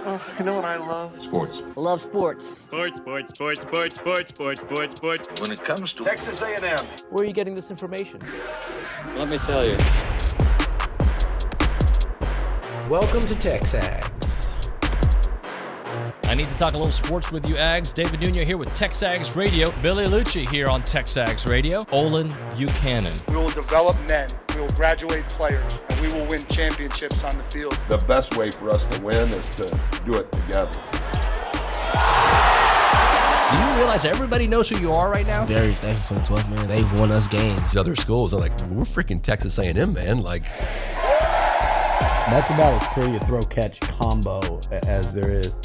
Oh, you know what I love? Sports. Love sports. Sports. When it comes to Texas A&M. Where are you getting this information? Let me tell you. Welcome to TexAgs. I need to talk a little sports with you, Ags. David Nuño here with TexAgs Radio. Billy Liucci here on TexAgs Radio. Olin Buchanan. We will develop men, we will graduate players, and we will win championships on the field. The best way for us to win is to do it together. Do you realize everybody knows who you are right now? Very thankful to 12, man. They've won us games. These other schools are like, we're freaking Texas A&M, man. Like, that's about as pretty a throw-catch combo as there is.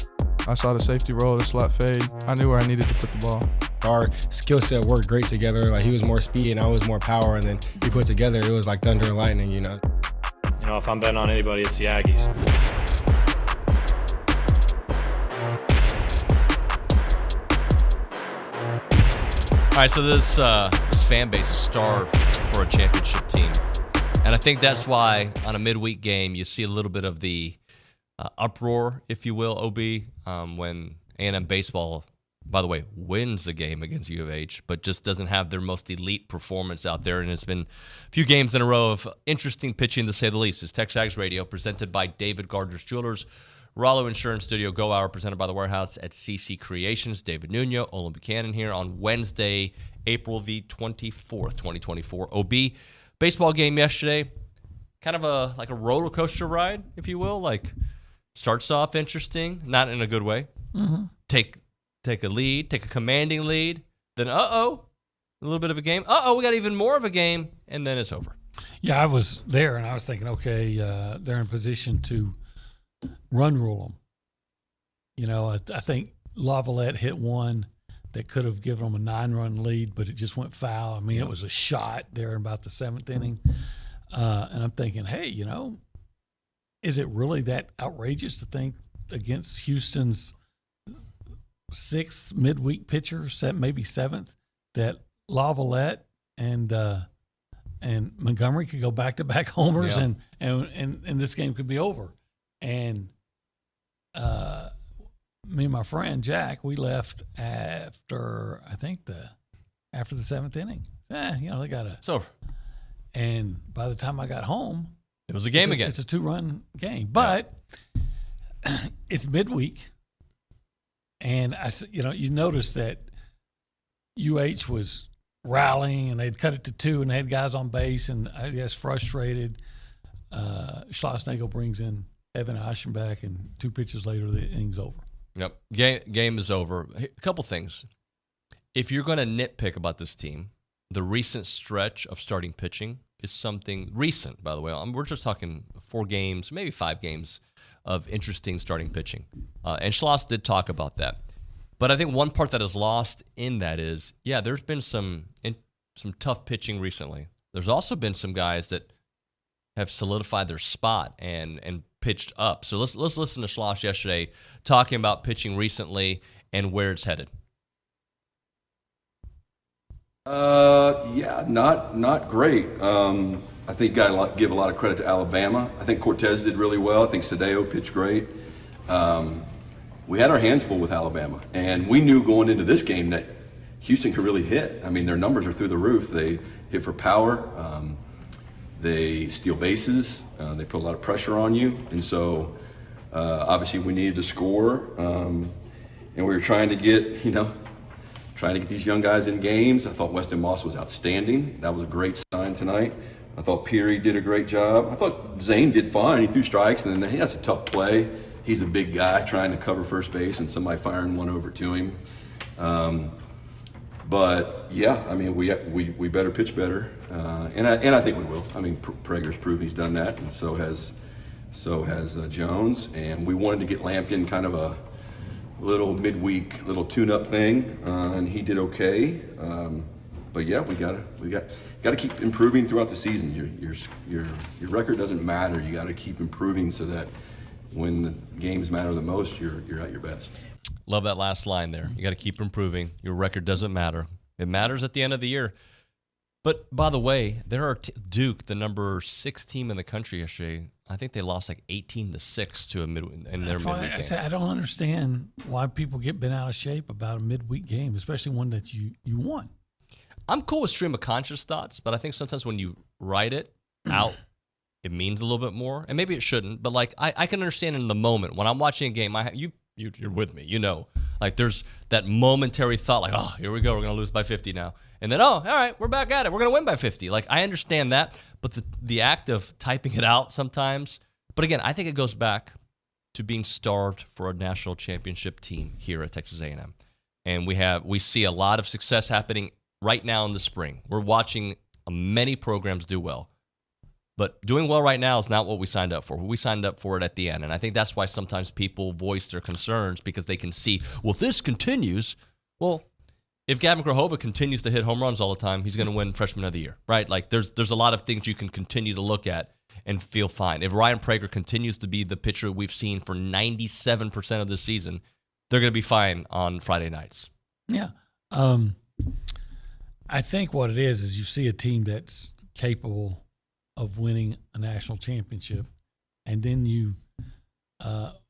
I saw the safety roll, the slot fade. I knew where I needed to put the ball. Our skill set worked great together. Like, he was more speed and I was more power, and then we put together, it was like thunder and lightning, you know. You know, if I'm betting on anybody, it's the Aggies. All right, so this fan base is starved for a championship team. And I think that's why on a midweek game, you see a little bit of the uproar, if you will, OB, when A&M baseball, by the way, wins the game against U of H, but just doesn't have their most elite performance out there. And it's been a few games in a row of interesting pitching, to say the least. It's TexAgs Radio, presented by David Gardner's Jewelers, Rollo Insurance Studio Go Hour, presented by The Warehouse at CC Creations. David Nuño, Olin Buchanan here on Wednesday, April the 24th, 2024. OB, baseball game yesterday, kind of like a roller coaster ride, if you will. Like, starts off interesting, not in a good way. Mm-hmm. Take a lead, take a commanding lead. Then, a little bit of a game. We got even more of a game, and then it's over. Yeah, I was there, and I was thinking, okay, they're in position to run rule them. You know, I think Lavalette hit one that could have given them a 9-run lead, but it just went foul. I mean, It was a shot there in about the 7th inning. And I'm thinking, hey, you know, is it really that outrageous to think against Houston's 6th midweek pitcher, maybe 7th, that Lavalette and Montgomery could go back-to-back homers and this game could be over? And me and my friend Jack, we left after the 7th inning. You know, they got a. It's over. And by the time I got home, it was a game again. It's a 2-run game, but it's midweek, and you notice that UH was rallying, and they'd cut it to 2, and they had guys on base, and I guess frustrated. Schlossnagle brings in Evan Aschenbach, and 2 pitches later, the inning's over. Yep, game is over. A couple things. If you're going to nitpick about this team, the recent stretch of starting pitching is something recent, by the way. We're just talking 4 games, maybe 5 games of interesting starting pitching. And Schloss did talk about that. But I think one part that is lost in that is, there's been some tough pitching recently. There's also been some guys that have solidified their spot and pitched up. So let's listen to Schloss yesterday talking about pitching recently and where it's headed. Not great. I think got to give a lot of credit to Alabama. I think Cortez did really well. I think Sadeo pitched great. We had our hands full with Alabama, and we knew going into this game that Houston could really hit. I mean, their numbers are through the roof. They hit for power. They steal bases. They put a lot of pressure on you, and so obviously we needed to score, and we were trying to get these young guys in games. I thought Weston Moss was outstanding. That was a great sign tonight. I thought Peary did a great job. I thought Zane did fine. He threw strikes, and then that's a tough play. He's a big guy trying to cover first base and somebody firing one over to him. But I mean, we better pitch better, and I think we will. I mean, Prager's proved he's done that, and so has Jones. And we wanted to get Lampkin kind of a little midweek, little tune-up thing, and he did okay. But we gotta keep improving throughout the season. Your record doesn't matter. You got to keep improving so that when the games matter the most, you're at your best. Love that last line there. You got to keep improving. Your record doesn't matter. It matters at the end of the year. But by the way, there are Duke, the number 6 team in the country yesterday, I think they lost like 18-6 to in their midweek game. I say I don't understand why people get bent out of shape about a midweek game, especially one that you won. I'm cool with stream of conscious thoughts, but I think sometimes when you write it out, it means a little bit more, and maybe it shouldn't. But like I can understand in the moment when I'm watching a game, you're with me, like there's that momentary thought, like, oh, here we go, we're gonna lose by 50 now, and then all right, we're back at it, we're gonna win by 50. Like I understand that, but the act of typing it out sometimes. But again, I think it goes back to being starved for a national championship team here at Texas A&M, and we see a lot of success happening right now in the spring. We're watching many programs do well. But doing well right now is not what we signed up for. We signed up for it at the end. And I think that's why sometimes people voice their concerns, because they can see, well, if this continues, well, if Gavin Krahova continues to hit home runs all the time, he's going to win Freshman of the Year, right? Like there's a lot of things you can continue to look at and feel fine. If Ryan Prager continues to be the pitcher we've seen for 97% of the season, they're going to be fine on Friday nights. Yeah. I think what it is you see a team that's capable of winning a national championship, and then you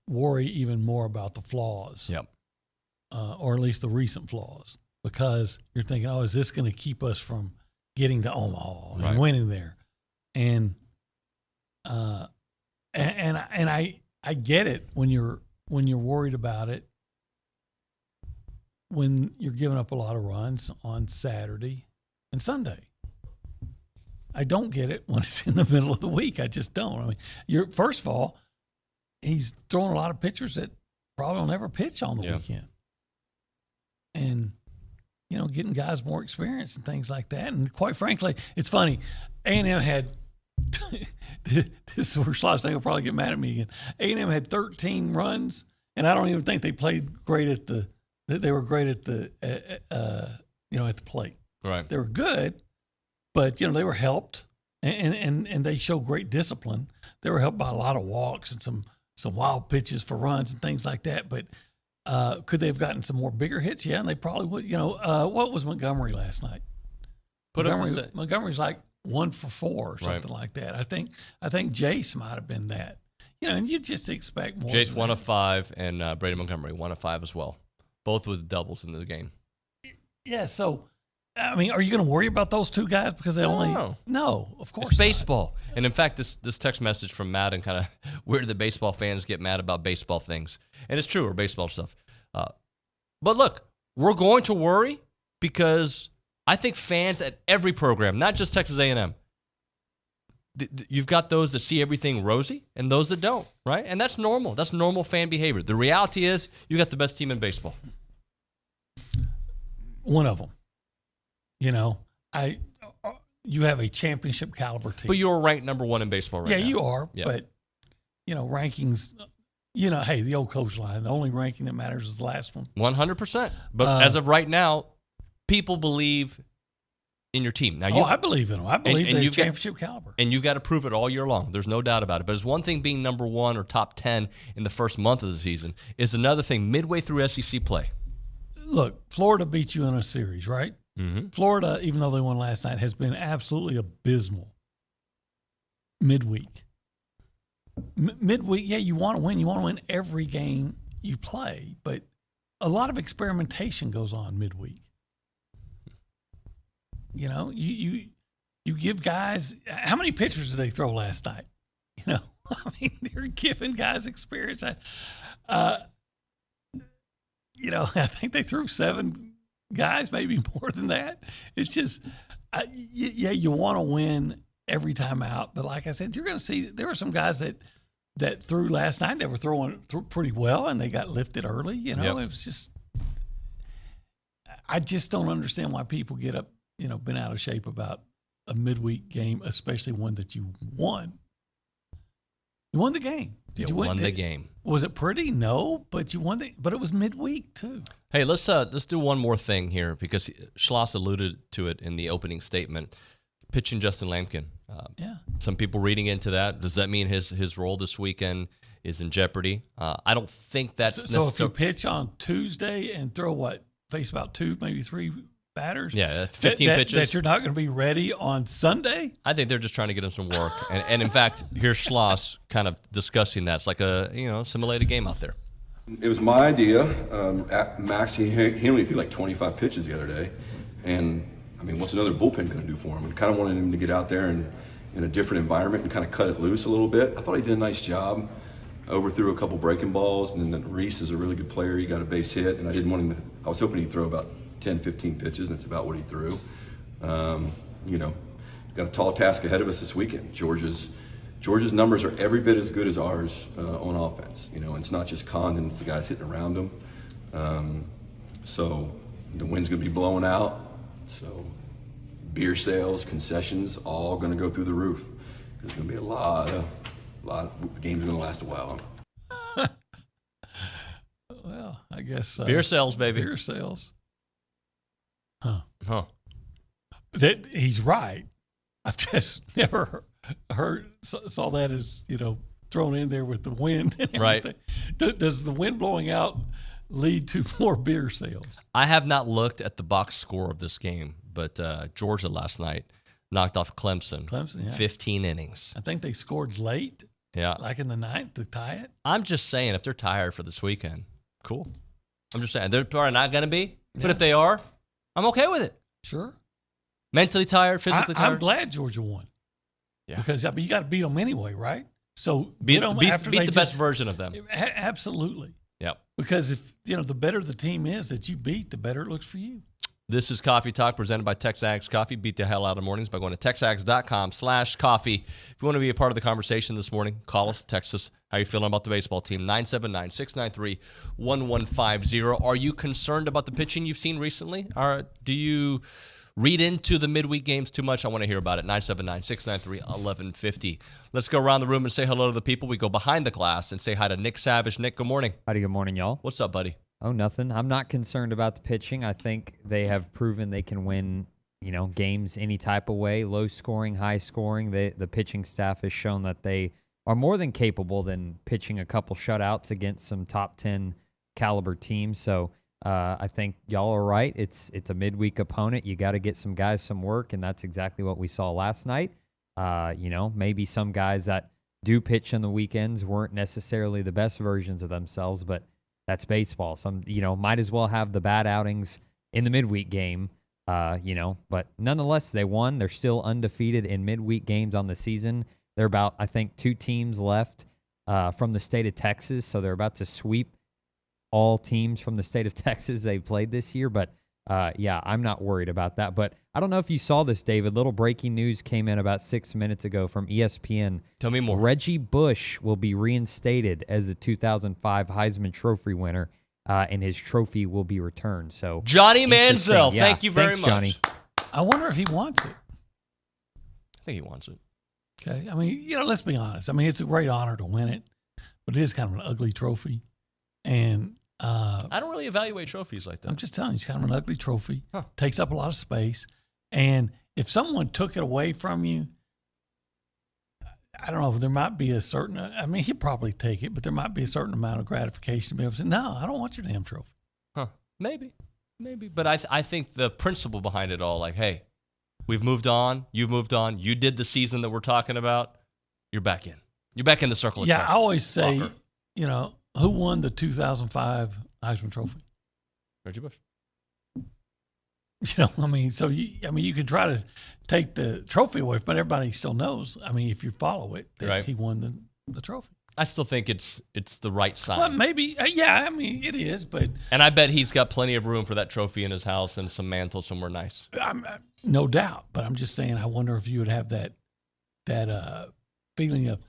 worry even more about the flaws, or at least the recent flaws, because you're thinking, oh, is this going to keep us from getting to Omaha and winning there? And I get it when you're worried about it, when you're giving up a lot of runs on Saturday and Sunday. I don't get it when it's in the middle of the week. I just don't. I mean, first of all, he's throwing a lot of pitchers that probably will never pitch on the weekend. And, getting guys more experience and things like that. And quite frankly, it's funny. A&M had this is where Schlossnagle will probably get mad at me again. A&M had 13 runs, and I don't even think they played great at the plate. Right. They were good, but they were helped, and they showed great discipline. They were helped by a lot of walks and some wild pitches for runs and things like that. But could they have gotten some more bigger hits? Yeah, and they probably would. What was Montgomery last night? Montgomery's like 1 for 4 or something like that. I think Jace might have been that. And you just expect more. Jace 1 of 5, and Brady Montgomery 1 of 5 as well. Both with doubles in the game. Yeah, so, I mean, are you going to worry about those two guys because they No, of course it's baseball. Not. And in fact, this text message from Madden kind of, where do the baseball fans get mad about baseball things? And it's true, or baseball stuff. But look, we're going to worry because I think fans at every program, not just Texas A&M, you've got those that see everything rosy and those that don't, right? And that's normal. That's normal fan behavior. The reality is you got the best team in baseball. One of them. You have a championship caliber team. But you're ranked number 1 in baseball right now. Yeah, you are. Yeah. But, rankings, hey, the old coach line, the only ranking that matters is the last one. 100%. But as of right now, people believe in your team. Now, I believe in them. I believe they're championship caliber. And you've got to prove it all year long. There's no doubt about it. But it's one thing being number 1 or top 10 in the first month of the season. It's another thing midway through SEC play. Look, Florida beat you in a series, right? Mm-hmm. Florida, even though they won last night, has been absolutely abysmal midweek. Midweek, yeah, you want to win. You want to win every game you play. But a lot of experimentation goes on midweek. You give guys – how many pitchers did they throw last night? I mean, they're giving guys experience. I think they threw 7 guys, maybe more than that. It's just you want to win every time out. But like I said, you're going to see there were some guys that threw last night. They were throwing pretty well, and they got lifted early. It was just – I just don't understand why people get up, been out of shape about a midweek game, especially one that you won. You won the game. Did you win the game? Was it pretty? No, but you won but it was midweek too. Hey, let's do one more thing here because Schloss alluded to it in the opening statement. Pitching Justin Lampkin. Some people reading into that. Does that mean his role this weekend is in jeopardy? I don't think that's so. If you pitch on Tuesday and throw face about 2, maybe 3 batters. Yeah, 15 pitches. That you're not going to be ready on Sunday? I think they're just trying to get him some work. And in fact, here's Schloss kind of discussing that. It's like a simulated game out there. It was my idea. Max, he only threw like 25 pitches the other day. And, I mean, what's another bullpen going to do for him? And kind of wanted him to get out there and in a different environment and kind of cut it loose a little bit. I thought he did a nice job. Overthrew a couple breaking balls, and then Reese is a really good player. He got a base hit, and I was hoping he'd throw about 10, 15 pitches, and that's about what he threw. Got a tall task ahead of us this weekend. Georgia's numbers are every bit as good as ours on offense. And it's not just Condon, it's the guys hitting around him. So the wind's going to be blowing out. So beer sales, concessions, all going to go through the roof. There's going to be the game's going to last a while. Well, I guess beer sales, baby. Beer sales. Huh. That he's right. I've just never saw that as thrown in there with the wind and everything. Right. Does the wind blowing out lead to more beer sales? I have not looked at the box score of this game, but Georgia last night knocked off Clemson. Yeah. 15 innings. I think they scored late. Yeah. Like in the ninth to tie it. I'm just saying, if they're tired for this weekend, cool. I'm just saying. They're probably not going to be, but if they are, I'm okay with it. Sure. Mentally tired, physically tired. I'm glad Georgia won. Yeah. Because, you got to beat them anyway, right? So beat them after the best version of them. Absolutely. Yep. Because if, the better the team is that you beat, the better it looks for you. This is Coffee Talk presented by TexAgs Coffee. Beat the hell out of mornings by going to texags.com/coffee. If you want to be a part of the conversation this morning, call us, text us. How you feeling about the baseball team? 979-693-1150. Are you concerned about the pitching you've seen recently? Do you read into the midweek games too much? I want to hear about it. 979-693-1150. Let's go around the room and say hello to the people. We go behind the glass and say hi to Nick Savage. Nick, good morning. Howdy, good morning, y'all. What's up, buddy? Oh, nothing. I'm not concerned about the pitching. I think they have proven they can win, games any type of way, low scoring, high scoring. The pitching staff has shown that they are more than capable than pitching a couple shutouts against some top 10 caliber teams. So I think y'all are right. It's a midweek opponent. You got to get some guys some work, and that's exactly what we saw last night. Maybe some guys that do pitch on the weekends weren't necessarily the best versions of themselves, but that's baseball. Some, might as well have the bad outings in the midweek game, but nonetheless, they won. They're still undefeated in midweek games on the season. They're about, I think, 2 teams left from the state of Texas, so they're about to sweep all teams from the state of Texas they've played this year. But, I'm not worried about that. But I don't know if you saw this, David. Little breaking news came in about 6 minutes ago from ESPN. Tell me more. Reggie Bush will be reinstated as the 2005 Heisman Trophy winner, and his trophy will be returned. So Johnny Manziel, thank you very Thanks, much. Johnny. I wonder if he wants it. I think he wants it. Okay. I mean, let's be honest. I mean, it's a great honor to win it, but it is kind of an ugly trophy. And I don't really evaluate trophies like that. I'm just telling you, it's kind of an ugly trophy. Takes up a lot of space. And if someone took it away from you, I don't know, there might be a certain, he'd probably take it, but there might be a certain amount of gratification to be able to say, no, I don't want your damn trophy. Maybe. But I think the principle behind it all, like, hey, we've moved on. You've moved on. You did the season that we're talking about. You're back in. You're back in the circle of trust. Yeah, I always say, Walker. Who won the 2005 Heisman Trophy? Reggie Bush. So you can try to take the trophy away, but everybody still knows. I mean, if you follow it, that he won the trophy. I still think it's the right sign. Well, maybe, it is, but and I bet he's got plenty of room for that trophy in his house and some mantle somewhere nice. No doubt, but I'm just saying, I wonder if you would have that feeling of.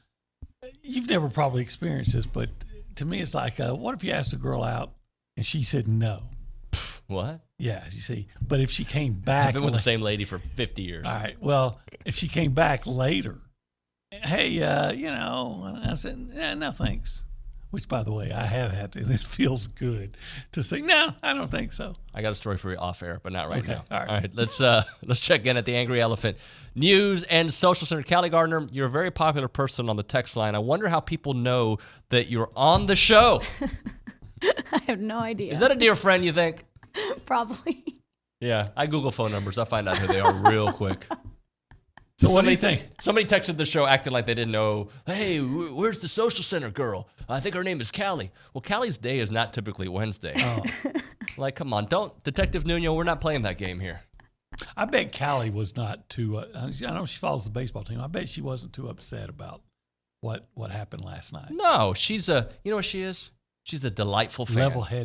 You've never probably experienced this, but to me, it's like, what if you asked a girl out and she said no? What? Yeah, you see. But if she came back... I've been with the same lady for 50 years. All right. Well, if she came back later, hey, and I said, no, thanks. Which, by the way, I have had to, and it feels good to say, no, I don't think so. I got a story for you off air, but not right now. All right. All right, let's check in at the Angry Elephant News and Social Center. Callie Gardner, you're a very popular person on the text line. I wonder how people know that you're on the show. I have no idea. Is that a dear friend, you think? Probably. Yeah, I Google phone numbers. I find out who they are real quick. So what do you think? Somebody texted the show acting like they didn't know, hey, where's the social center girl? I think her name is Callie. Well, Callie's day is not typically Wednesday. Oh. Like, come on, Detective Nuño, we're not playing that game here. I bet Callie was not too, I know she follows the baseball team. I bet she wasn't too upset about what happened last night. No, you know what she is? She's a delightful fan.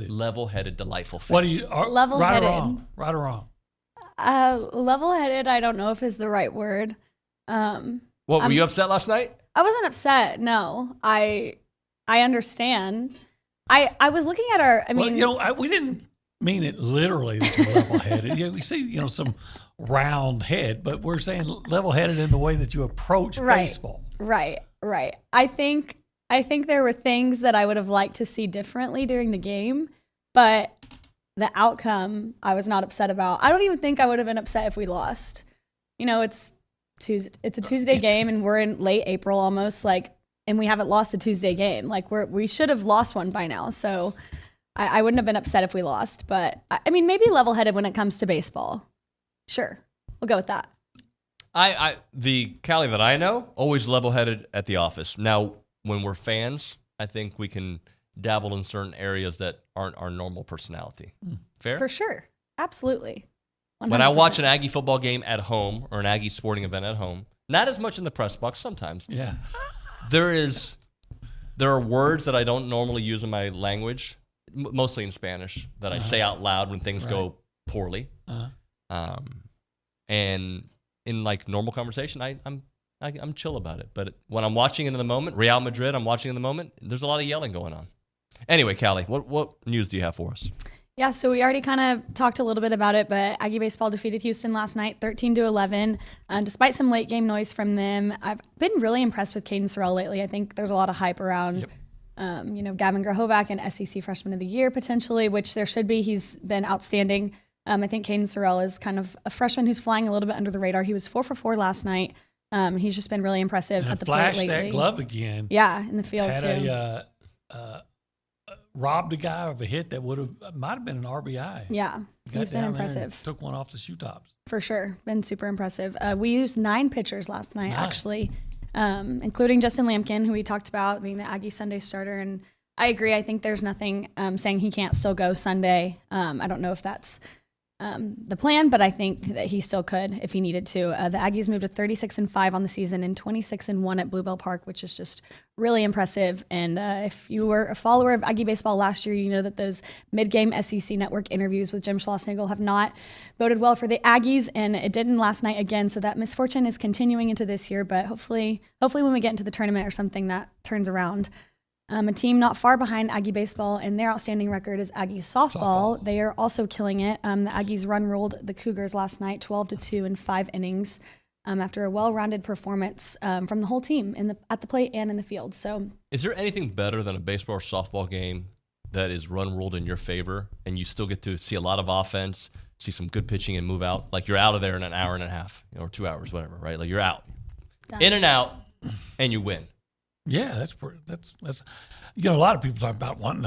Level-headed, delightful fan. What are you, level-headed. Right or wrong? Level-headed, I don't know if is the right word. Were you upset last night? I wasn't upset. No, I understand. I was looking at our. I mean, we didn't mean it literally that you're level-headed. We see, some round head, but we're saying level-headed in the way that you approach baseball. Right. I think there were things that I would have liked to see differently during the game, but the outcome I was not upset about. I don't even think I would have been upset if we lost. It's a Tuesday game, and we're in late April almost, and we haven't lost a Tuesday game. We should have lost one by now. So I wouldn't have been upset if we lost. But I mean, maybe level-headed when it comes to baseball. Sure, we'll go with that. The Callie that I know, always level-headed at the office. Now, when we're fans, I think we can dabble in certain areas that aren't our normal personality. Fair? For sure. Absolutely. 100%. When I watch an Aggie football game at home or an Aggie sporting event at home, not as much in the press box sometimes. Yeah. There are words that I don't normally use in my language, mostly in Spanish, that I say out loud when things go poorly. And in normal conversation, I'm chill about it. But when I'm watching it in the moment, Real Madrid, I'm watching in the moment, there's a lot of yelling going on. Anyway, Callie, what news do you have for us? Yeah, so we already kind of talked a little bit about it, but Aggie baseball defeated Houston last night, 13-11. Despite some late game noise from them, I've been really impressed with Caden Sorrell lately. I think there's a lot of hype around, Gavin Grahovac and SEC Freshman of the Year potentially, which there should be. He's been outstanding. I think Caden Sorrell is kind of a freshman who's flying a little bit under the radar. He was 4 for 4 last night. He's just been really impressive at the plate lately. Flashed that glove again. Yeah, in the field too. Robbed a guy of a hit that might have been an RBI. Yeah, he's been impressive. Took one off the shoe tops. For sure, been super impressive. We used 9 pitchers last night, actually, including Justin Lampkin, who we talked about being the Aggie Sunday starter. And I agree. I think there's nothing saying he can't still go Sunday. I don't know if that's the plan, but I think that he still could if he needed to. The Aggies moved to 36-5 on the season and 26-1 at Bluebell Park, which is just really impressive. And if you were a follower of Aggie baseball last year, you know that those mid-game SEC Network interviews with Jim Schlossnagle have not boded well for the Aggies, and it didn't last night again. So that misfortune is continuing into this year, but hopefully when we get into the tournament or something, that turns around. A team not far behind Aggie baseball, and their outstanding record is Aggie softball. They are also killing it. The Aggies run-ruled the Cougars last night, 12-2 in 5 innings, after a well-rounded performance from the whole team at the plate and in the field. So, is there anything better than a baseball or softball game that is run-ruled in your favor, and you still get to see a lot of offense, see some good pitching, and move out? Like, you're out of there in an hour and a half, or 2 hours, whatever, right? Like, you're out, in and out, and you win. Yeah, that's a lot of people talk about wanting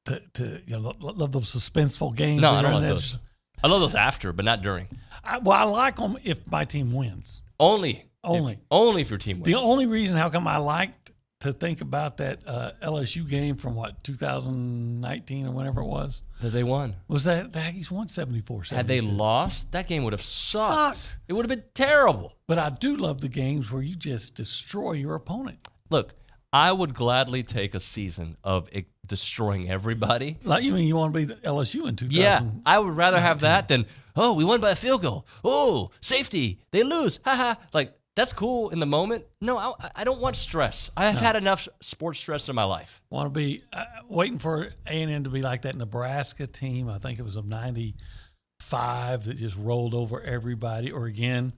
to love those suspenseful games. No, I don't like those. I love those after, but not during. I like them if my team wins. Only if your team wins. The only reason how come I liked to think about that LSU game from 2019 or whenever it was that they won was that the Aggies won 74-72. Had they lost, that game would have sucked. It would have been terrible. But I do love the games where you just destroy your opponent. Look, I would gladly take a season of destroying everybody. Like you want to be the LSU in 2000? Yeah, I would rather have that than, we won by a field goal. Oh, safety, they lose. Ha. Like, that's cool in the moment. No, I don't want stress. I've had enough sports stress in my life. Want to be waiting for A&M to be like that Nebraska team. I think it was of 95 that just rolled over everybody. Or again,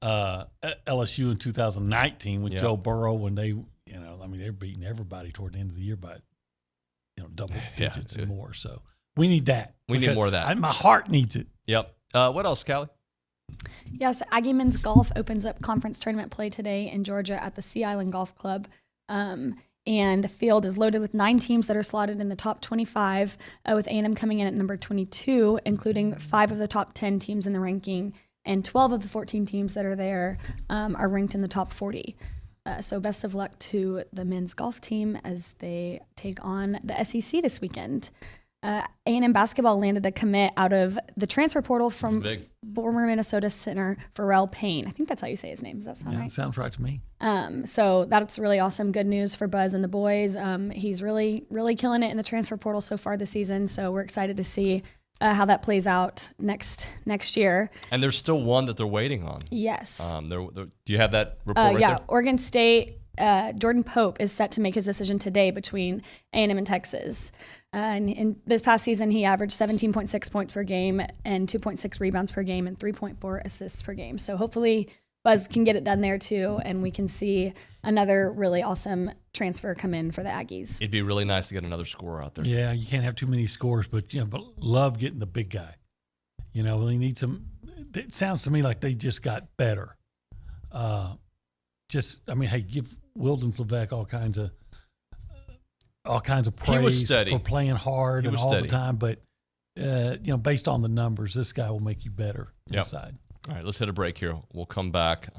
LSU in 2019 with Joe Burrow when they, they're beating everybody toward the end of the year by, double digits and more. So we need that. We need more of that. My heart needs it. Yep. What else, Callie? Yes, Aggie men's golf opens up conference tournament play today in Georgia at the Sea Island Golf Club. And the field is loaded with 9 teams that are slotted in the top 25, with A&M coming in at number 22, including 5 of the top 10 teams in the ranking, and 12 of the 14 teams that are there are ranked in the top 40. So best of luck to the men's golf team as they take on the SEC this weekend. A&M basketball landed a commit out of the transfer portal from former Minnesota center Pharrell Payne. I think that's how you say his name. Does that sound right? Sounds right to me. So that's really awesome. Good news for Buzz and the boys. He's really, really killing it in the transfer portal so far this season. So we're excited to see how that plays out next year. And there's still one that they're waiting on. Yes. Do you have that report right yeah, there? Oregon State. Jordan Pope is set to make his decision today between A&M and Texas. And in this past season, he averaged 17.6 points per game and 2.6 rebounds per game and 3.4 assists per game. So hopefully Buzz can get it done there too, and we can see another really awesome transfer come in for the Aggies. It'd be really nice to get another scorer out there. Yeah, you can't have too many scores, but but love getting the big guy. They need some. It sounds to me like they just got better. Hey, give Wilden Levesque all kinds of praise for playing hard and all the time. But based on the numbers, this guy will make you better inside. All right, let's hit a break here. We'll come back.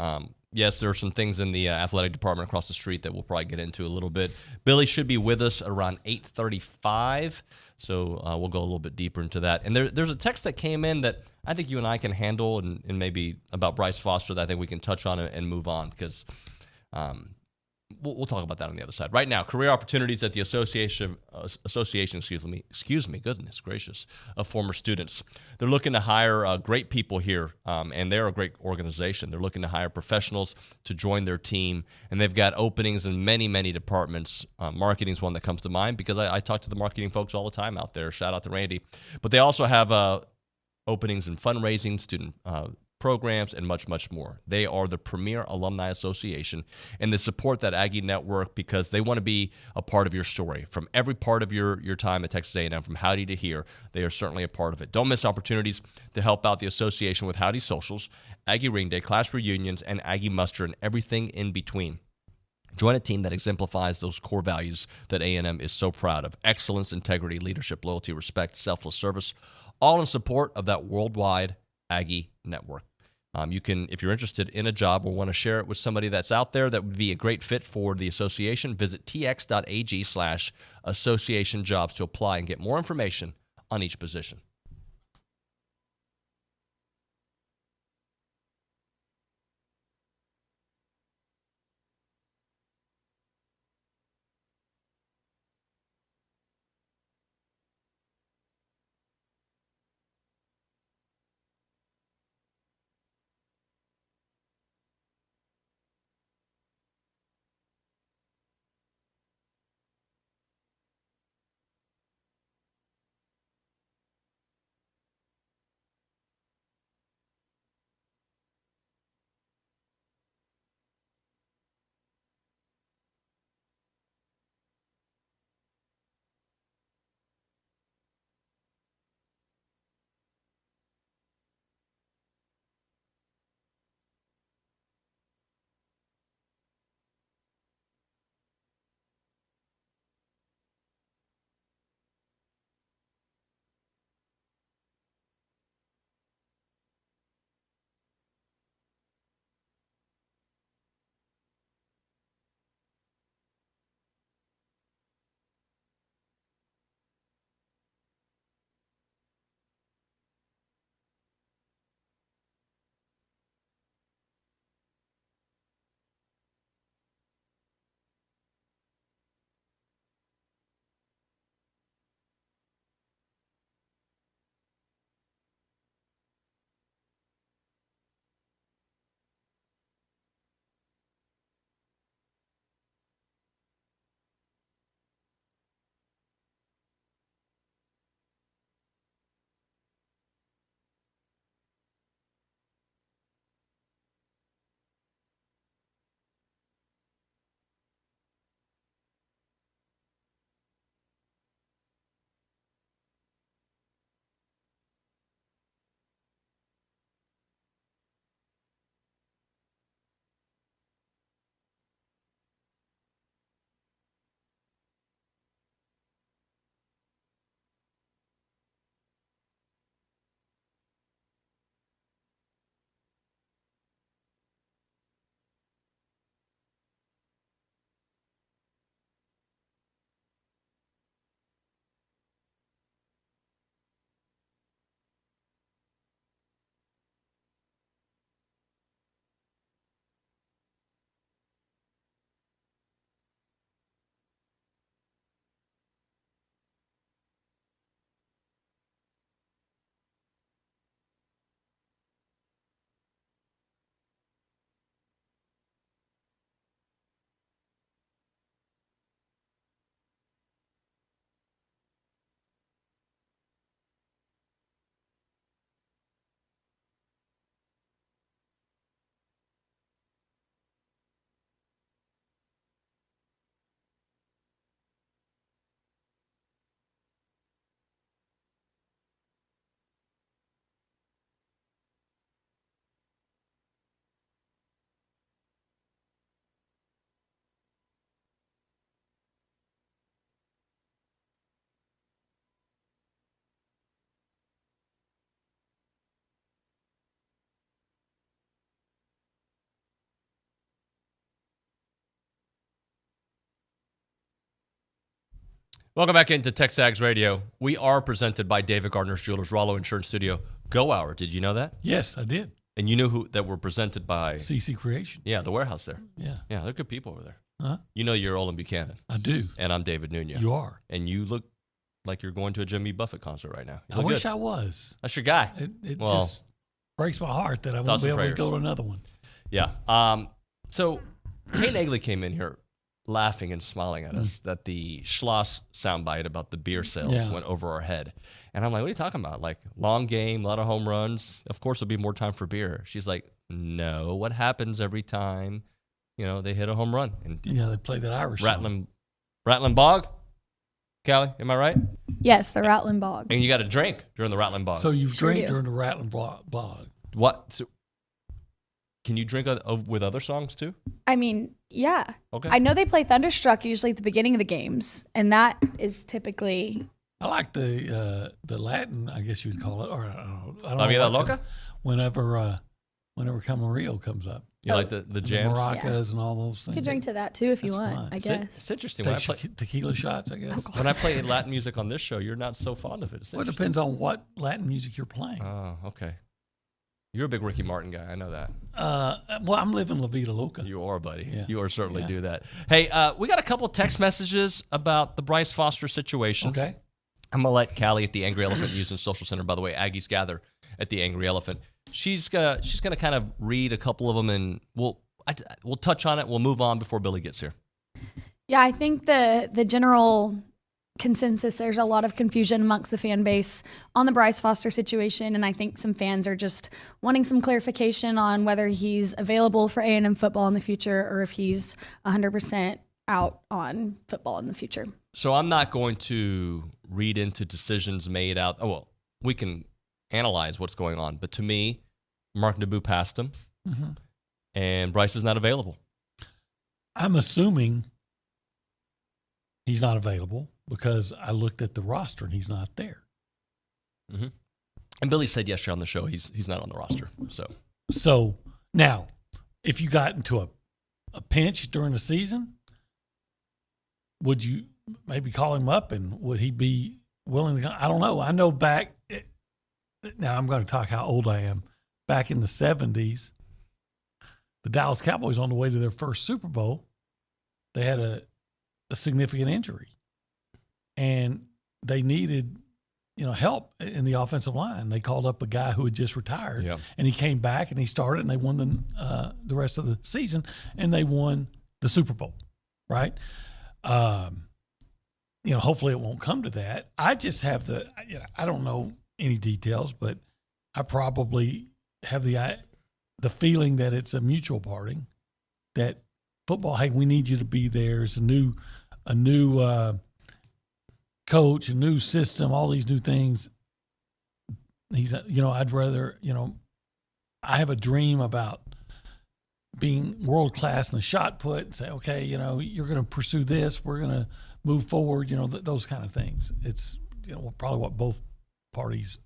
Yes, there are some things in the athletic department across the street that we'll probably get into a little bit. Billy should be with us at around 8:35, so we'll go a little bit deeper into that. And there's a text that came in that I think you and I can handle, and maybe about Bryce Foster that I think we can touch on and move on, because we'll talk about that on the other side. Right now, career opportunities at the association, goodness gracious, of former students. They're looking to hire great people here, and they're a great organization. They're looking to hire professionals to join their team, and they've got openings in many, many departments. Marketing is one that comes to mind because I talk to the marketing folks all the time out there. Shout out to Randy. But they also have openings in fundraising, student programs, and much, much more. They are the premier alumni association, and they support that Aggie network because they want to be a part of your story. From every part of your time at Texas A&M, from Howdy to here, they are certainly a part of it. Don't miss opportunities to help out the association with Howdy Socials, Aggie Ring Day, class reunions, and Aggie Muster, and everything in between. Join a team that exemplifies those core values that A&M is so proud of: excellence, integrity, leadership, loyalty, respect, selfless service, all in support of that worldwide Aggie network. You can, if you're interested in a job or want to share it with somebody that's out there that would be a great fit for the association, visit tx.ag/association jobs to apply and get more information on each position. Welcome back into TexAgs Radio. We are presented by David Gardner's Jewelers, Rollo Insurance Studio, Go Hour. Did you know that? Yes, I did. And you knew that we're presented by CC Creations. Yeah, the warehouse there. Yeah. Yeah, they're good people over there. Huh? You know you're Olin Buchanan. I do. And I'm David Nuño. You are. And you look like you're going to a Jimmy Buffett concert right now. I wish I was. That's your guy. It just breaks my heart that I won't be able to go to another one. Yeah. So Kate Egley came in here laughing and smiling at us that the Schloss soundbite about the beer sales went over our head. And I'm like, what are you talking about? Like, long game, a lot of home runs. Of course, there'll be more time for beer. She's like, no, what happens every time, they hit a home run? And they play that Irish song. Rattling Bog? Callie, am I right? Yes, the Rattling Bog. And you got to drink during the Rattling Bog. So you drink during the Rattling Bog. What? So, can you drink with other songs too? I mean, yeah. Okay. I know they play Thunderstruck usually at the beginning of the games, and that is typically. I like the Latin, I guess you'd call it, or I don't know. La Vida Loca? Whenever Camarillo comes up. You like the jams? The maracas and all those things. You could drink to that too if you want, fine. I guess. It's interesting. When I play tequila shots, I guess. When I play Latin music on this show, you're not so fond of it. Well, it depends on what Latin music you're playing. Oh, okay. You're a big Ricky Martin guy. I know that. Well, I'm living La Vida Loca. You are, buddy. Yeah. You are certainly do that. Hey, we got a couple text messages about the Bryce Foster situation. Okay. I'm going to let Callie at the Angry Elephant News and Social Center. By the way, Aggies gather at the Angry Elephant. She's gonna kind of read a couple of them, and we'll touch on it. We'll move on before Billy gets here. Yeah, I think the general consensus, there's a lot of confusion amongst the fan base on the Bryce Foster situation, and I think some fans are just wanting some clarification on whether he's available for A&M football in the future or if he's 100% out on football in the future. So I'm not going to read into decisions made out. Oh, well, we can analyze what's going on, but to me, Mark Naboo passed him, and Bryce is not available. I'm assuming he's not available because I looked at the roster and he's not there. Mm-hmm. And Billy said yesterday on the show he's not on the roster. So now, if you got into a pinch during the season, would you maybe call him up and would he be willing to go? I don't know. I know back now I'm going to talk how old I am. Back in the 70s, the Dallas Cowboys on the way to their first Super Bowl, they had a significant injury. And they needed, help in the offensive line. They called up a guy who had just retired, and he came back and he started, and they won the rest of the season, and they won the Super Bowl, right? Hopefully it won't come to that. I just have I don't know any details, but I probably have the feeling that it's a mutual parting, that football, hey, we need you to be there. It's a new coach, a new system, all these new things. He's, I'd rather, I have a dream about being world class in the shot put and say, okay, you're going to pursue this. We're going to move forward, those kind of things. It's, probably what both parties,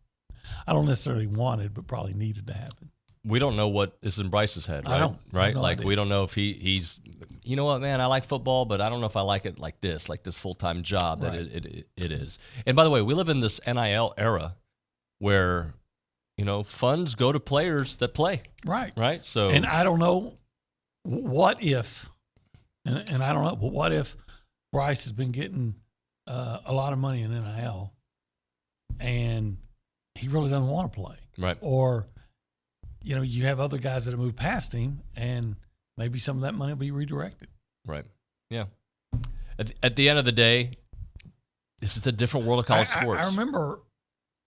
I don't necessarily wanted, but probably needed to happen. We don't know what is in Bryce's head, right? I don't. Right? No like, idea. we don't know if he's, you know what, man, I like football, but I don't know if I like it like this full-time job that it is. And by the way, we live in this NIL era where, funds go to players that play. Right. Right? So, and I don't know what if, and I don't know, but what if Bryce has been getting a lot of money in NIL and he really doesn't want to play. Right. Or, you have other guys that have moved past him, and maybe some of that money will be redirected. Right. Yeah. At the end of the day, this is a different world of college sports. I remember,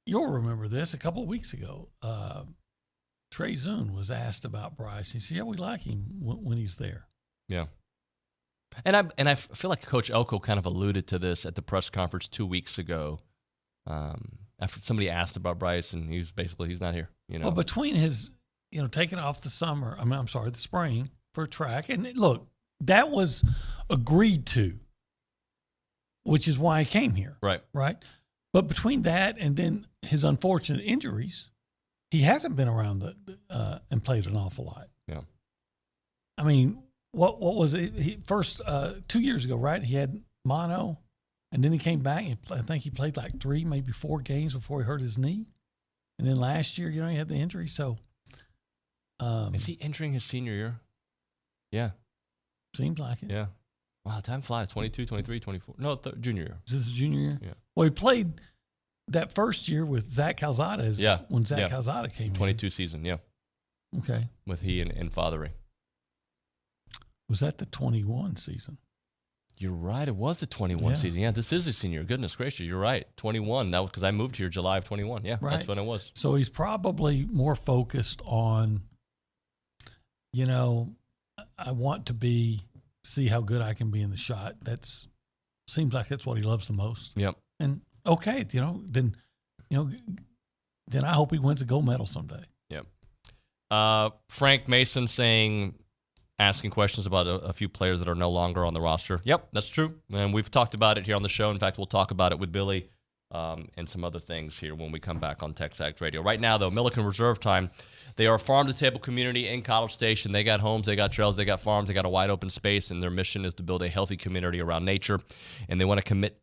you'll remember this, a couple of weeks ago, Trey Zune was asked about Bryce. He said, yeah, we like him when he's there. Yeah. And I feel like Coach Elko kind of alluded to this at the press conference 2 weeks ago. After somebody asked about Bryce, and he's not here. Well, between his, taking off the the spring for track, and look, that was agreed to, which is why he came here. Right. Right. But between that and then his unfortunate injuries, he hasn't been around and played an awful lot. Yeah. I mean, what was it? He first 2 years ago, right? He had mono, And then he came back. And I think he played like 3, maybe 4 games before he hurt his knee. And then last year, he had the injury. So, is he entering his senior year? Yeah. Seems like it. Yeah. Wow, time flies. 22, 23, 24. No, junior year. Is this his junior year? Yeah. Well, he played that first year with Zach Calzada. When Zach Calzada came 22 season, yeah. Okay. With he and Fathery. Was that the 21 season? You're right. It was the 21 season. Yeah, this is his senior. Goodness gracious, you're right. 21. That was because I moved here July of 21. Yeah, right. That's when it was. So he's probably more focused on, I want to see how good I can be in the shot. Seems like that's what he loves the most. Yep. And okay, then I hope he wins a gold medal someday. Yep. Frank Mason asking questions about a few players that are no longer on the roster. Yep, that's true. And we've talked about it here on the show. In fact, we'll talk about it with Billy and some other things here when we come back on TexAgs Radio. Right now, though, Milliken Reserve time. They are a farm-to-table community in College Station. They got homes, they got trails, they got farms, they got a wide open space, and their mission is to build a healthy community around nature. And they want to commit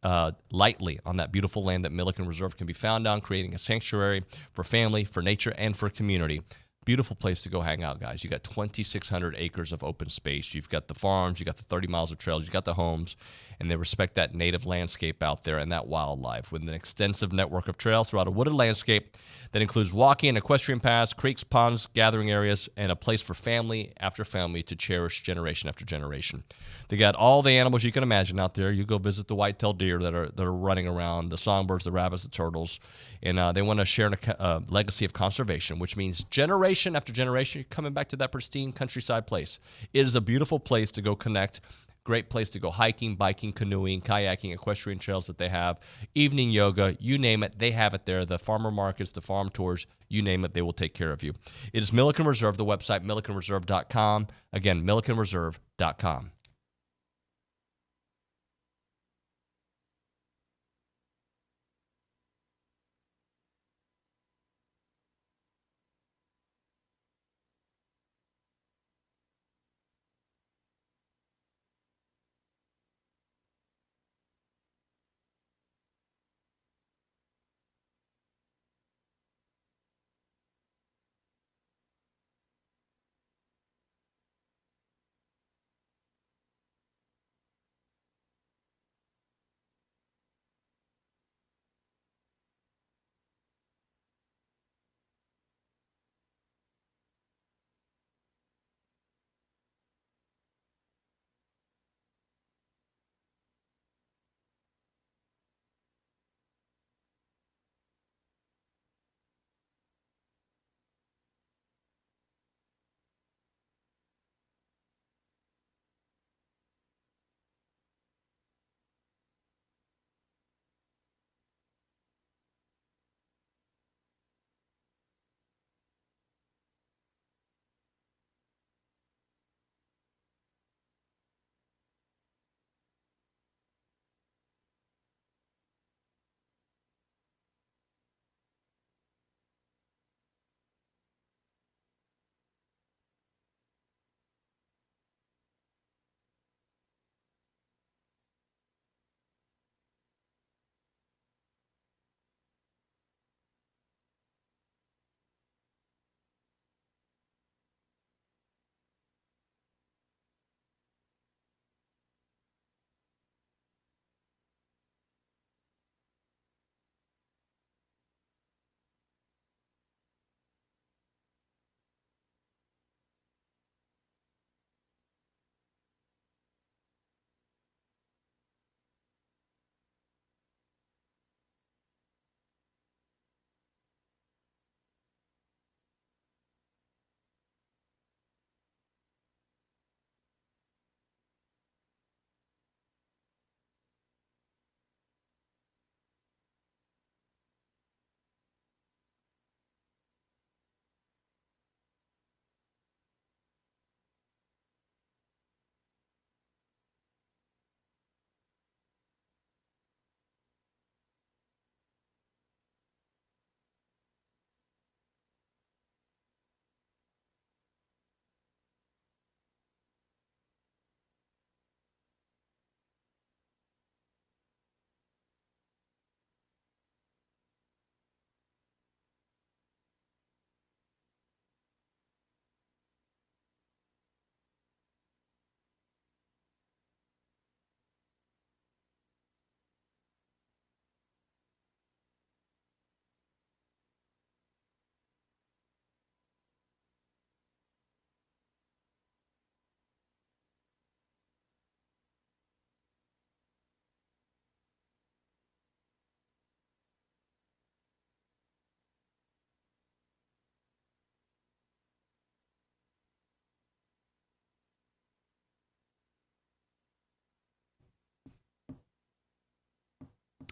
lightly on that beautiful land that Milliken Reserve can be found on, creating a sanctuary for family, for nature, and for community. Beautiful place to go hang out, guys. You got 2,600 acres of open space. You've got the farms, you got the 30 miles of trails, you got the homes, and they respect that native landscape out there and that wildlife with an extensive network of trails throughout a wooded landscape that includes walking and equestrian paths, creeks, ponds, gathering areas, and a place for family after family to cherish generation after generation. They got all the animals you can imagine out there. You go visit the white-tailed deer that are running around, the songbirds, the rabbits, the turtles, and they want to share a legacy of conservation, which means generation after generation, you're coming back to that pristine countryside place. It is a beautiful place to go connect. Great place to go hiking, biking, canoeing, kayaking, equestrian trails that they have, evening yoga, you name it, they have it there. The farmer markets, the farm tours, you name it, they will take care of you. It is Milliken Reserve, the website, millikenreserve.com. Again, millikenreserve.com.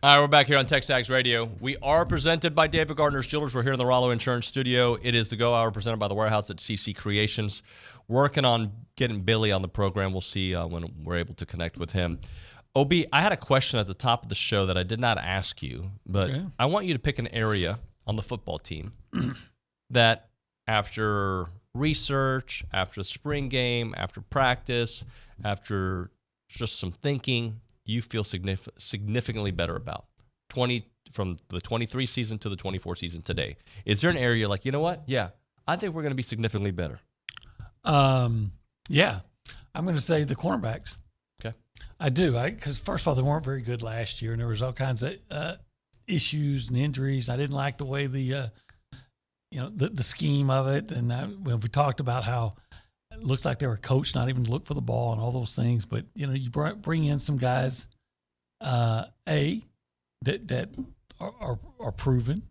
All right, we're back here on TexAgs Radio. We are presented by David Gardner's Jewelers. We're here in the Rollo Insurance Studio. It is the Go Hour presented by the Warehouse at CC Creations. Working on getting Billy on the program. We'll see when we're able to connect with him. OB, I had a question at the top of the show that I did not ask you, but okay. I want you to pick an area on the football team that after research, after the spring game, after practice, after just some thinking, you feel significantly better about from the 23 season to the 24 season today. Is there an area you're like, you know what? Yeah, I think we're going to be significantly better. Yeah, I'm going to say the cornerbacks. Okay. I do. Because first of all, they weren't very good last year, and there was all kinds of issues and injuries. I didn't like the way the scheme of it. And when we talked about how it looks like they were coached not even to look for the ball and all those things. But, you bring in some guys, that are proven.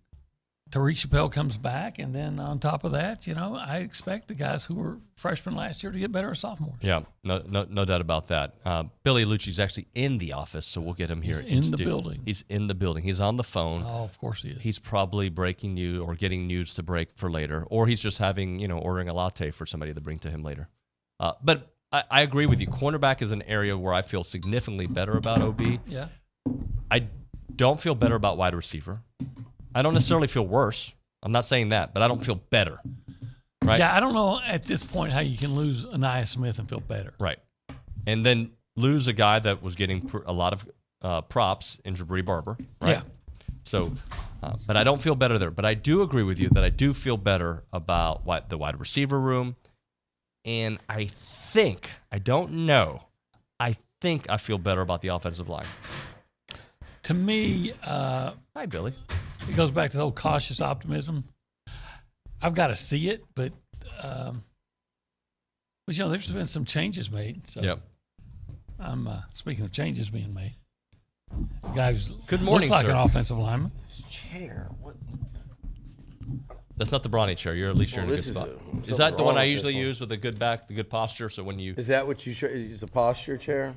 Tariq Chappelle comes back, and then on top of that, I expect the guys who were freshmen last year to get better as sophomores. Yeah, no doubt about that. Billy Liucci is actually in the office, so we'll get him here. He's in the building. He's in the building. He's on the phone. Oh, of course he is. He's probably breaking news or getting news to break for later, or he's just having, ordering a latte for somebody to bring to him later. But I agree with you. Cornerback is an area where I feel significantly better about, OB. Yeah. I don't feel better about wide receiver. I don't necessarily feel worse. I'm not saying that, but I don't feel better. Right? Yeah, I don't know at this point how you can lose Aniyah Smith and feel better. Right. And then lose a guy that was getting a lot of props in Jabari Barber. Right? Yeah. So, but I don't feel better there. But I do agree with you that I do feel better about the wide receiver room. And I think I feel better about the offensive line. To me, hi, Billy. It goes back to the whole cautious optimism. I've got to see it, but there's been some changes made. So yep. I'm speaking of changes being made. The guy good morning, looks like sir. An offensive lineman. Chair. What? That's not the Brawny chair. At least you're in a good spot. Is that the one I usually use with the good back, the good posture? So when you is that what you use a posture chair?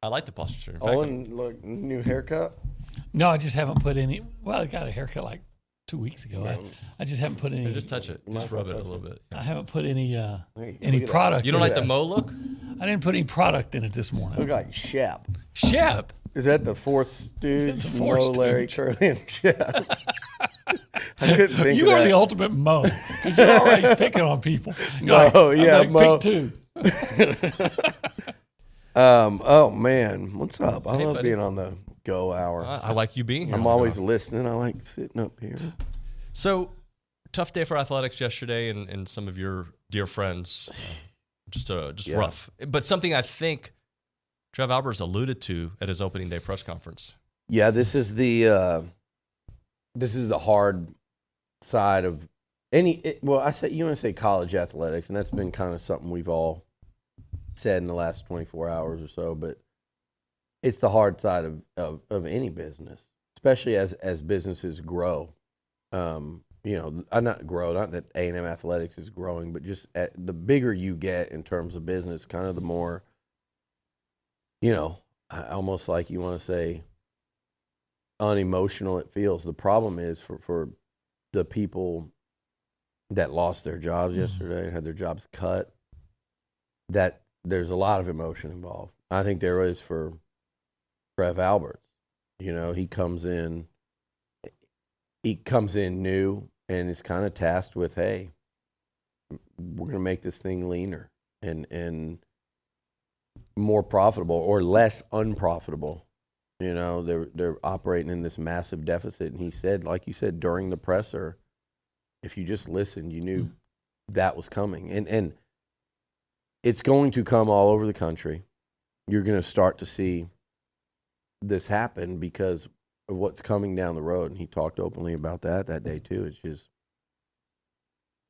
I like the posture chair. Olin, look, new haircut. No, I just haven't put any. Well, I got a haircut like 2 weeks ago. Yeah. I just haven't put any. Just touch it. Just rub it a little bit. I haven't put any product. You don't like the Mo look? I didn't put any product in it this morning. Look like Shep. Shep. Is that the fourth stooge? The fourth Mo, Larry, Curly, and Shep. I couldn't think you of are that. the ultimate Mo because you're always picking on people. Mo, yeah, Mo. Pick two. Oh man, what's up? I love buddy. being on the Go Hour. I like you being here. I'm always listening. I like sitting up here. So, tough day for athletics yesterday, and some of your dear friends, just rough. But something I think Trev Alberts alluded to at his opening day press conference. Yeah, this is the hard side of you want to say college athletics, and that's been kind of something we've all said in the last 24 hours or so, but it's the hard side of any business, especially as businesses grow. Not that A&M athletics is growing, but just the bigger you get in terms of business, kind of the more, almost like you want to say unemotional it feels. The problem is for the people that lost their jobs yesterday and had their jobs cut, that there's a lot of emotion involved. I think there is for Trev Alberts. He comes in new and is kind of tasked with, hey, we're going to make this thing leaner and more profitable or less unprofitable. They're operating in this massive deficit. And he said, like you said, during the presser, if you just listened, you knew that was coming. And it's going to come all over the country. You're going to start to see this happen because of what's coming down the road. And he talked openly about that day too. It's just,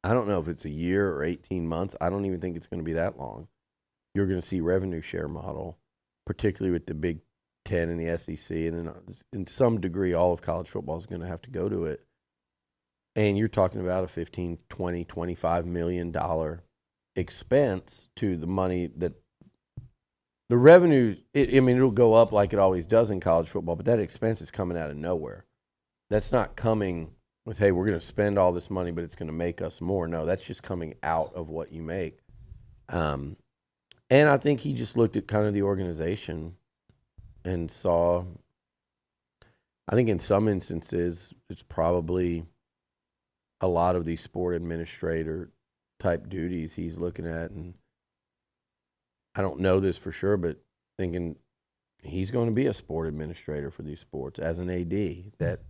I don't know if it's a year or 18 months. I don't even think it's going to be that long. You're going to see revenue share model, particularly with the Big Ten and the SEC. And then in some degree, all of college football is going to have to go to it. And you're talking about a $15, $20, $25 million expense to the money that the revenue, it'll go up like it always does in college football, but that expense is coming out of nowhere. That's not coming with, hey, we're going to spend all this money, but it's going to make us more. No, that's just coming out of what you make. And I think he just looked at kind of the organization and saw, I think in some instances, it's probably a lot of these sport administrator type duties he's looking at. And I don't know this for sure, but thinking he's going to be a sport administrator for these sports as an AD that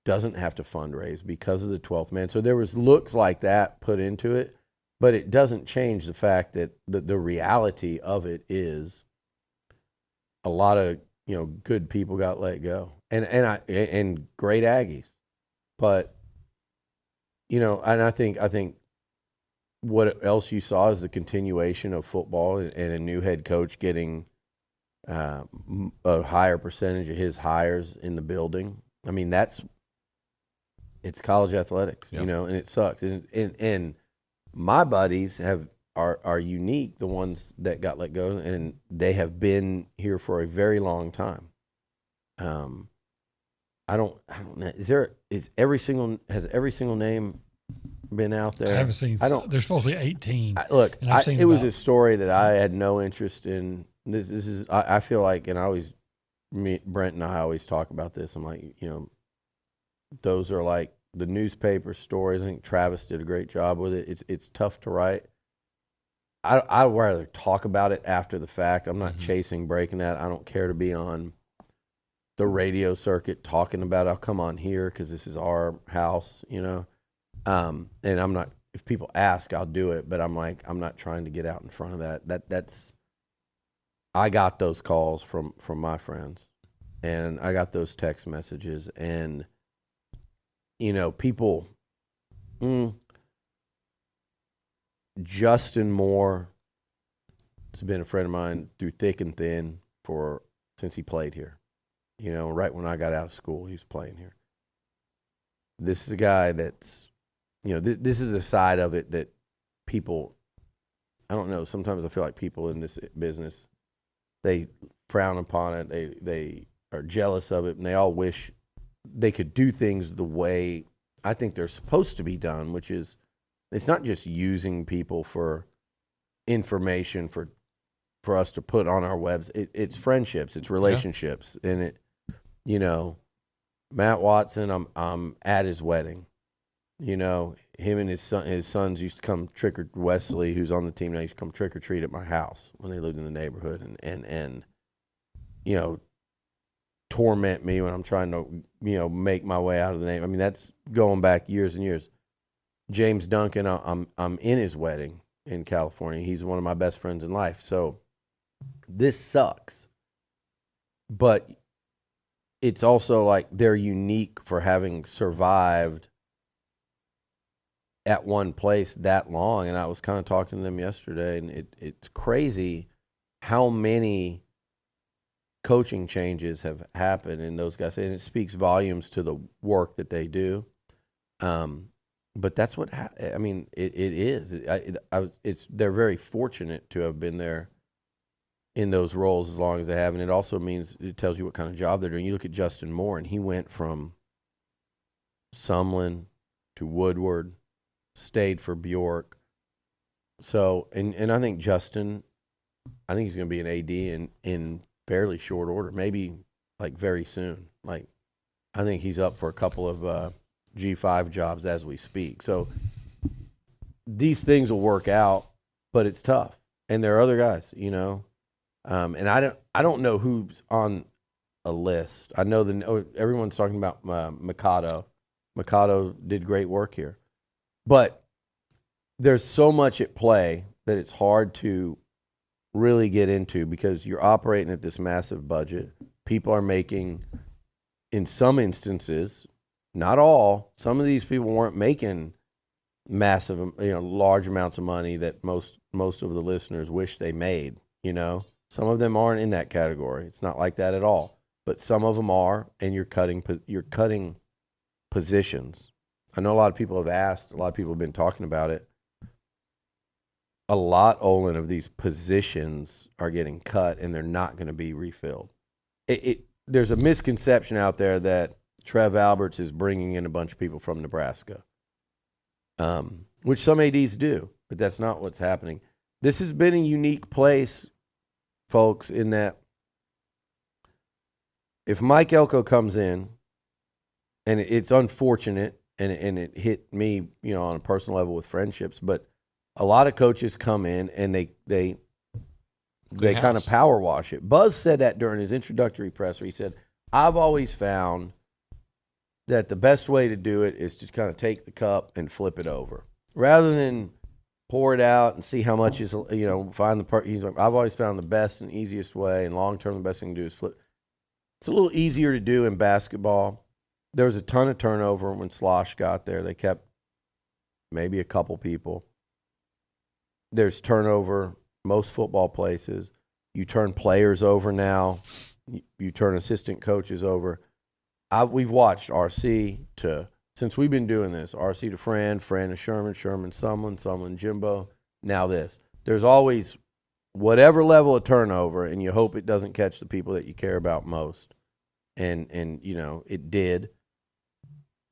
doesn't have to fundraise because of the 12th man. So there was looks like that put into it, but it doesn't change the fact that the reality of it is a lot of, good people got let go and great Aggies. But, and I think what else you saw is the continuation of football and a new head coach getting a higher percentage of his hires in the building. I mean, it's college athletics, and it sucks. And my buddies are unique, the ones that got let go, and they have been here for a very long time. I don't know. Has every single name been out there? I haven't seen. There's supposed to be 18. It was a story that I had no interest in. This is. I feel like, and Brent and I always talk about this. I'm like, those are like the newspaper stories. I think Travis did a great job with it. It's tough to write. I'd rather talk about it after the fact. I'm not chasing breaking that. I don't care to be on the radio circuit talking about it. I'll come on here because this is our house, and I'm not, if people ask, I'll do it, but I'm not trying to get out in front of that. That's I got those calls from my friends, and I got those text messages, and people. Justin Moore has been a friend of mine through thick and thin since he played here. Right when I got out of school, he was playing here. This is a guy that's, this is a side of it that people, I don't know, sometimes I feel like people in this business, they frown upon it, they are jealous of it, and they all wish they could do things the way I think they're supposed to be done, which is, it's not just using people for information for us to put on our webs. It's friendships, it's relationships, and it. Matt Watson, I'm at his wedding. Him and his sons used to come Wesley, who's on the team now, used to come trick or treat at my house when they lived in the neighborhood, and torment me when I'm trying to make my way out of the name. I mean, that's going back years and years. James Duncan, I'm in his wedding in California. He's one of my best friends in life. So this sucks. But it's also like they're unique for having survived at one place that long. And I was kind of talking to them yesterday, and it's crazy how many coaching changes have happened in those guys. And it speaks volumes to the work that they do. But that's what it is. They're very fortunate to have been there in those roles as long as they have, and it also means it tells you what kind of job they're doing. You look at Justin Moore, and he went from Sumlin to Woodward, stayed for Bjork. So, and I think Justin, he's going to be an AD in fairly short order, maybe like very soon. Like, I think he's up for a couple of G5 jobs as we speak. So these things will work out, but it's tough. And there are other guys, and I don't know who's on a list. I know everyone's talking about Mikado. Mikado did great work here. But there's so much at play that it's hard to really get into because you're operating at this massive budget. People are making, in some instances, not all, some of these people weren't making massive, large amounts of money that most of the listeners wish they made, Some of them aren't in that category. It's not like that at all. But some of them are, and you're cutting positions. I know a lot of people have asked, a lot of people have been talking about it. a lot, Olin, of these positions are getting cut and they're not going to be refilled. There's a misconception out there that Trev Alberts is bringing in a bunch of people from Nebraska, which some ADs do, but that's not what's happening. This has been a unique place, folks, in that if Mike Elko comes in, and it's unfortunate, and it hit me, on a personal level with friendships, but a lot of coaches come in and they kind of power wash it. Buzz said that during his introductory presser. He said, I've always found that the best way to do it is to kind of take the cup and flip it over. Rather than pour it out and see how much is, find the part. He's like, I've always found the best and easiest way, and long-term the best thing to do is flip. It's a little easier to do in basketball. There was a ton of turnover when Slosh got there. They kept maybe a couple people. There's turnover most football places. You turn players over now. You turn assistant coaches over. We've watched RC since we've been doing this, RC to Fran to Sherman, someone, Jimbo, now this. There's always whatever level of turnover, and you hope it doesn't catch the people that you care about most. And it did.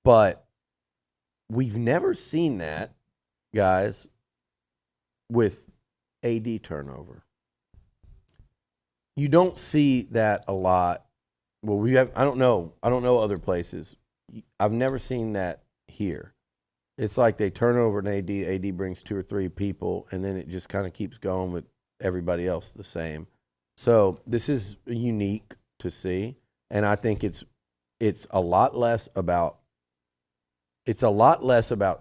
But we've never seen that, guys, with AD turnover. You don't see that a lot. Well, I don't know other places. I've never seen that here. It's like they turn over an AD brings 2 or 3 people, and then it just kind of keeps going with everybody else the same. So this is unique to see, and I think it's a lot less about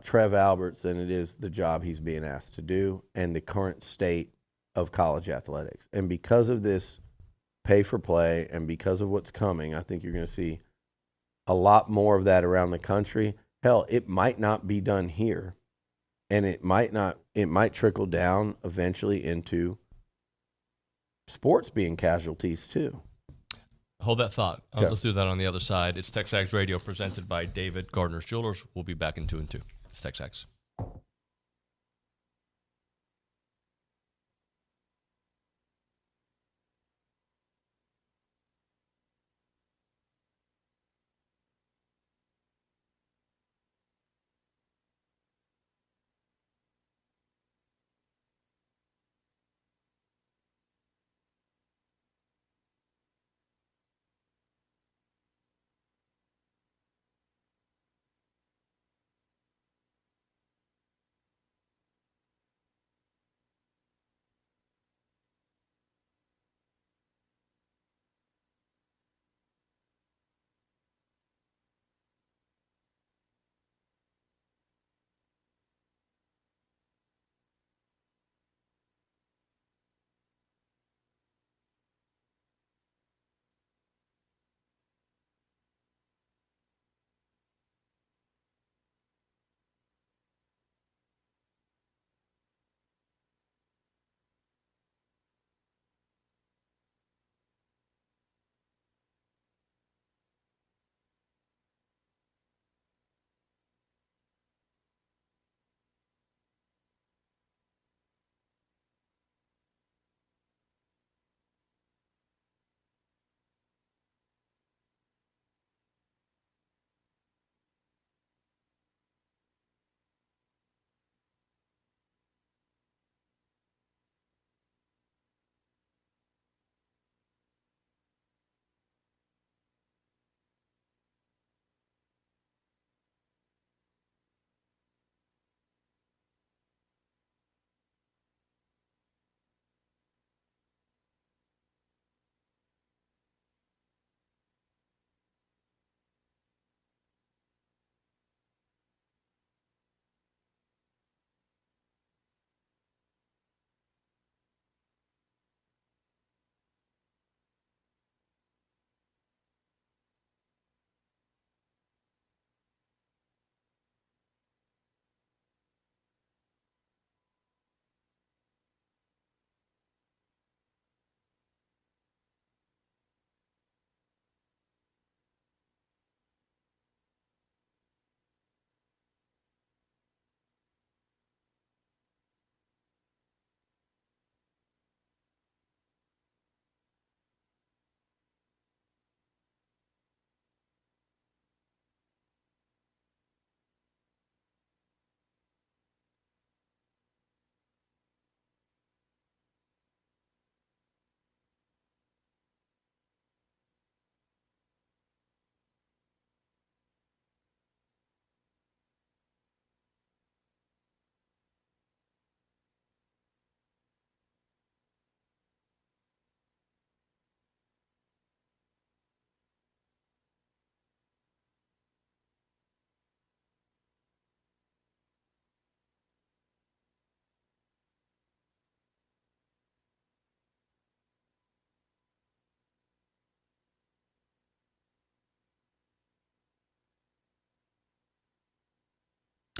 Trev Alberts than it is the job he's being asked to do and the current state of college athletics. And because of this pay for play and because of what's coming, I think you're going to see a lot more of that around the country. Hell, it might not be done here, and it might trickle down eventually into sports being casualties too. Hold that thought. Okay. Let's do that on the other side. It's TexAgs Radio presented by David Gardner's Jewelers. We'll be back in 2 and 2. It's TexAgs.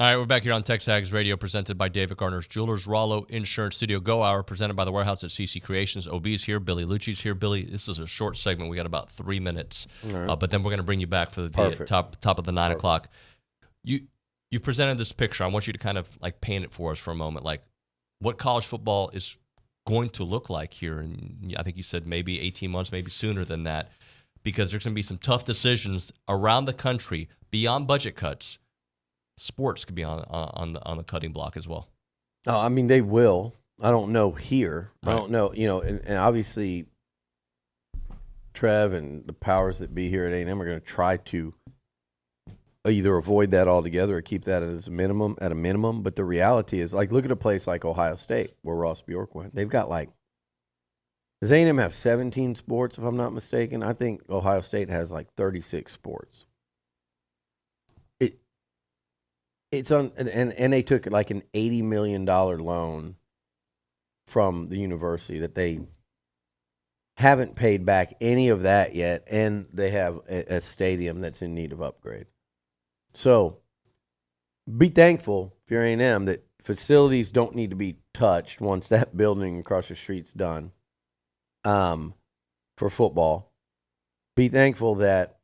All right, we're back here on TexAgs Radio, presented by David Gardner's Jewelers, Rollo Insurance Studio Go Hour, presented by the Warehouse at CC Creations. OB's here, Billy Liucci's here. Billy, this is a short segment. We got about 3 minutes, right. But then we're going to bring you back for the top of the 9 o'clock. You've presented this picture. I want you to kind of like paint it for us for a moment, like what college football is going to look like here. And I think you said maybe 18 months, maybe sooner than that, because there's going to be some tough decisions around the country beyond budget cuts. Sports could be on the cutting block as well. Oh, I mean, they will. I don't know here. Right. I don't know, and obviously Trev and the powers that be here at A&M are going to try to either avoid that altogether or keep that at a minimum. But the reality is, like, look at a place like Ohio State where Ross Bjork went. They've got does A&M have 17 sports, if I'm not mistaken? I think Ohio State has 36 sports. And they took an $80 million loan from the university that they haven't paid back any of that yet, and they have a stadium that's in need of upgrade. So be thankful if you're A&M that facilities don't need to be touched once that building across the street's done for football. Be thankful that,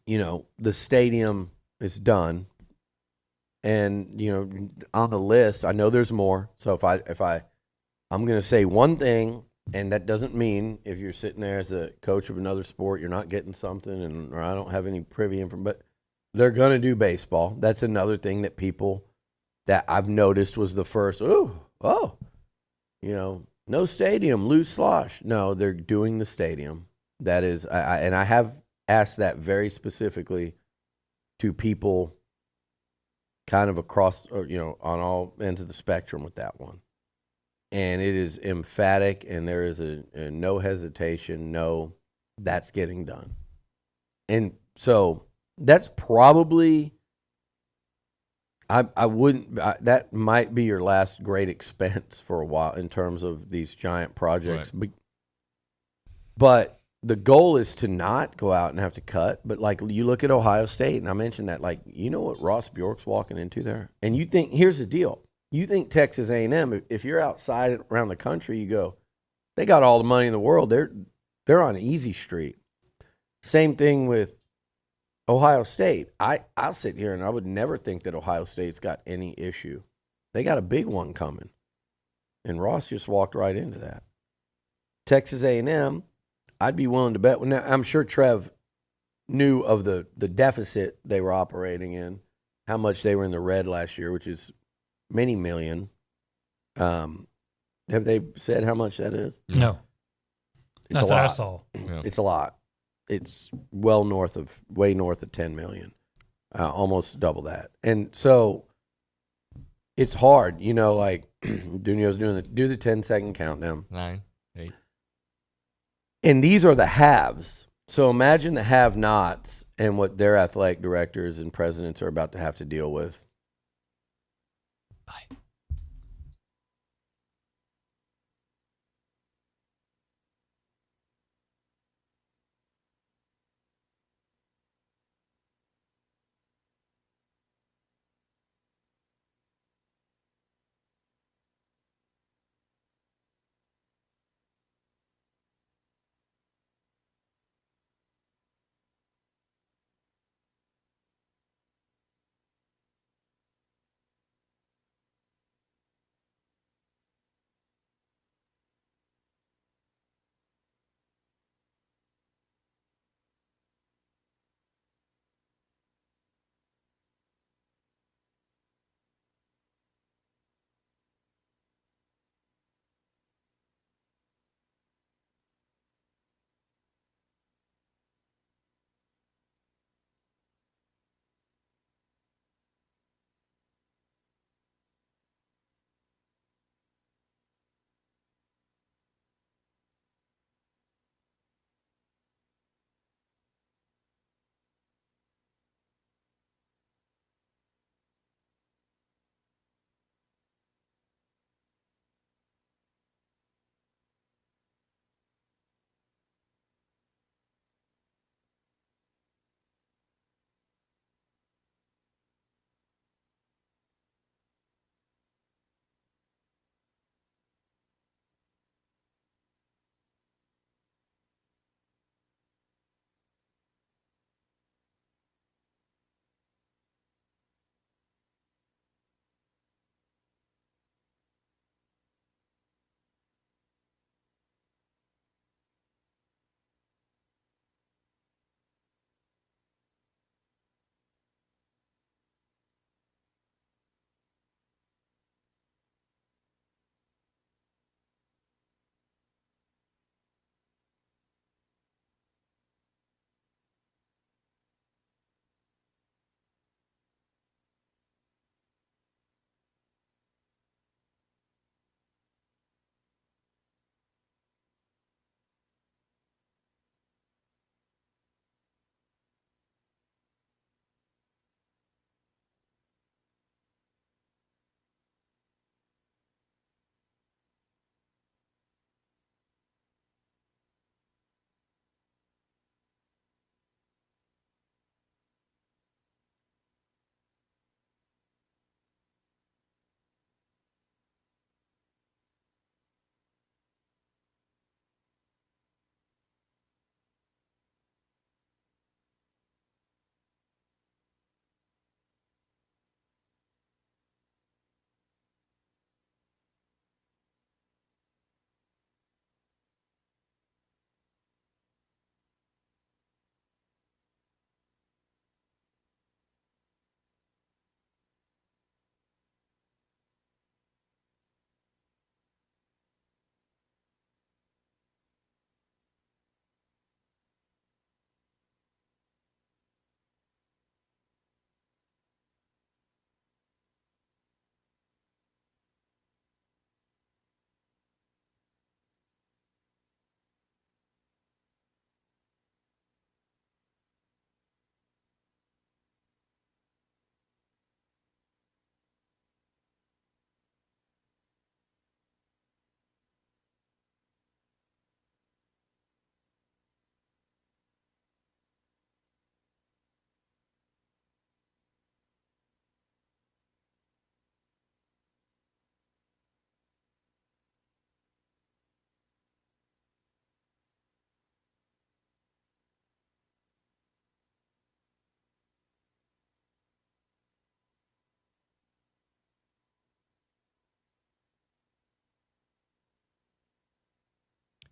the stadium is done. And, on the list, I know there's more. So I'm going to say one thing, and that doesn't mean if you're sitting there as a coach of another sport, you're not getting something, or I don't have any privy information, but they're going to do baseball. That's another thing that people that I've noticed was the first, no stadium, lose slosh. No, they're doing the stadium. That is, and I have asked that very specifically to people kind of across, on all ends of the spectrum with that one. And it is emphatic, and there is a no hesitation, no, that's getting done. And so that's probably, that might be your last great expense for a while in terms of these giant projects. Right. But the goal is to not go out and have to cut, but you look at Ohio State, and I mentioned that, what Ross Bjork's walking into there, and you think, here's the deal, you think Texas A&M, if you're outside around the country, you go, they got all the money in the world, they're on easy street. Same thing with Ohio State. I'll sit here and I would never think that Ohio State's got any issue. They got a big one coming, and Ross just walked right into that. Texas A&M, I'd be willing to bet. Now, I'm sure Trev knew of the deficit they were operating in, how much they were in the red last year, which is many million. Have they said how much that is? No. It's Not a that I lot. saw. Yeah. It's a lot. It's way north of 10 million, almost double that. And so it's hard, Nuño's do the 10-second countdown. 9, 8. And these are the haves. So imagine the have-nots and what their athletic directors and presidents are about to have to deal with. Bye.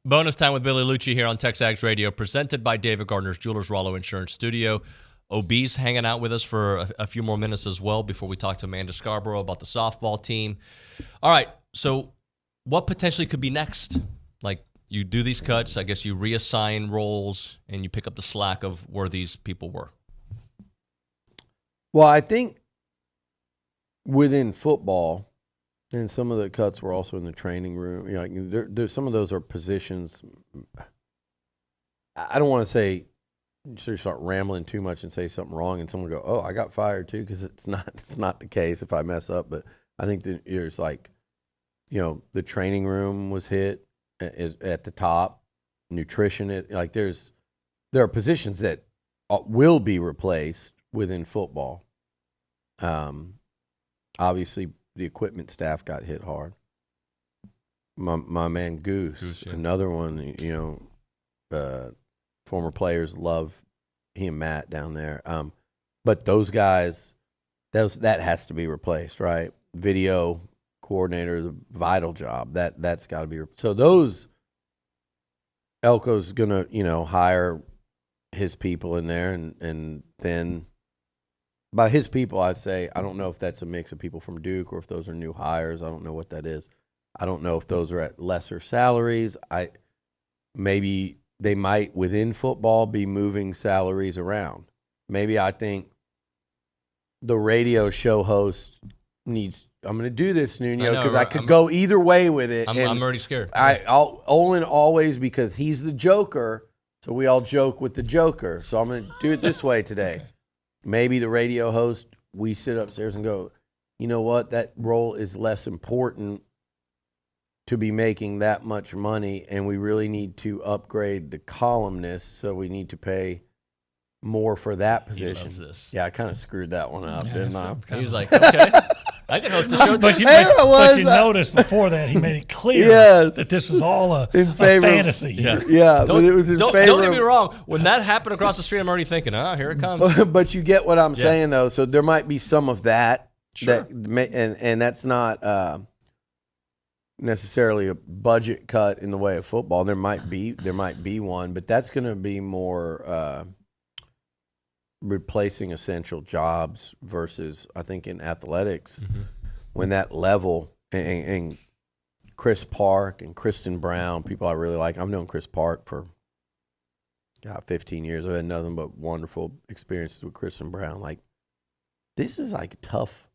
Bonus time with Billy Liucci here on TexAgs Radio, presented by David Gardner's Jewelers Rollo Insurance Studio. OB's hanging out with us for a few more minutes as well before we talk to Amanda Scarborough about the softball team. All right, so what potentially could be next? Like, you do these cuts, I guess you reassign roles, and you pick up the slack of where these people were. Well, I think within football, and some of the cuts were also in the training room. There's some of those are positions. I don't want to say, so you start rambling too much and say something wrong, and someone go, "Oh, I got fired too," because it's not the case if I mess up. But I think that there's like, the training room was hit at the top, nutrition. There are positions that will be replaced within football. Obviously, the equipment staff got hit hard. My man Goose, another one. Former players love he and Matt down there. But those guys, that has to be replaced, right? Video coordinator is a vital job. That's got to be. So those, Elko's gonna hire his people in there, and then by his people, I'd say I don't know if that's a mix of people from Duke or if those are new hires. I don't know what that is. I don't know if those are at lesser salaries. Maybe they might within football be moving salaries around. Maybe I think the radio show host needs. I'm going to do this, Nuño, because I could go either way with it. I'm already scared. Olin always, because he's the joker, so we all joke with the joker. So I'm going to do it this way today. Okay. Maybe the radio host, we sit upstairs and go, you know what, that role is less important to be making that much money, and we really need to upgrade the columnist, so we need to pay more for that position. He loves this. Yeah, I kind of screwed that one up, didn't I? He was like, okay, I can host the show. But you noticed before that he made it clear that this was all a fantasy. Yeah, but it was in favor. Don't get me wrong. When that happened across the street, I'm already thinking, here it comes. But you get what I'm saying, though. So there might be some of that. Sure. And that's not necessarily a budget cut in the way of football. There might be one, but that's going to be more replacing essential jobs versus, I think, in athletics, when that level, and Chris Park and Kristen Brown, people I really like. I've known Chris Park for 15 years. I've had nothing but wonderful experiences with Kristen Brown. Like, this is like a tough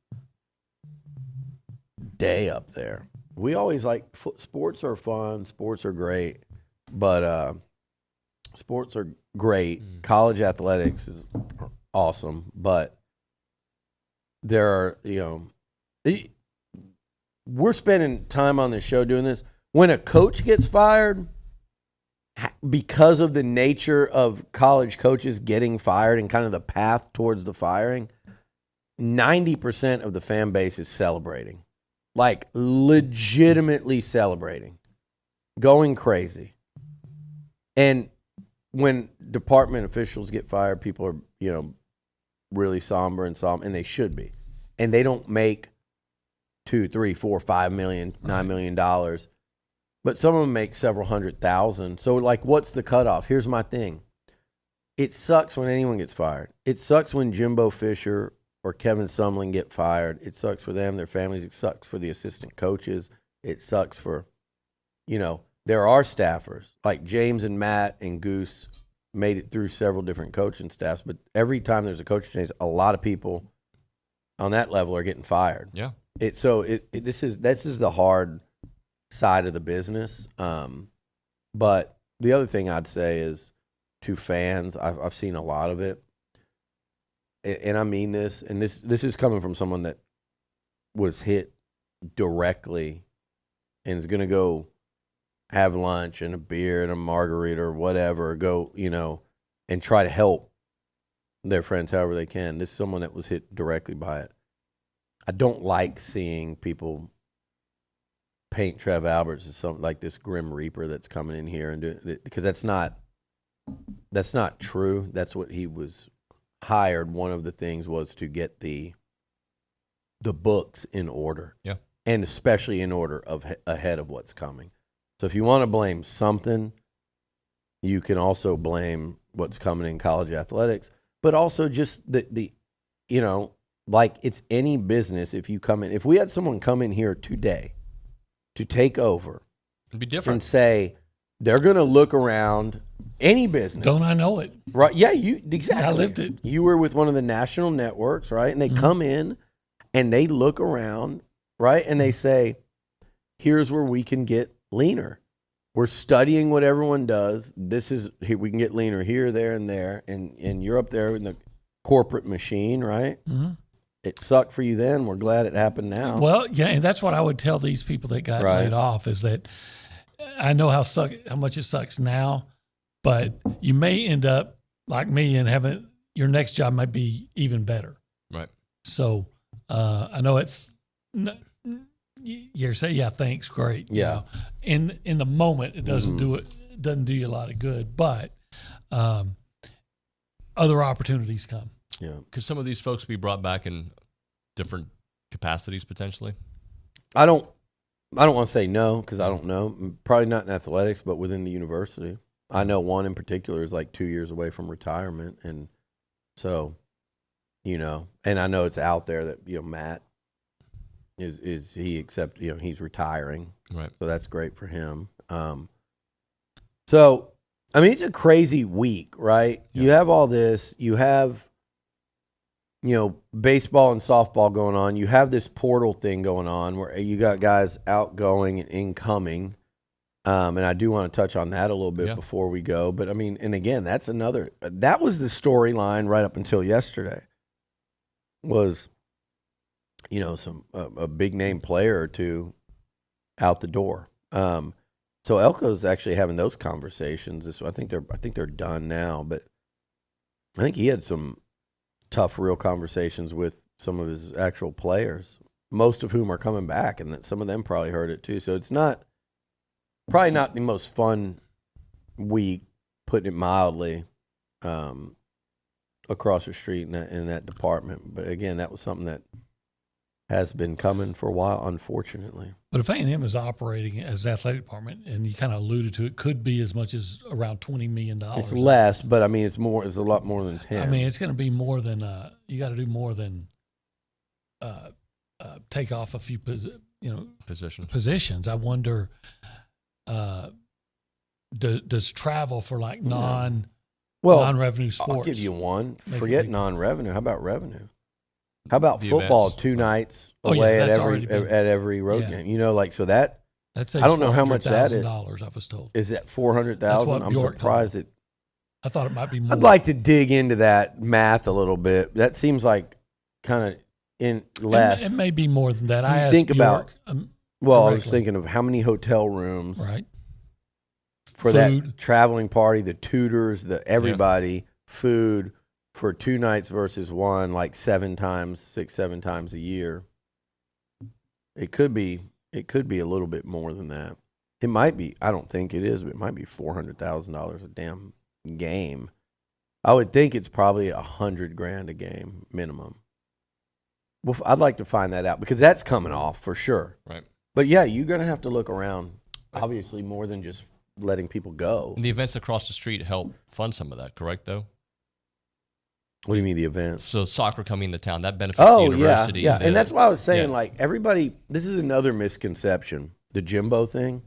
day up there. We always sports are fun, sports are great, but sports are great. College athletics is awesome, but there are, we're spending time on this show doing this. When a coach gets fired, because of the nature of college coaches getting fired and kind of the path towards the firing, 90% of the fan base is celebrating. Like, legitimately celebrating, going crazy. And when department officials get fired, people are, really somber, and they should be. And they don't make $2, $3, $4, $5 million, $9 million. But some of them make several $100,000. So, what's the cutoff? Here's my thing. It sucks when anyone gets fired. It sucks when Jimbo Fisher or Kevin Sumlin get fired. It sucks for them, their families. It sucks for the assistant coaches. It sucks for, there are staffers. Like James and Matt and Goose made it through several different coaching staffs. But every time there's a coaching change, a lot of people on that level are getting fired. Yeah. This is the hard side of the business. But the other thing I'd say is, to fans, I've seen a lot of it. And I mean this, and this is coming from someone that was hit directly and is going to go have lunch and a beer and a margarita or whatever, go, and try to help their friends however they can. This is someone that was hit directly by it. I don't like seeing people paint Trev Alberts as something like this Grim Reaper that's coming in here and doing it, because that's not true. That's what he was hired. One of the things was to get the books in order, and especially in order ahead of what's coming. So if you want to blame something, you can also blame what's coming in college athletics, but also just the like it's any business. If you come in, if we had someone come in here today to take over, it'd be different, and say they're going to look around any business. Don't I know it? Right? Yeah, you exactly. I lived it. You were with one of the national networks, right? And they come in and they look around, right? And they say, "Here's where we can get leaner. We're studying what everyone does. This is here we can get leaner here, there, and there. And you're up there in the corporate machine, right? Mm-hmm. It sucked for you then. We're glad it happened now. Well, yeah, and that's what I would tell these people that got laid off is that I know how much it sucks now, but you may end up like me and having your next job might be even better. Right. So I know it's you say, yeah, thanks, great. Yeah. You know? In the moment, it doesn't do it. Doesn't do you a lot of good, but other opportunities come. Yeah. Could some of these folks be brought back in different capacities potentially? I don't want to say no because I don't know. Probably not in athletics, but within the university. I know one in particular is like 2 years away from retirement, and so, and I know it's out there that Matt is he's retiring, right? So that's great for him. So I mean, it's a crazy week, right? Yeah. You have all this. You have baseball and softball going on. You have this portal thing going on where you got guys outgoing and incoming. And I do want to touch on that a little bit before we go. But, I mean, and again, that was the storyline right up until yesterday was, a big-name player or two out the door. So Elko's actually having those conversations. I think they're done now. But I think he had some tough, real conversations with some of his actual players, most of whom are coming back, and that some of them probably heard it too. So it's probably not the most fun week, putting it mildly, across the street in that department. But again, that was something that has been coming for a while, unfortunately. But if A&M is operating as an athletic department, and you kind of alluded to it, could be as much as around $20 million. It's less, but I mean, it's a lot more than 10. I mean, it's going to be more than you got to do more than take off a few positions. I wonder, does travel for like non-revenue sports? I'll give you one. Forget non-revenue. How about revenue? How about football events, 2 nights away at every road game? So that I don't know how much that is. I was told. Is that $400,000? I'm surprised it. I thought it might be more. I'd like to dig into that math a little bit. That seems like kind of less. It may be more than that. I asked think Bjork, about. I was thinking of how many hotel rooms, right, for food, that traveling party, the tutors, everybody, food. For 2 nights versus one, like 7 times a year. It could be a little bit more than that. It might be. I don't think it is, but it might be $400,000 a damn game. I would think it's probably $100,000 a game minimum. Well, I'd like to find that out because that's coming off for sure. Right. But yeah, you're gonna have to look around. Obviously, more than just letting people go. And the events across the street help fund some of that. Correct, though. What do you mean the events? So soccer coming into town, that benefits the university. Yeah. And that's why I was saying, like, everybody, this is another misconception, the Jimbo thing.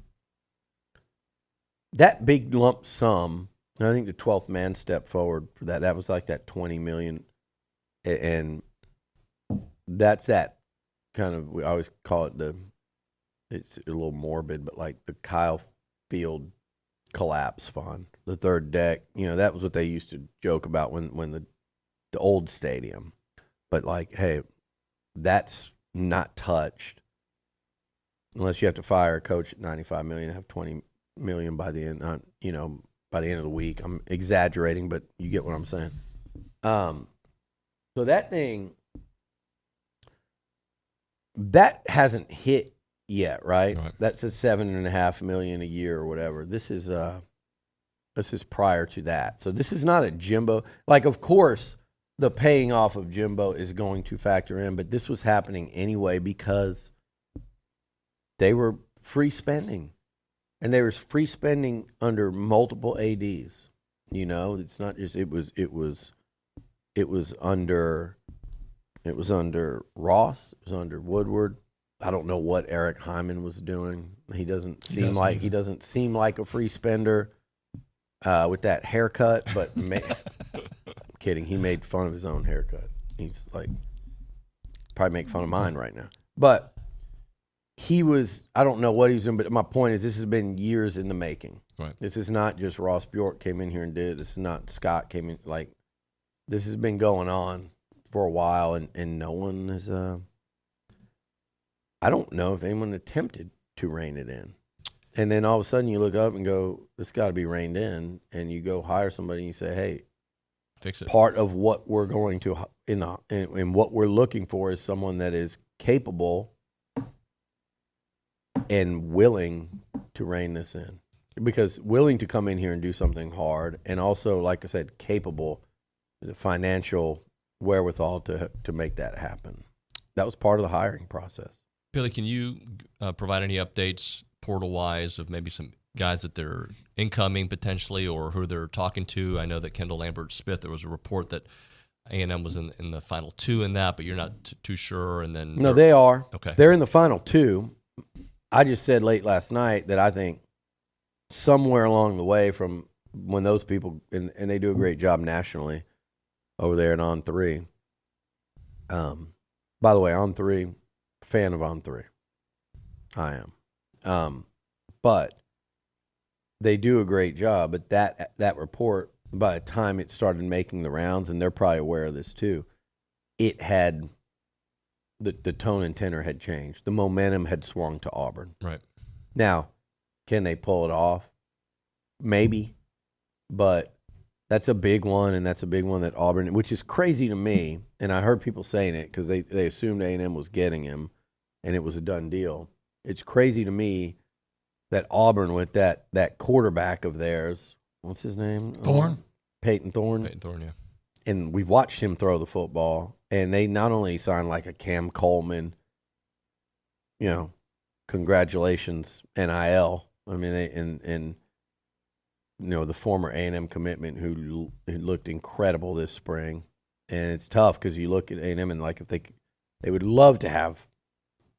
That big lump sum, I think the 12th man stepped forward for that. That was like that $20 million. And that's that kind of, we always call it it's a little morbid, but like the Kyle Field collapse fund, the third deck. That was what they used to joke about when the old stadium, but like, hey, that's not touched unless you have to fire a coach at $95 million and have $20 million by the end. By the end of the week. I'm exaggerating, but you get what I'm saying. So that thing that hasn't hit yet, right? That's at $7.5 million a year or whatever. This is prior to that. So this is not a Jimbo. Like, of course, the paying off of Jimbo is going to factor in, but this was happening anyway because they were free spending. And there was free spending under multiple ADs. It's not just it was under Ross, it was under Woodward. I don't know what Eric Hyman was doing. He doesn't seem like a free spender with that haircut, but I'm kidding. He made fun of his own haircut. He's like probably make fun of mine right now. But I don't know what he was doing, but my point is this has been years in the making. Right. This is not just Ross Bjork came in here and did it. This is not Scott came in. Like, this has been going on for a while, and no one has, I don't know if anyone attempted to rein it in. And then all of a sudden you look up and go, this got to be reined in, and you go hire somebody and you say, hey, fix it. Part of what we're going to, and what we're looking for is someone that is capable and willing to rein this in. Because willing to come in here and do something hard, and also, like I said, capable, the financial wherewithal to make that happen. That was part of the hiring process. Billy, can you provide any updates portal-wise of maybe some guys that they're incoming potentially or who they're talking to? I know that Kendall Lambert-Smith, there was a report that A&M was in the final two in that, but you're not too sure. And then no, they are. Okay. They're in the final two. I just said late last night that I think somewhere along the way from when those people, and they do a great job nationally over there at On3. By the way, On3, fan of On3. I am. But they do a great job. But that report, by the time it started making the rounds, and they're probably aware of this too, it had the tone and tenor had changed. The momentum had swung to Auburn. Right. Now, can they pull it off? Maybe. But that's a big one, and that's a big one that Auburn, which is crazy to me, and I heard people saying it because they assumed A&M was getting him, and it was a done deal. It's crazy to me that Auburn with that quarterback of theirs, what's his name? Thorne? Peyton Thorne. Peyton Thorne, yeah. And we've watched him throw the football, and they not only signed like a Cam Coleman, congratulations, NIL. I mean, and the former A&M commitment who looked incredible this spring. And it's tough because you look at A&M and like if they would love to have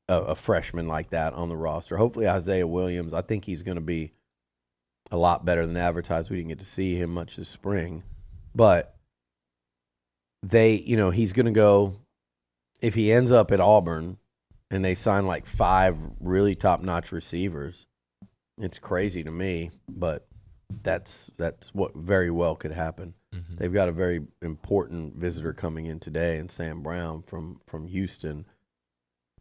a freshman like that on the roster. Hopefully Isaiah Williams, I think he's going to be a lot better than advertised. We didn't get to see him much this spring. But he's going to go, if he ends up at Auburn and they sign like 5 really top-notch receivers, it's crazy to me, but that's what very well could happen. Mm-hmm. They've got a very important visitor coming in today, and Sam Brown from Houston,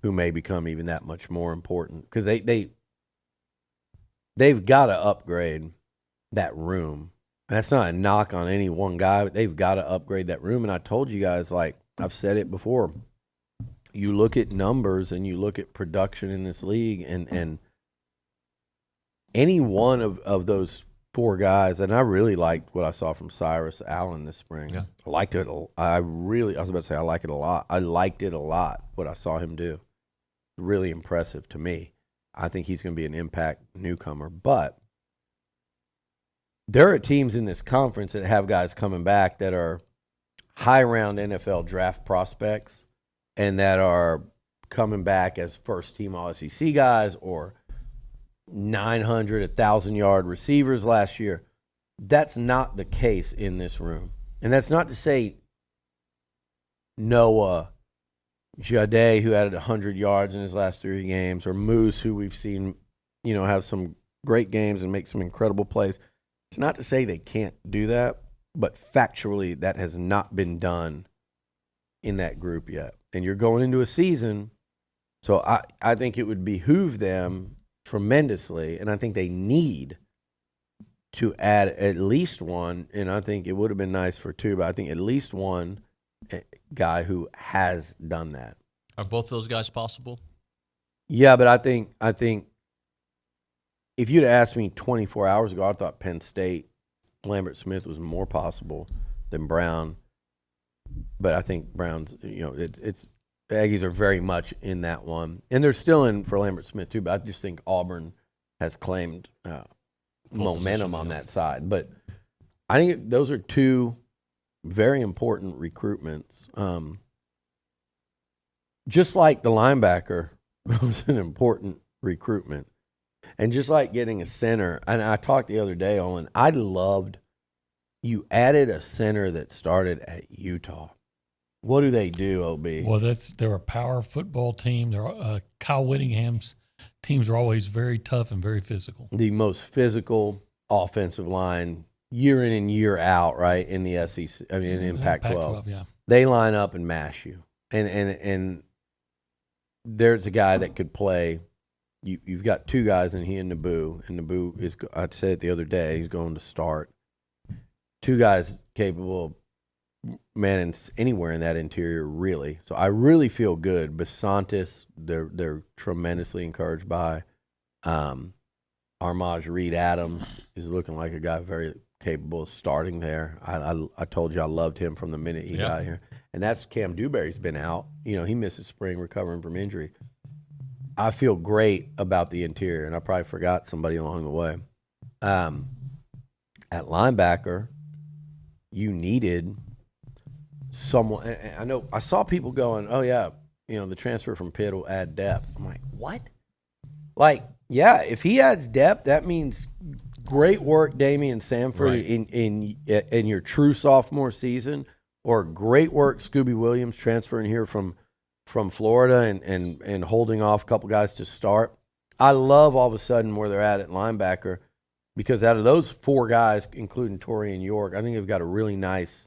who may become even that much more important because they've got to upgrade that room. And that's not a knock on any one guy, but they've got to upgrade that room. And I told you guys, like I've said it before, you look at numbers and you look at production in this league, and any one of those 4 guys, and I really liked what I saw from Cyrus Allen this spring. Yeah. I liked it. I was about to say I like it a lot. I liked it a lot, what I saw him do. Really impressive to me. I think he's going to be an impact newcomer. But there are teams in this conference that have guys coming back that are high-round NFL draft prospects and that are coming back as first-team All-SEC guys or 900, 1,000-yard receivers last year. That's not the case in this room. And that's not to say Noah Jade, who had 100 yards in his last 3 games, or Moose, who we've seen, have some great games and make some incredible plays. It's not to say they can't do that, but factually that has not been done in that group yet. And you're going into a season, so I think it would behoove them tremendously, and I think they need to add at least one, and I think it would have been nice for 2, but I think at least one guy who has done that. Are both those guys possible? Yeah, but I think if you'd asked me 24 hours ago, I thought Penn State, Lambert Smith was more possible than Brown. But I think Brown's, it's the Aggies are very much in that one. And they're still in for Lambert Smith too, but I just think Auburn has claimed momentum on that side. But I think those are two very important recruitments. Just like the linebacker was an important recruitment. And just like getting a center, and I talked the other day, Olin, I loved you added a center that started at Utah. What do they do, OB? Well, they're a power football team. Kyle Whittingham's teams are always very tough and very physical. The most physical offensive line year in and year out, right, in the SEC, I mean, in Pac-12. Yeah. They line up and mash you. And there's a guy that could play. You've got two guys in he and Naboo. And Naboo is, I said it the other day, he's going to start. Two guys capable of manning anywhere in that interior, really. So I really feel good. Basantis, they're tremendously encouraged by. Armaj Reed Adams is looking like a guy very capable of starting there. I told you I loved him from the minute he got here. And that's Cam Dewberry's been out. You know, he missed a spring recovering from injury. I feel great about the interior, and I probably forgot somebody along the way. At linebacker, you needed someone. And I know I saw people going, "Oh yeah, you know the transfer from Pitt will add depth." I'm like, what? Like, yeah, if he adds depth, that means great work, Damian Sanford, right, in your true sophomore season, or great work, Scooby Williams transferring here from Florida and holding off a couple guys to start. I love all of a sudden where they're at linebacker, because out of those four guys, including Torrey and York, I think they've got a really nice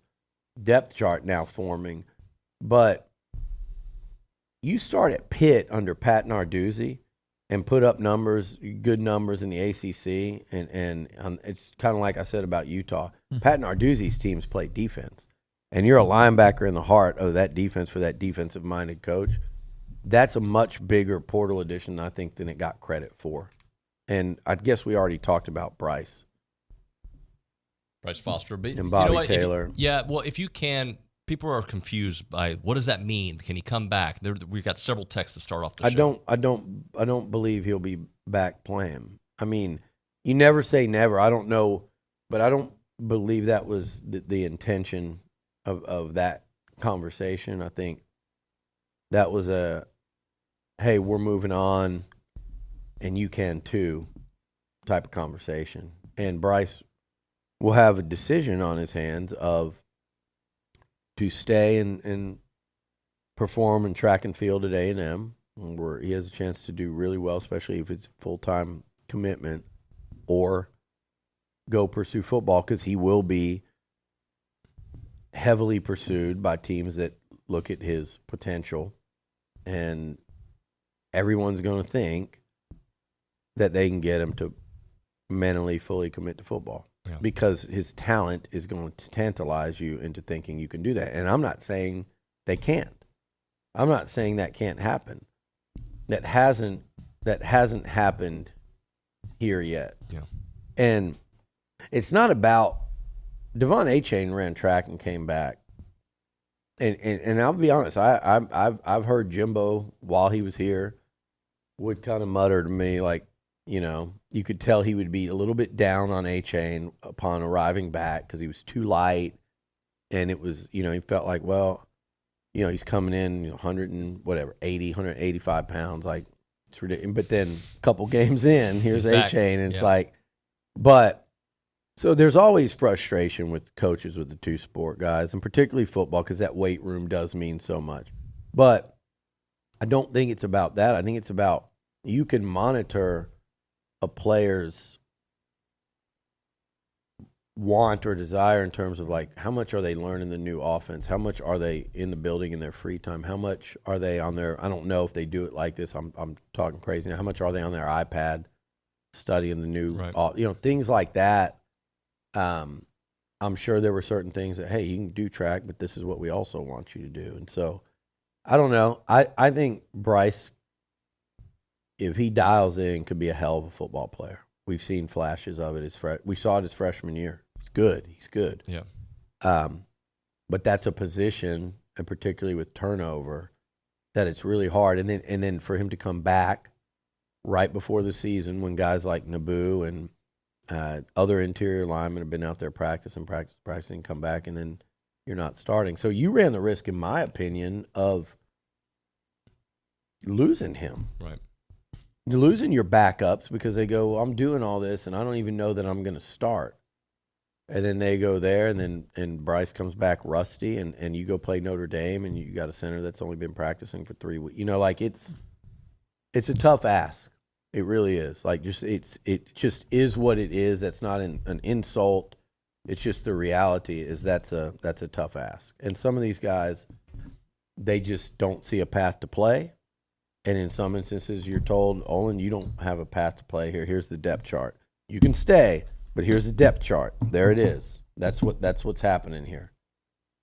depth chart now forming. But you start at Pitt under Pat Narduzzi and put up good numbers in the ACC, and it's kind of like I said about Utah. Mm-hmm. Pat Narduzzi's teams play defense. And you're a linebacker in the heart of that defense for that defensive-minded coach. That's a much bigger portal addition, I think, than it got credit for. And I guess we already talked about Bryce Foster. And Bobby Taylor. If you can, people are confused by what does that mean? Can he come back? We've got several texts to start off the show. I don't believe he'll be back playing. I mean, you never say never. I don't know, but I don't believe that was the intention of that conversation. I think that was a, hey, we're moving on and you can too type of conversation. And Bryce will have a decision on his hands of to stay and perform in track and field at A&M, where he has a chance to do really well, especially if it's full-time commitment, or go pursue football, because he will be heavily pursued by teams that look at his potential, and everyone's going to think that they can get him to mentally fully commit to football, because his talent is going to tantalize you into thinking you can do that. And I'm not saying they can't. I'm not saying that can't happen. That hasn't happened here yet. Yeah. And it's not about Devon Achane ran track and came back, and I'll be honest, I've heard Jimbo while he was here would kind of mutter to me, like, you know, you could tell he would be a little bit down on Achane upon arriving back because he was too light, and it was, you know, he felt like, well, you know, he's coming in 185 pounds, like it's ridiculous. But then a couple games in, here's Achane, and it's like, but. So there's always frustration with coaches with the two-sport guys, and particularly football, because that weight room does mean so much. But I don't think it's about that. I think it's about you can monitor a player's want or desire in terms of, like, how much are they learning the new offense? How much are they in the building in their free time? How much are they on their – I don't know if they do it like this. I'm talking crazy now. How much are they on their iPad studying the new you know, things like that. I'm sure there were certain things that, hey, you can do track, but this is what we also want you to do. And so, I don't know. I think Bryce, if he dials in, could be a hell of a football player. We've seen flashes of it. We saw it his freshman year. He's good. He's good. Yeah. But that's a position, and particularly with turnover, that it's really hard. And then for him to come back right before the season when guys like Naboo and other interior linemen have been out there practicing, come back, and then you're not starting. So you ran the risk, in my opinion, of losing him. Right. You're losing your backups because they go, well, I'm doing all this, and I don't even know that I'm going to start. And then they go there, and Bryce comes back rusty, and you go play Notre Dame, and you got a center that's only been practicing for 3 weeks. Like it's a tough ask. It really is. Like it just is what it is. That's not an insult. It's just the reality is that's a tough ask. And some of these guys, they just don't see a path to play. And in some instances, you're told, Olin, you don't have a path to play here. Here's the depth chart. You can stay, but here's the depth chart. There it is. That's what's happening here.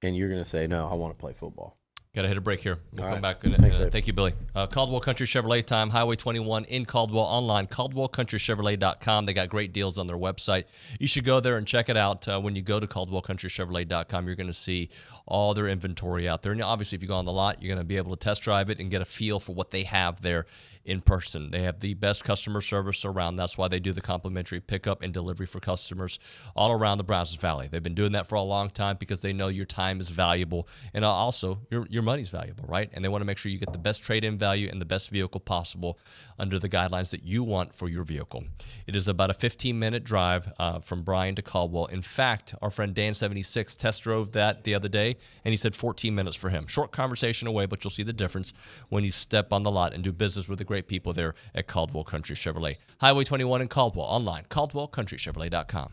And you're going to say, no, I want to play football. Got to hit a break here. We'll come back. Thank you, Billy. Caldwell Country Chevrolet time, Highway 21 in Caldwell, online, CaldwellCountryChevrolet.com. They got great deals on their website. You should go there and check it out. When you go to CaldwellCountryChevrolet.com, you're going to see all their inventory out there. And obviously, if you go on the lot, you're going to be able to test drive it and get a feel for what they have there in person. They have the best customer service around. That's why they do the complimentary pickup and delivery for customers all around the Brazos Valley. They've been doing that for a long time because they know your time is valuable, and also your money's valuable, right? And they want to make sure you get the best trade-in value and the best vehicle possible under the guidelines that you want for your vehicle. It is about a 15-minute drive from Bryan to Caldwell. In fact, our friend Dan76 test drove that the other day, and he said 14 minutes for him. Short conversation away, but you'll see the difference when you step on the lot and do business with the great people there at Caldwell Country Chevrolet. Highway 21 in Caldwell, online, CaldwellCountryChevrolet.com.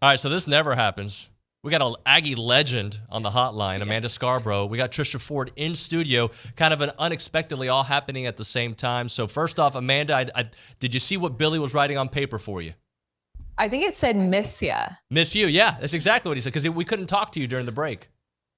All right, so this never happens. We got an Aggie legend on the hotline, Amanda Scarborough. We got Trisha Ford in studio, kind of an unexpectedly all happening at the same time. So first off, Amanda, did you see what Billy was writing on paper for you? I think it said miss ya. Miss you, yeah. That's exactly what he said, because we couldn't talk to you during the break.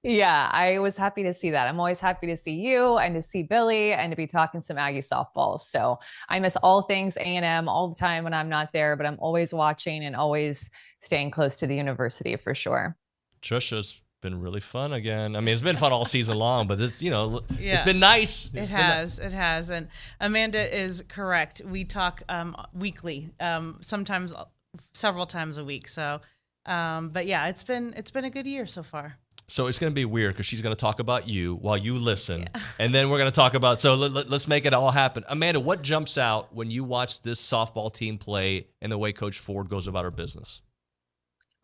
Yeah, I was happy to see that. I'm always happy to see you and to see Billy and to be talking some Aggie softball. So I miss all things A&M all the time when I'm not there, but I'm always watching and always staying close to the university for sure. Trisha's been really fun again. I mean, it's been fun all season long, but it's, it's been nice. It has. And Amanda is correct. We talk weekly, sometimes several times a week. So, but yeah, it's been a good year so far. So it's going to be weird because she's going to talk about you while you listen. Yeah. And then we're going to talk about, so let's make it all happen. Amanda, what jumps out when you watch this softball team play and the way Coach Ford goes about her business?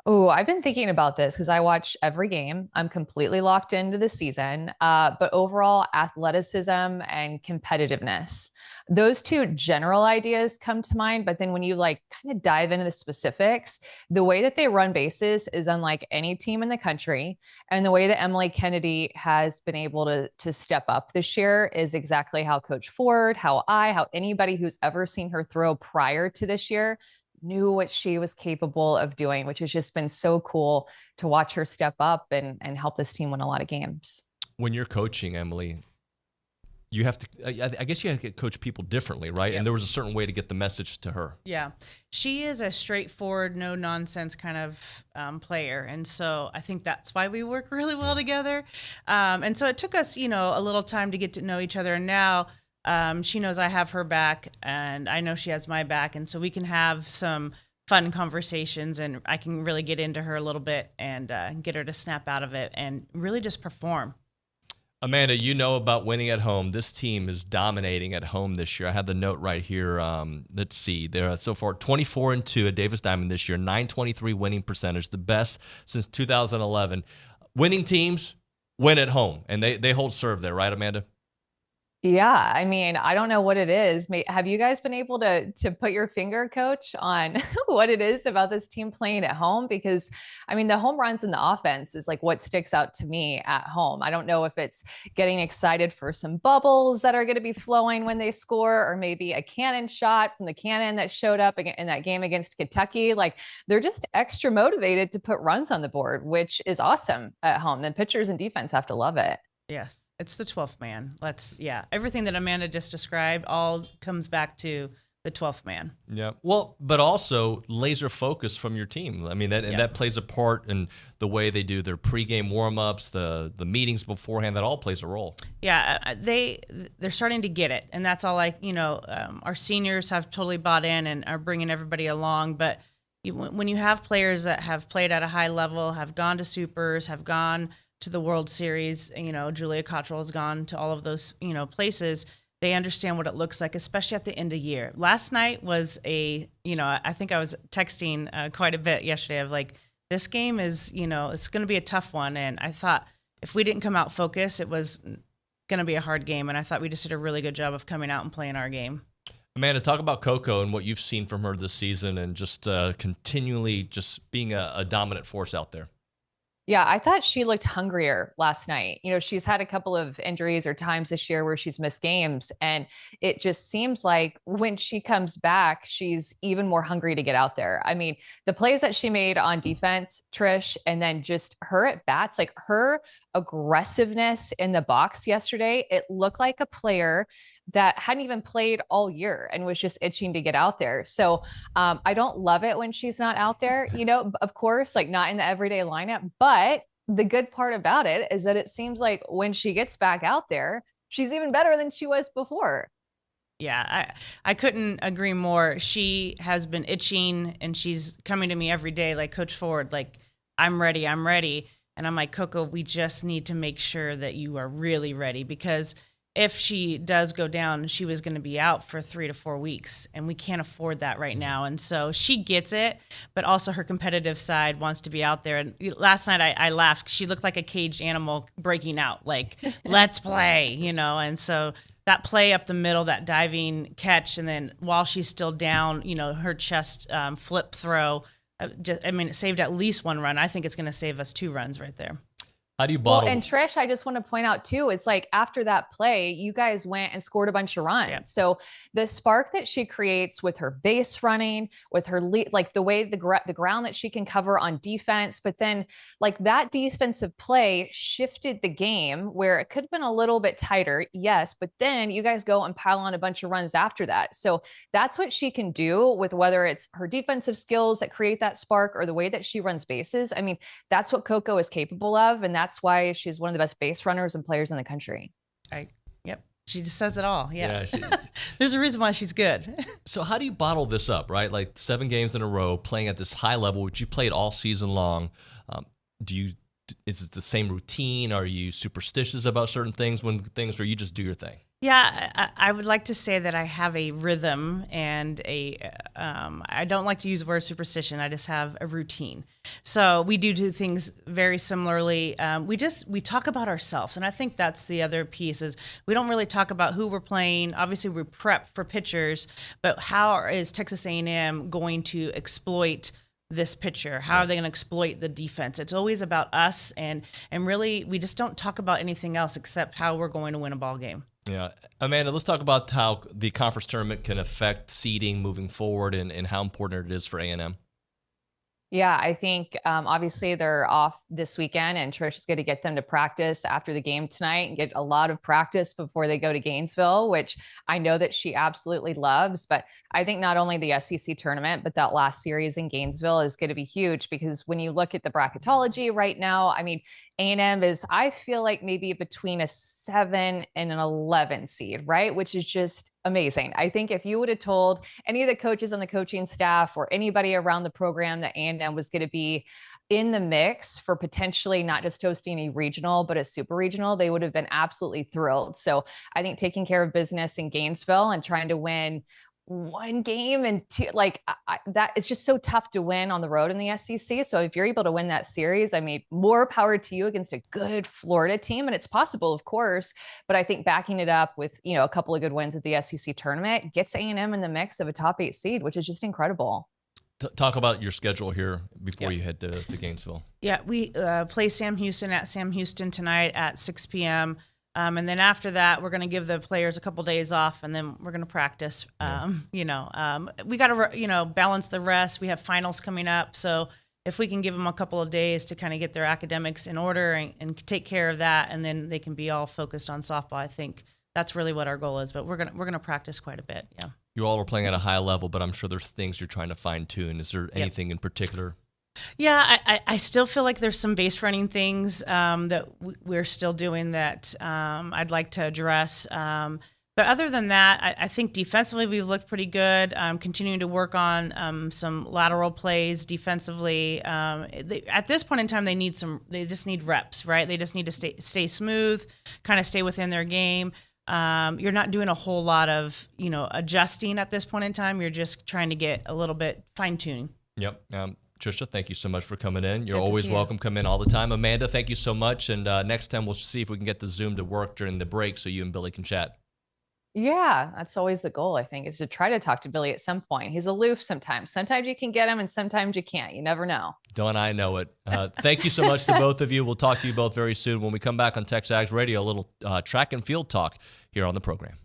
Oh, I've been thinking about this because I watch every game. I'm completely locked into the season. But overall, athleticism and competitiveness. Those two general ideas come to mind. But then when you kind of dive into the specifics, the way that they run bases is unlike any team in the country. And the way that Emily Kennedy has been able to step up this year is exactly how Coach Ford, how anybody who's ever seen her throw prior to this year knew what she was capable of doing, which has just been so cool to watch her step up and help this team win a lot of games. When you're coaching, Emily, you have to, I guess you have to coach people differently, right? Yep. And there was a certain way to get the message to her. Yeah. She is a straightforward, no nonsense kind of player. And so I think that's why we work really well together. And so it took us, a little time to get to know each other. And now, she knows I have her back and I know she has my back. And so we can have some fun conversations and I can really get into her a little bit and get her to snap out of it and really just perform. Amanda, you know about winning at home. This team is dominating at home this year. I have the note right here. Let's see. They're so far 24-2 at Davis Diamond this year, 923 winning percentage, the best since 2011. Winning teams win at home, and they hold serve there, right, Amanda? Yeah, I mean, I don't know what it is. Have you guys been able to put your finger, Coach, on what it is about this team playing at home? Because, I mean, the home runs and the offense is what sticks out to me at home. I don't know if it's getting excited for some bubbles that are going to be flowing when they score, or maybe a cannon shot from the cannon that showed up in that game against Kentucky. They're just extra motivated to put runs on the board, which is awesome at home. The pitchers and defense have to love it. Yes. It's the 12th man. Everything that Amanda just described all comes back to the 12th man. Yeah. Well, but also laser focus from your team. I mean, that plays a part in the way they do their pregame warm-ups, the meetings beforehand. That all plays a role. Yeah, they're starting to get it, and that's all. Our seniors have totally bought in and are bringing everybody along. But when you have players that have played at a high level, have gone to supers, have gone to the World Series, Julia Cottrell has gone to all of those, places. They understand what it looks like, especially at the end of year. Last night was I think I was texting quite a bit yesterday of this game is, it's going to be a tough one. And I thought if we didn't come out focused, it was going to be a hard game. And I thought we just did a really good job of coming out and playing our game. Amanda, talk about Coco and what you've seen from her this season and just continually just being a dominant force out there. Yeah, I thought she looked hungrier last night. She's had a couple of injuries or times this year where she's missed games. And it just seems like when she comes back, she's even more hungry to get out there. I mean, the plays that she made on defense, Trish, and then just her at bats, her aggressiveness in the box yesterday, it looked like a player that hadn't even played all year and was just itching to get out there. So I don't love it when she's not out there, of course, not in the everyday lineup. But the good part about it is that it seems like when she gets back out there, she's even better than she was before. Yeah, I couldn't agree more. She has been itching and she's coming to me every day, like Coach Ford, I'm ready. And I'm like, Coco, we just need to make sure that you are really ready, because if she does go down, she was going to be out for 3 to 4 weeks, and we can't afford that right now. And so she gets it, but also her competitive side wants to be out there. And last night I laughed. She looked like a caged animal breaking out, let's play, And so that play up the middle, that diving catch, and then while she's still down, her chest flip throw, It saved at least 1 run. I think it's going to save us 2 runs right there. How do you bottle? Well, and Trish, I just want to point out too, it's like after that play, you guys went and scored a bunch of runs. Yeah. So the spark that she creates with her base running, with her lead, like the way the ground that she can cover on defense, but then like that defensive play shifted the game where it could have been a little bit tighter, yes, but then you guys go and pile on a bunch of runs after that. So that's what she can do with whether it's her defensive skills that create that spark or the way that she runs bases. I mean, that's what Coco is capable of, and that's why she's one of the best base runners and players in the country. Yep. She just says it all. Yeah. Yeah, There's a reason why she's good. So how do you bottle this up, right? Like 7 games in a row, playing at this high level, which you played all season long. Is it the same routine? Are you superstitious about certain things or you just do your thing? Yeah, I would like to say that I have a rhythm and I don't like to use the word superstition. I just have a routine. So we do things very similarly. We talk about ourselves. And I think that's the other piece is we don't really talk about who we're playing. Obviously we prep for pitchers, but how is Texas A&M going to exploit this pitcher? How are they going to exploit the defense? It's always about us. And really, we just don't talk about anything else except how we're going to win a ball game. Yeah. Amanda, let's talk about how the conference tournament can affect seeding moving forward and how important it is for A&M. Yeah, I think obviously they're off this weekend, and Trish is going to get them to practice after the game tonight and get a lot of practice before they go to Gainesville, which I know that she absolutely loves. But I think not only the SEC tournament, but that last series in Gainesville is going to be huge because when you look at the bracketology right now, I mean, A&M is, I feel like maybe between a 7 and an 11 seed, right? Which is just amazing. I think if you would have told any of the coaches on the coaching staff or anybody around the program that A&M was going to be in the mix for potentially not just hosting a regional, but a super regional, they would have been absolutely thrilled. So I think taking care of business in Gainesville and trying to win 1 game and 2, like that, it's just so tough to win on the road in the SEC. So if you're able to win that series, I mean, more power to you against a good Florida team. And it's possible, of course, but I think backing it up with, a couple of good wins at the SEC tournament gets A&M in the mix of a top 8 seed, which is just incredible. Talk about your schedule here before you head to Gainesville. Yeah, we play Sam Houston at Sam Houston tonight at 6 p.m. And then after that, we're going to give the players a couple days off, and then we're going to practice. We got to, balance the rest. We have finals coming up, so if we can give them a couple of days to kind of get their academics in order and take care of that, and then they can be all focused on softball. I think that's really what our goal is. But we're gonna practice quite a bit. Yeah. You all are playing at a high level, but I'm sure there's things you're trying to fine tune. Is there anything in particular? Yeah, I still feel like there's some base running things that we're still doing that I'd like to address. But other than that, I think defensively we've looked pretty good. Continuing to work on some lateral plays defensively. At this point in time, they just need reps, right? They just need to stay smooth, kind of stay within their game. You're not doing a whole lot of adjusting at this point in time. You're just trying to get a little bit fine tuning. Yep. Trisha, thank you so much for coming in. You're always welcome. Come in all the time. Amanda, thank you so much. And next time we'll see if we can get the Zoom to work during the break so you and Billy can chat. Yeah, that's always the goal, I think, is to try to talk to Billy at some point. He's aloof sometimes. Sometimes you can get him and sometimes you can't. You never know. Don't I know it. Thank you so much to both of you. We'll talk to you both very soon. When we come back on TexAgs Radio, a little track and field talk here on the program.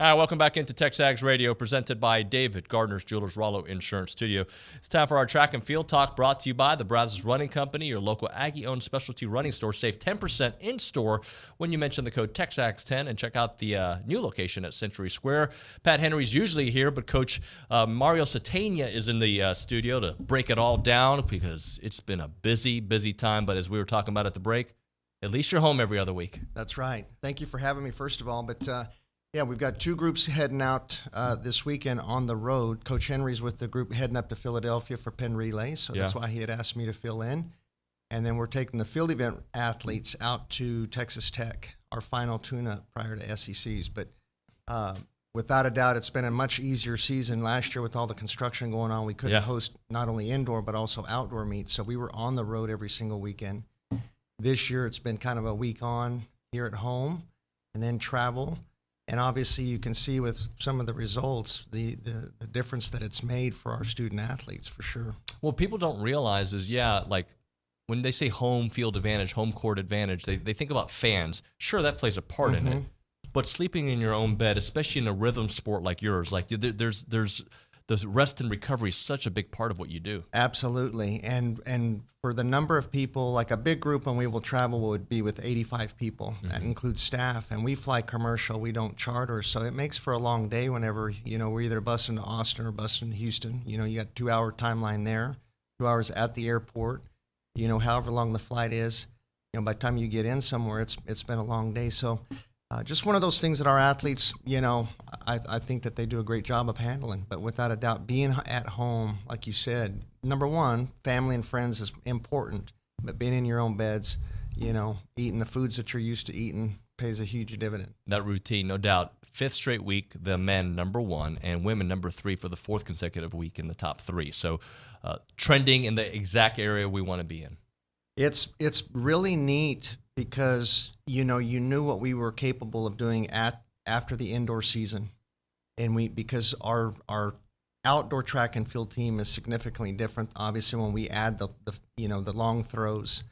All right, welcome back into TexAgs Radio, presented by David Gardner's Jewelers Rollo Insurance Studio. It's time for our track and field talk, brought to you by the Brazos Running Company, your local Aggie-owned specialty running store. Save 10% in-store when you mention the code TexAgs10, and check out the new location at Century Square. Pat Henry's usually here, but Coach Mario Sategna is in the studio to break it all down because it's been a busy, busy time. But as we were talking about at the break, at least you're home every other week. That's right. Thank you for having me, first of all. But yeah, we've got two groups heading out this weekend on the road. Coach Henry's with the group heading up to Philadelphia for Penn Relay, so that's why he had asked me to fill in. And then we're taking the field event athletes out to Texas Tech, our final tune-up prior to SECs. But without a doubt, it's been a much easier season last year with all the construction going on. We couldn't host not only indoor but also outdoor meets, so we were on the road every single weekend. This year, it's been kind of a week on here at home and then travel. And obviously, you can see with some of the results, the difference that it's made for our student athletes, for sure. What people don't realize is, like when they say home field advantage, home court advantage, they think about fans. Sure, that plays a part in it. But sleeping in your own bed, especially in a rhythm sport like yours, like there's the rest and recovery is such a big part of what you do. Absolutely. And for the number of people, like a big group when we will travel would be with 85 people. That includes staff. And we fly commercial. We don't charter. So it makes for a long day whenever, we're either busing to Austin or busing to Houston. You got a 2-hour timeline there, 2 hours at the airport, however long the flight is. By the time you get in somewhere, it's been a long day. So just one of those things that our athletes, I think that they do a great job of handling. But without a doubt, being at home, like you said, number one, family and friends is important. But being in your own beds, eating the foods that you're used to eating pays a huge dividend. That routine, no doubt. 5th straight week, the men #1 and women #3 for the 4th consecutive week in the top 3. So trending in the exact area we want to be in. It's really neat because you knew what we were capable of doing after the indoor season, and because our outdoor track and field team is significantly different. Obviously, when we add the long throws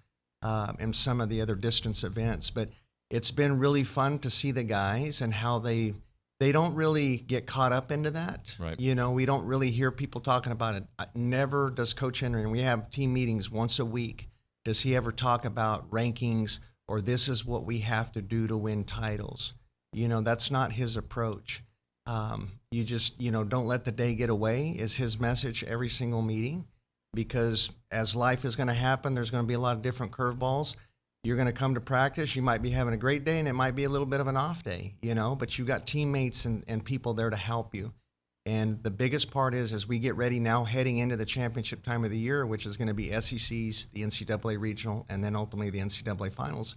and some of the other distance events, but it's been really fun to see the guys and how they don't really get caught up into that. Right. We don't really hear people talking about it. Never does Coach Henry, and we have team meetings once a week. Does he ever talk about rankings or this is what we have to do to win titles? That's not his approach. You just, don't let the day get away is his message every single meeting, because as life is going to happen, there's going to be a lot of different curveballs. You're going to come to practice. You might be having a great day and it might be a little bit of an off day, but you've got teammates and people there to help you. And the biggest part is, as we get ready now heading into the championship time of the year, which is going to be SECs, the NCAA regional, and then ultimately the NCAA finals,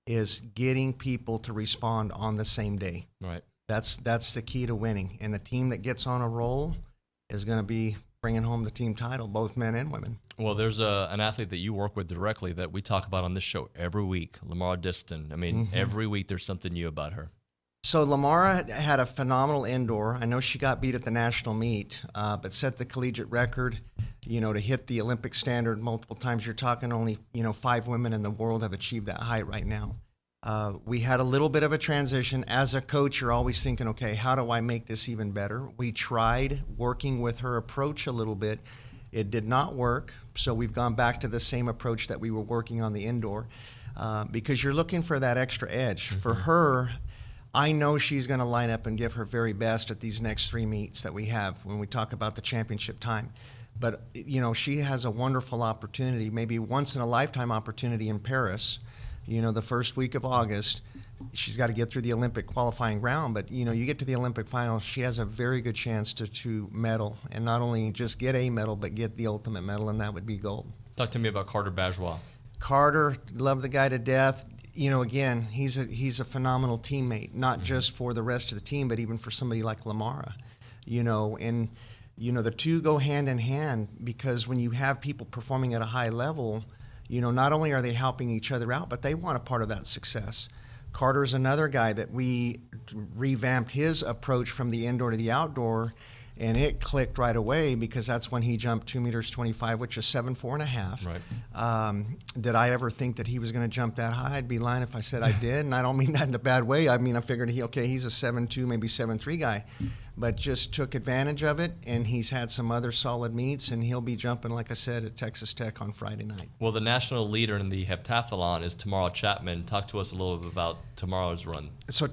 is getting people to respond on the same day. Right. That's the key to winning. And the team that gets on a roll is going to be bringing home the team title, both men and women. Well, there's an athlete that you work with directly that we talk about on this show every week, Lamar Diston. I mean, every week there's something new about her. So Lamara had a phenomenal indoor. I know she got beat at the national meet, but set the collegiate record, to hit the Olympic standard multiple times. You're talking only, 5 women in the world have achieved that height right now. We had a little bit of a transition. As a coach, you're always thinking, okay, how do I make this even better? We tried working with her approach a little bit. It did not work, so we've gone back to the same approach that we were working on the indoor, because you're looking for that extra edge. For her, I know she's going to line up and give her very best at these next 3 meets that we have when we talk about the championship time. But, she has a wonderful opportunity, maybe once-in-a-lifetime opportunity in Paris, the first week of August. She's got to get through the Olympic qualifying round, but, you get to the Olympic final, she has a very good chance to medal, and not only just get a medal, but get the ultimate medal, and that would be gold. Talk to me about Carter Bajois. Carter, love the guy to death. Again, he's a phenomenal teammate, not just for the rest of the team, but even for somebody like Lamara, and, the two go hand in hand, because when you have people performing at a high level, not only are they helping each other out, but they want a part of that success. Carter's another guy that we revamped his approach from the indoor to the outdoor, And it clicked right away because that's when he jumped 2 meters 25, which is 7'4.5". Right. Did I ever think that he was going to jump that high? I'd be lying if I said I did, and I don't mean that in a bad way. I mean, I figured he's a 7'2", maybe 7'3" guy, but just took advantage of it, and he's had some other solid meets, and he'll be jumping, like I said, at Texas Tech on Friday night. Well, the national leader in the heptathlon is Tamara Chapman. Talk to us a little bit about Tamara's run. So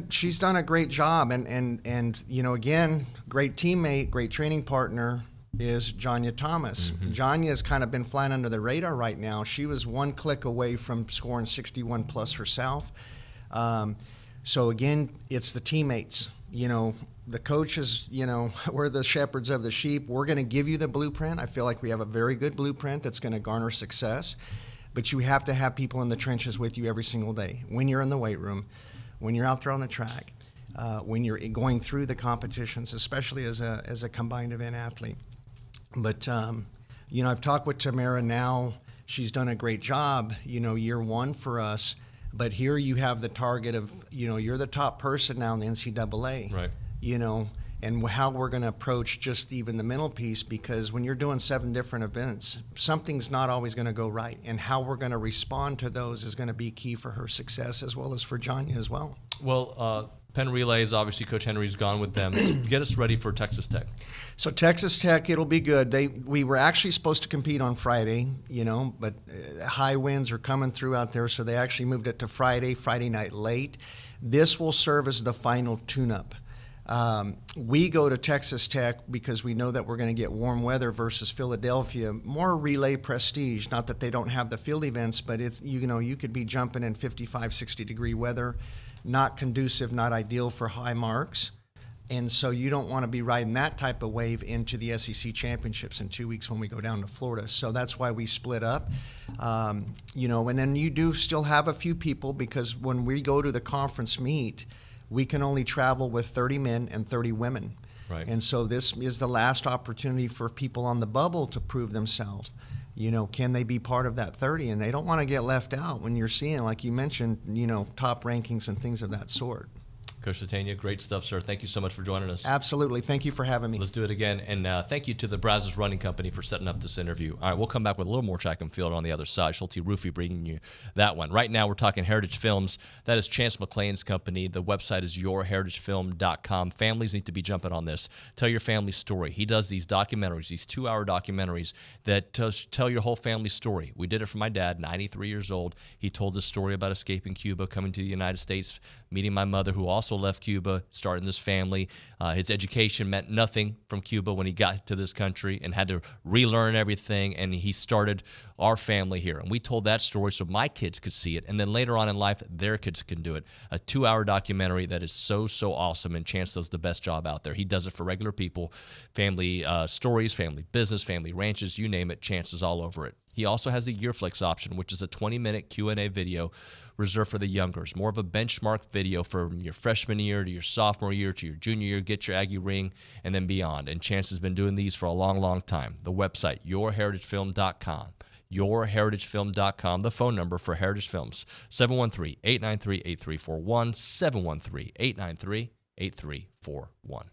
she's done a great job, and you know, again, great teammate, great training partner is Janya Thomas. Janya's kind of been flying under the radar right now. She was one click away from scoring 61 plus herself. So again, it's the teammates. You know, the coaches, you know, we're the shepherds of the sheep. We're going to give you the blueprint. I feel like we have a very good blueprint that's going to garner success. But you have to have people in the trenches with you every single day. When you're in the weight room, when you're out there on the track, when you're going through the competitions, especially as a combined event athlete. But, you know, I've talked with Tamara now. She's done a great job, you know, year one for us. But here you have the target of, you know, you're the top person now in the NCAA. Right. You know, and how we're going to approach just even the mental piece, because when you're doing 7 different events, something's not always going to go right. And how we're going to respond to those is going to be key for her success as well as for Janya as well. Well, Penn Relays, obviously Coach Henry's gone with them. Get us ready for Texas Tech. So Texas Tech, it'll be good. We were actually supposed to compete on Friday, you know, but high winds are coming through out there, so they actually moved it to Friday night late. This will serve as the final tune-up. We go to Texas Tech because we know that we're going to get warm weather versus Philadelphia, more relay prestige. Not that they don't have the field events, but it's, you know, you could be jumping in 55, 60-degree weather, not conducive, not ideal for high marks. And so you don't want to be riding that type of wave into the SEC championships in 2 weeks when we go down to Florida. So that's why we split up. You know, and then you do still have a few people, because when we go to the conference meet, we can only travel with 30 men and 30 women. Right. And so this is the last opportunity for people on the bubble to prove themselves. You know, can they be part of that 30? And they don't want to get left out when you're seeing, like you mentioned, you know, top rankings and things of that sort. Coach Sategna, great stuff, sir. Thank you so much for joining us. Absolutely. Thank you for having me. Let's do it again. And thank you to the Brazos Running Company for setting up this interview. All right, we'll come back with a little more track and field on the other side. Schulte Roofy bringing you that one. Right now, we're talking Heritage Films. That is Chance McClain's company. The website is yourheritagefilm.com. Families need to be jumping on this. Tell your family's story. He does these documentaries, these 2-hour documentaries that tell your whole family's story. We did it for my dad, 93 years old. He told this story about escaping Cuba, coming to the United States, meeting my mother, who also left Cuba, starting this family. His education meant nothing from Cuba when he got to this country and had to relearn everything, and he started our family here. And we told that story so my kids could see it, and then later on in life, their kids can do it. A 2-hour documentary that is so awesome, and Chance does the best job out there. He does it for regular people, family stories, family business, family ranches, you name it, Chance is all over it. He also has the Yearflix option, which is a 20-minute Q&A video reserved for the youngers. More of a benchmark video from your freshman year to your sophomore year to your junior year, get your Aggie ring, and then beyond. And Chance has been doing these for a long time. The website, yourheritagefilm.com. yourheritagefilm.com. The phone number for Heritage Films, 713-893-8341, 713-893-8341.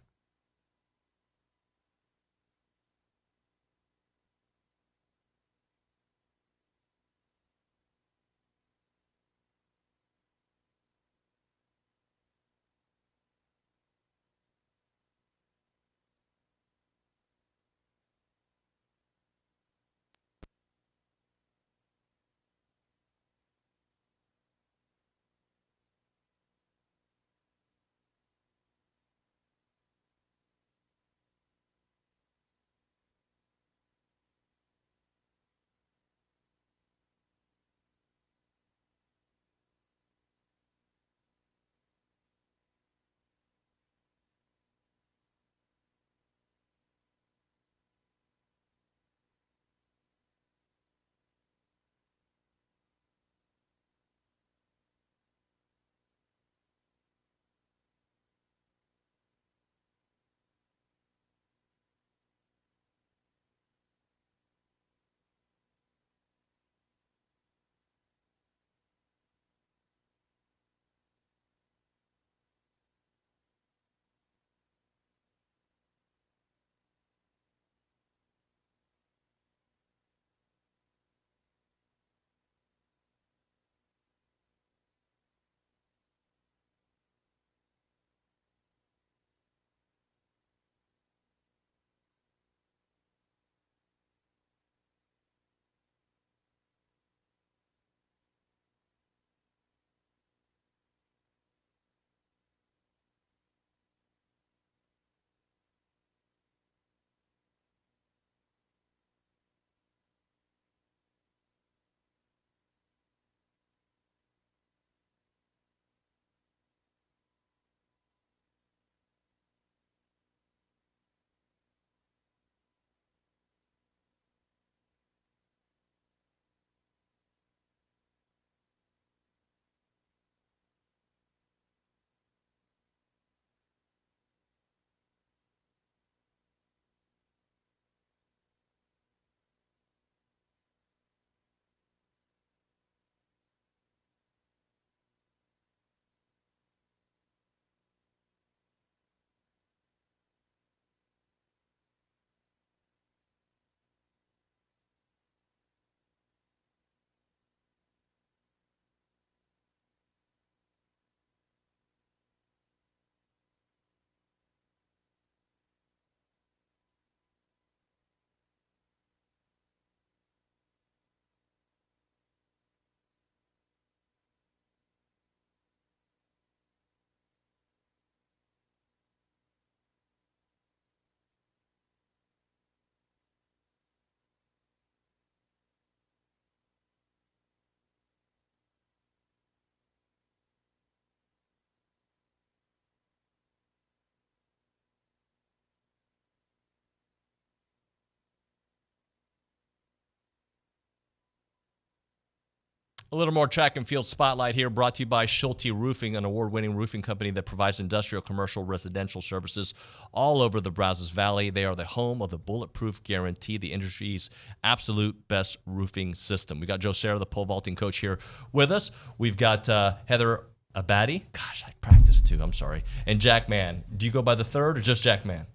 A little more track and field spotlight here, brought to you by Schulte Roofing, an award-winning roofing company that provides industrial, commercial, residential services all over the Brazos Valley. They are the home of the Bulletproof Guarantee, the industry's absolute best roofing system. We got Joe Sarra, the pole vaulting coach, here with us. We've got Heather Abadie. Gosh, I practiced too. I'm sorry. And Jack Mann. Do you go by the third or just Jack Mann?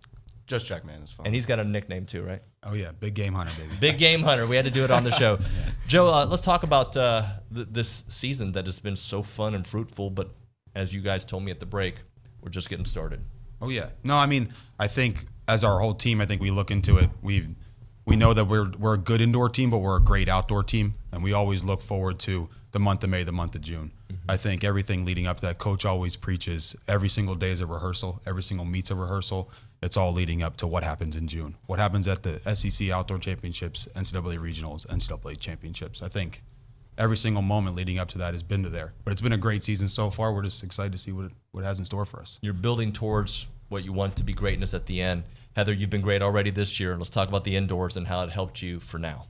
Just Jack Mann is fine. And he's got a nickname too, right? Oh, yeah. Big Game Hunter, baby. Big Game Hunter. We had to do it on the show. Yeah. Joe, let's talk about this season that has been so fun and fruitful. But as you guys told me at the break, we're just getting started. Oh, yeah. No, I mean, I think as our whole team, I think we look into it. We know that we're a good indoor team, but we're a great outdoor team. And we always look forward to the month of May, the month of June. Mm-hmm. I think everything leading up to that, Coach always preaches every single day is a rehearsal. Every single meet's a rehearsal. It's all leading up to what happens in June. What happens at the SEC Outdoor Championships, NCAA Regionals, NCAA Championships. I think every single moment leading up to that has been to there. But it's been a great season so far. We're just excited to see what it has in store for us. You're building towards what you want to be greatness at the end. Heather, you've been great already this year. Let's talk about the indoors and how it helped you for now.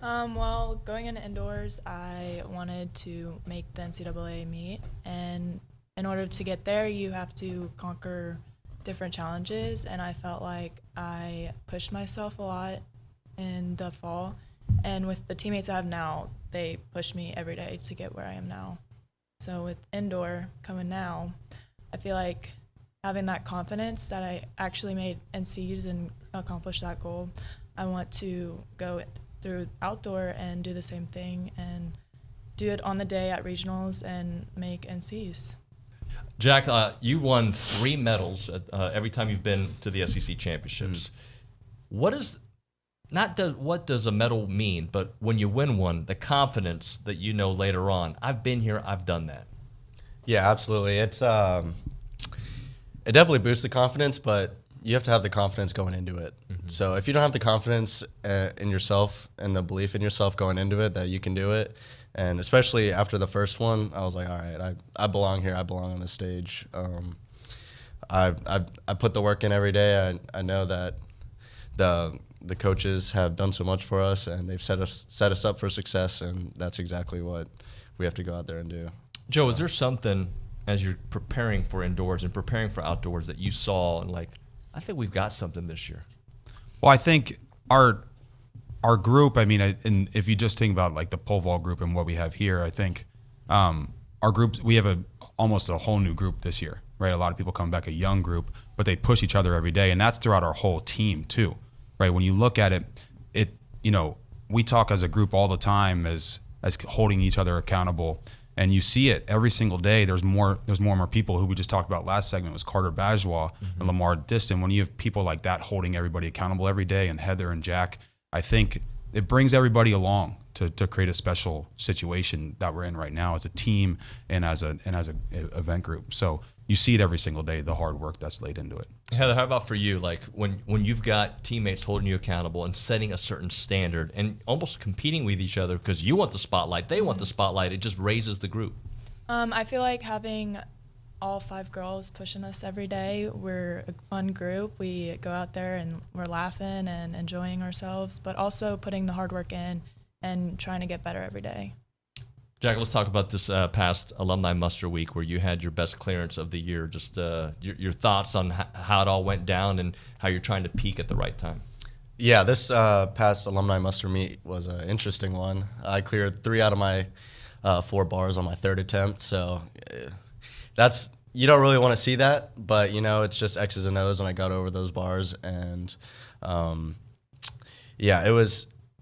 Well, going into indoors, I wanted to make the NCAA meet. And in order to get there, you have to conquer different challenges, and I felt like I pushed myself a lot in the fall, and with the teammates I have now, they push me every day to get where I am now. So with indoor coming now, I feel like having that confidence that I actually made NCs and accomplished that goal, I want to go through outdoor and do the same thing and do it on the day at regionals and make NCs. Jack, you won 3 medals every time you've been to the SEC championships. What does a medal mean, but when you win one, the confidence that you know later on, I've been here, I've done that. Yeah, absolutely. It's it definitely boosts the confidence, but you have to have the confidence going into it. Mm-hmm. So if you don't have the confidence in yourself and the belief in yourself going into it that you can do it, and especially after the first one, I was like, all right, I belong here. I belong on this stage. I put the work in every day. I know that the coaches have done so much for us, and they've set us up for success, and that's exactly what we have to go out there and do. Joe, is there something as you're preparing for indoors and preparing for outdoors that you saw and like, I think we've got something this year? Well, I think our group, I mean, and if you just think about like the pole vault group and what we have here, I think our group, we have almost a whole new group this year, right? A lot of people come back, a young group, but they push each other every day, and that's throughout our whole team too, right? When you look at it, we talk as a group all the time as holding each other accountable, and you see it every single day. There's more and more people who we just talked about last segment was Carter Bajwa and Lamar Diston. When you have people like that holding everybody accountable every day, and Heather and Jack, I think it brings everybody along to create a special situation that we're in right now as a team and as an event group. So you see it every single day, the hard work that's laid into it. Heather, how about for you? Like when you've got teammates holding you accountable and setting a certain standard and almost competing with each other because you want the spotlight, they want the spotlight, it just raises the group. I feel like having all 5 girls pushing us every day, we're a fun group. We go out there and we're laughing and enjoying ourselves, but also putting the hard work in and trying to get better every day. Jack, let's talk about this past Alumni Muster Week where you had your best clearance of the year. Just your thoughts on how it all went down and how you're trying to peak at the right time. Yeah, this past Alumni Muster Meet was an interesting one. I cleared 3 out of my 4 bars on my 3rd attempt, so you don't really want to see that, but it's just X's and O's, and I got over those bars, and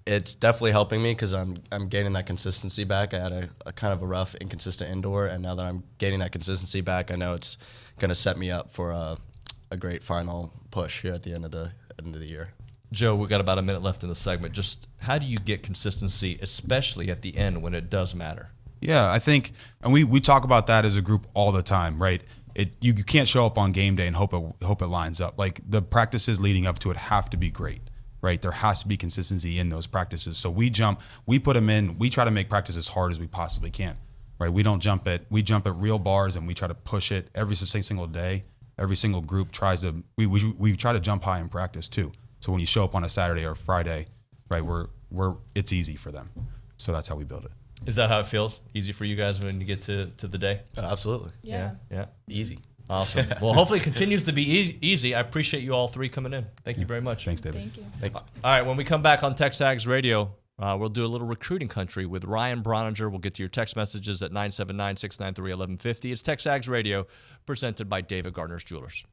it's definitely helping me because I'm gaining that consistency back. I had a kind of a rough, inconsistent indoor, and now that I'm gaining that consistency back, I know it's going to set me up for a great final push here at the end of the year. Joe, we've got about a minute left in the segment. Just how do you get consistency, especially at the end when it does matter? Yeah, I think, and we talk about that as a group all the time, right? You can't show up on game day and hope it lines up. Like the practices leading up to it have to be great, right? There has to be consistency in those practices. So we put them in. We try to make practice as hard as we possibly can, right? We jump at real bars, and we try to push it every single day. Every single group tries to. We try to jump high in practice too. So when you show up on a Saturday or Friday, right, it's easy for them. So that's how we build it. Is that how it feels? Easy for you guys when you get to the day? Absolutely. Yeah. Easy. Awesome. Well, hopefully it continues to be easy. I appreciate you all three coming in. Thank you very much. Thanks, David. Thank you. Thanks. All right, when we come back on TexAgs Radio, we'll do a little recruiting country with Ryan Brauninger. We'll get to your text messages at 979-693-1150. It's TexAgs Radio, presented by David Gardner's Jewelers.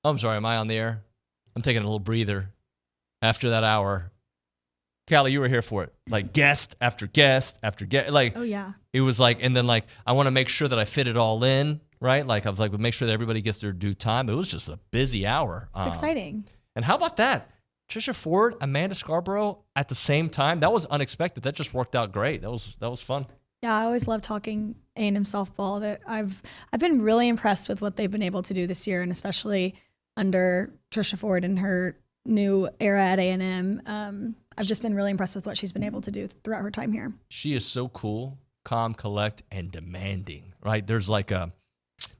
Oh, I'm sorry, am I on the air? I'm taking a little breather after that hour. Callie, you were here for it. Like guest after guest after guest. Like, oh, yeah. It was like, and then like, I want to make sure that I fit it all in, right? Like, I was like, make sure that everybody gets their due time. It was just a busy hour. It's exciting. And how about that? Trisha Ford, Amanda Scarborough at the same time. That was unexpected. That just worked out great. That was fun. Yeah, I always love talking A&M softball. That I've been really impressed with what they've been able to do this year, and especially under Trisha Ford and her new era at A&M. I've just been really impressed with what she's been able to do throughout her time here. She is so cool, calm, collect, and demanding, right? There's a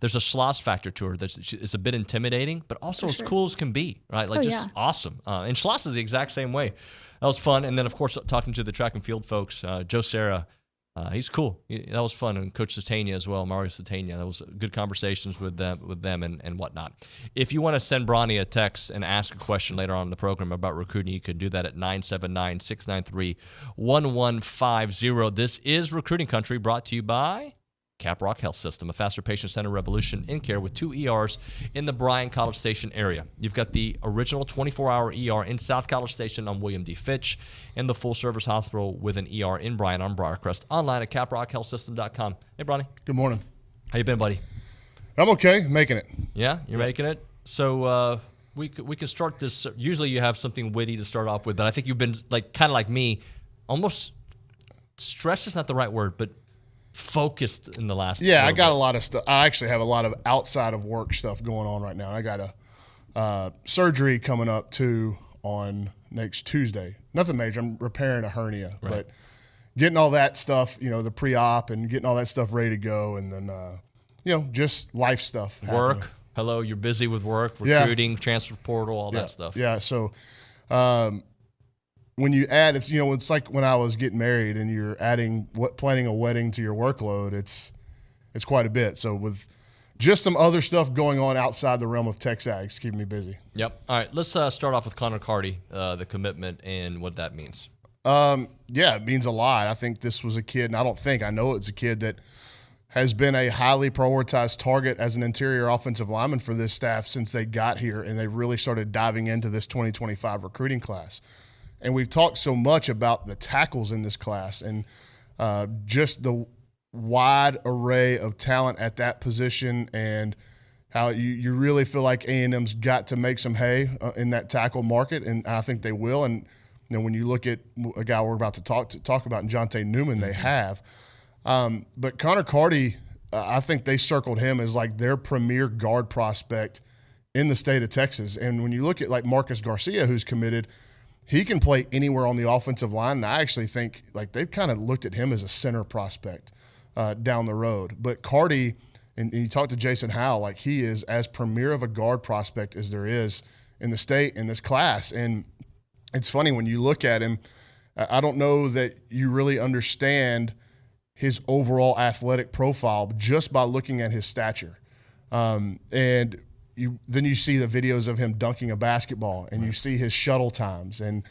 Schloss factor to her it's a bit intimidating, but also as cool as can be, right? Like awesome. And Schloss is the exact same way. That was fun. And then, of course, talking to the track and field folks, Joe Sarra, he's cool. That was fun. And Coach Sategna as well, Mario Sategna. That was good conversations with them and whatnot. If you want to send Bronny a text and ask a question later on in the program about recruiting, you can do that at 979-693-1150. This is Recruiting Country, brought to you by Caprock Health System, a faster patient-centered revolution in care with 2 ERs in the Bryan College Station area. You've got the original 24-hour ER in South College Station on William D. Fitch and the full-service hospital with an ER in Bryan on Briarcrest. Online at caprockhealthsystem.com. Hey, Bronny. Good morning. How you been, buddy? I'm okay. Making it. Yeah? You're making it? So we could start this. Usually you have something witty to start off with, but I think you've been kind of like me, almost stressed is not the right word, but focused in the last I got a lot of stuff. I actually have a lot of outside of work stuff going on right now. I got a surgery coming up too on next Tuesday. Nothing major. I'm repairing a hernia, but getting all that stuff, the pre-op and getting all that stuff ready to go, and then just life stuff. Work. Happening. Hello, you're busy with work, recruiting, transfer portal, all that stuff. Yeah. So when you add, it's like when I was getting married and you're adding planning a wedding to your workload, it's quite a bit. So with just some other stuff going on outside the realm of TexAgs, keeping me busy. Yep. All right, let's start off with Connor Carty, the commitment and what that means. It means a lot. I think this was a kid, and I know it's a kid that has been a highly prioritized target as an interior offensive lineman for this staff since they got here, and they really started diving into this 2025 recruiting class. And we've talked so much about the tackles in this class and just the wide array of talent at that position, and how you really feel like A&M's got to make some hay in that tackle market, and I think they will. And when you look at a guy we're about to talk about in Jonte Newman, they have. But Connor Carty, I think they circled him as like their premier guard prospect in the state of Texas. And when you look at like Marcus Garcia, who's committed, he can play anywhere on the offensive line, and I actually think like they've kind of looked at him as a center prospect down the road. But Carty, and you talk to Jason Howell, like he is as premier of a guard prospect as there is in the state in this class. And it's funny when you look at him, I don't know that you really understand his overall athletic profile just by looking at his stature. And then you see the videos of him dunking a basketball, and you see his shuttle times. And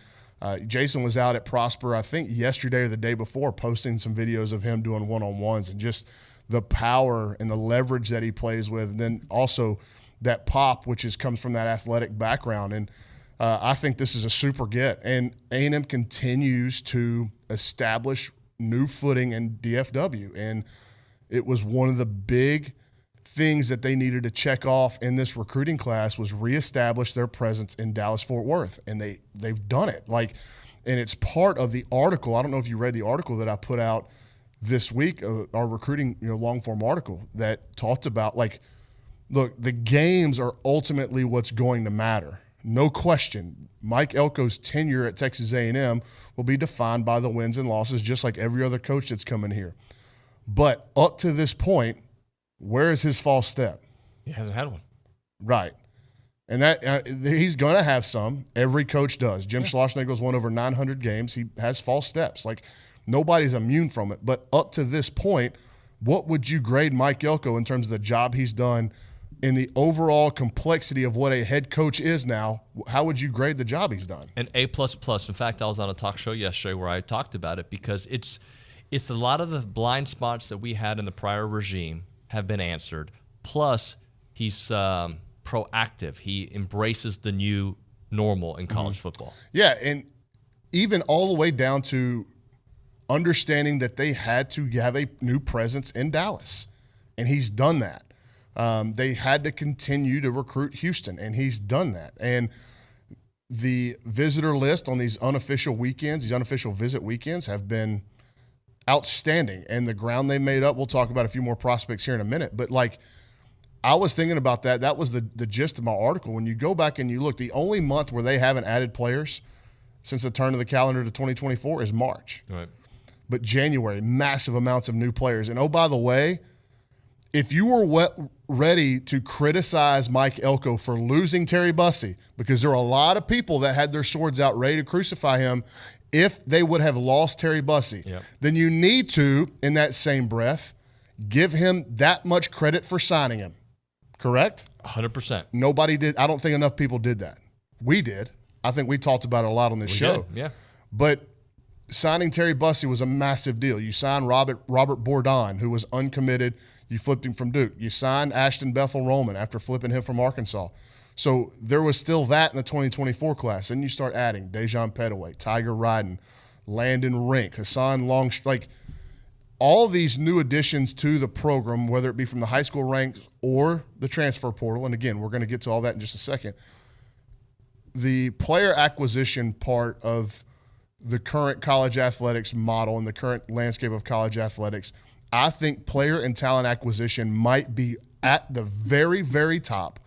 Jason was out at Prosper, I think yesterday or the day before, posting some videos of him doing one-on-ones and just the power and the leverage that he plays with. And then also that pop, which comes from that athletic background. And I think this is a super get. And A&M continues to establish new footing in DFW. And it was one of the big things that they needed to check off in this recruiting class was reestablish their presence in Dallas-Fort Worth, and they've done it. And it's part of the article. I don't know if you read the article that I put out this week, our recruiting long-form article that talked about look, the games are ultimately what's going to matter. No question. Mike Elko's tenure at Texas A&M will be defined by the wins and losses, just like every other coach that's come in here. But up to this point, where is his false step? He hasn't had one. Right. And that he's going to have some. Every coach does. Jim Schlossnagle's won over 900 games. He has false steps. Nobody's immune from it. But up to this point, what would you grade Mike Elko in terms of the job he's done in the overall complexity of what a head coach is now? How would you grade the job he's done? An A++. In fact, I was on a talk show yesterday where I talked about it because it's a lot of the blind spots that we had in the prior regime have been answered. Plus, he's proactive. He embraces the new normal in college football. Yeah, and even all the way down to understanding that they had to have a new presence in Dallas, and he's done that. They had to continue to recruit Houston, and he's done that. And the visitor list on these unofficial weekends, these unofficial visit weekends, have been outstanding. And the ground they made up, we'll talk about a few more prospects here in a minute, but I was thinking about that. That was the gist of my article. When you go back and you look, the only month where they haven't added players since the turn of the calendar to 2024 is March. Right. But January, massive amounts of new players. And, oh, by the way, if you were ready to criticize Mike Elko for losing Terry Bussey, because there are a lot of people that had their swords out ready to crucify him if they would have lost Terry Bussey, then you need to, in that same breath, give him that much credit for signing him. Correct? 100%. Nobody did. I don't think enough people did that. We did. I think we talked about it a lot on this show. Did, yeah. But signing Terry Bussey was a massive deal. You signed Robert Bourdon, who was uncommitted. You flipped him from Duke. You signed Ashton Bethel-Roman after flipping him from Arkansas. So there was still that in the 2024 class. Then you start adding Dejon Pettaway, Tiger Ryden, Landon Rink, Hassan Longstreet, all these new additions to the program, whether it be from the high school ranks or the transfer portal. And again, we're going to get to all that in just a second. The player acquisition part of the current college athletics model and the current landscape of college athletics, I think player and talent acquisition might be at the very, very top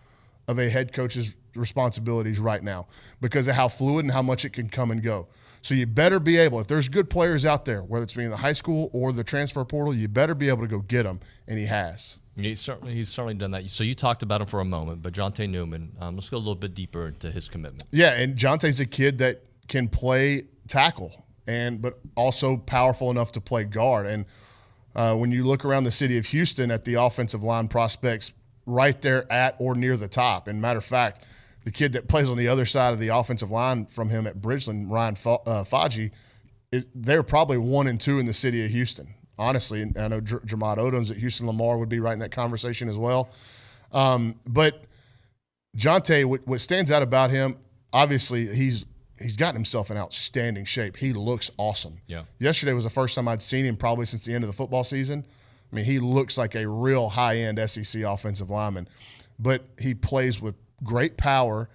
of a head coach's responsibilities right now because of how fluid and how much it can come and go. So you better be able, if there's good players out there, whether it's in the high school or the transfer portal, you better be able to go get them, and he has. He's certainly done that. So you talked about him for a moment, but Jonte Newman, let's go a little bit deeper into his commitment. Yeah, and Jonte's a kid that can play tackle, but also powerful enough to play guard. And when you look around the city of Houston at the offensive line prospects, right there at or near the top. And matter of fact, the kid that plays on the other side of the offensive line from him at Bridgeland, Ryan Fodgy, they're probably 1 and 2 in the city of Houston. Honestly, and I know Jermod Odoms at Houston Lamar would be right in that conversation as well. But Jonte, what stands out about him, obviously he's gotten himself in outstanding shape. He looks awesome. Yeah. Yesterday was the first time I'd seen him probably since the end of the football season. I mean, he looks like a real high-end SEC offensive lineman. But he plays with great power,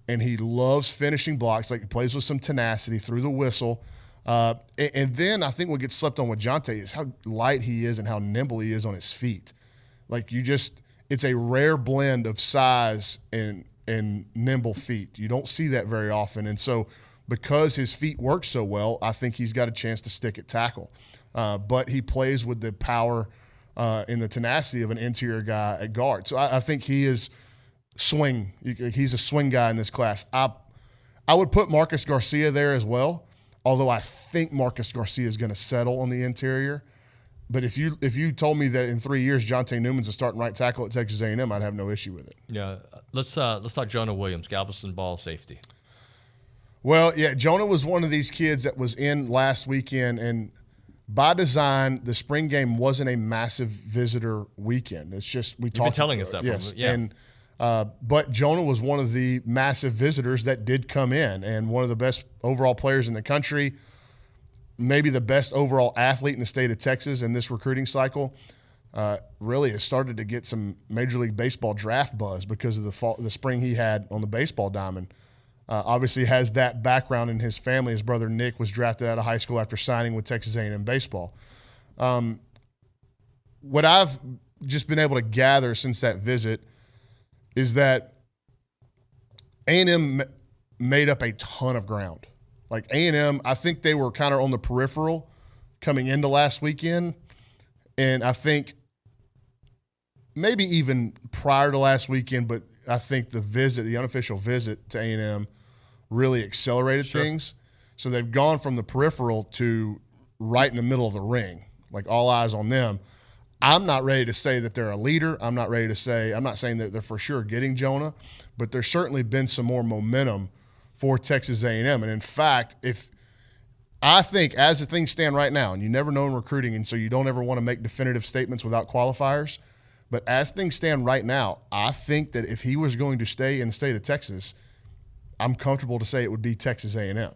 and he loves finishing blocks. Like, he plays with some tenacity through the whistle. And then I think what gets slept on with Jonte is how light he is and how nimble he is on his feet. Like, it's a rare blend of size and nimble feet. You don't see that very often. And so because his feet work so well, I think he's got a chance to stick at tackle. But he plays with the power and the tenacity of an interior guy at guard. So I think he is swing. He's a swing guy in this class. I would put Marcus Garcia there as well, although I think Marcus Garcia is going to settle on the interior. But if you told me that in 3 years Jonte Newman's a starting right tackle at Texas A&M, I'd have no issue with it. Yeah, let's talk Jonah Williams, Galveston ball safety. Well, yeah, Jonah was one of these kids that was in last weekend, and by design, the spring game wasn't a massive visitor weekend. It's just You've been telling us that. Yes, yeah. And but Jonah was one of the massive visitors that did come in, and one of the best overall players in the country, maybe the best overall athlete in the state of Texas in this recruiting cycle. Really has started to get some Major League Baseball draft buzz because of the spring he had on the baseball diamond. Obviously has that background in his family. His brother Nick was drafted out of high school after signing with Texas A&M baseball. What I've just been able to gather since that visit is that A&M made up a ton of ground. Like A&M, I think they were kind of on the peripheral coming into last weekend. And I think maybe even prior to last weekend, but I think the unofficial visit to A&M really accelerated things. So they've gone from the peripheral to right in the middle of the ring, like all eyes on them. I'm not ready to say that they're a leader. I'm not saying that they're for sure getting Jonah, but there's certainly been some more momentum for Texas A&M. And in fact, I think as the things stand right now, and you never know in recruiting, and so you don't ever want to make definitive statements without qualifiers, but as things stand right now, I think that if he was going to stay in the state of Texas, I'm comfortable to say it would be Texas A&M.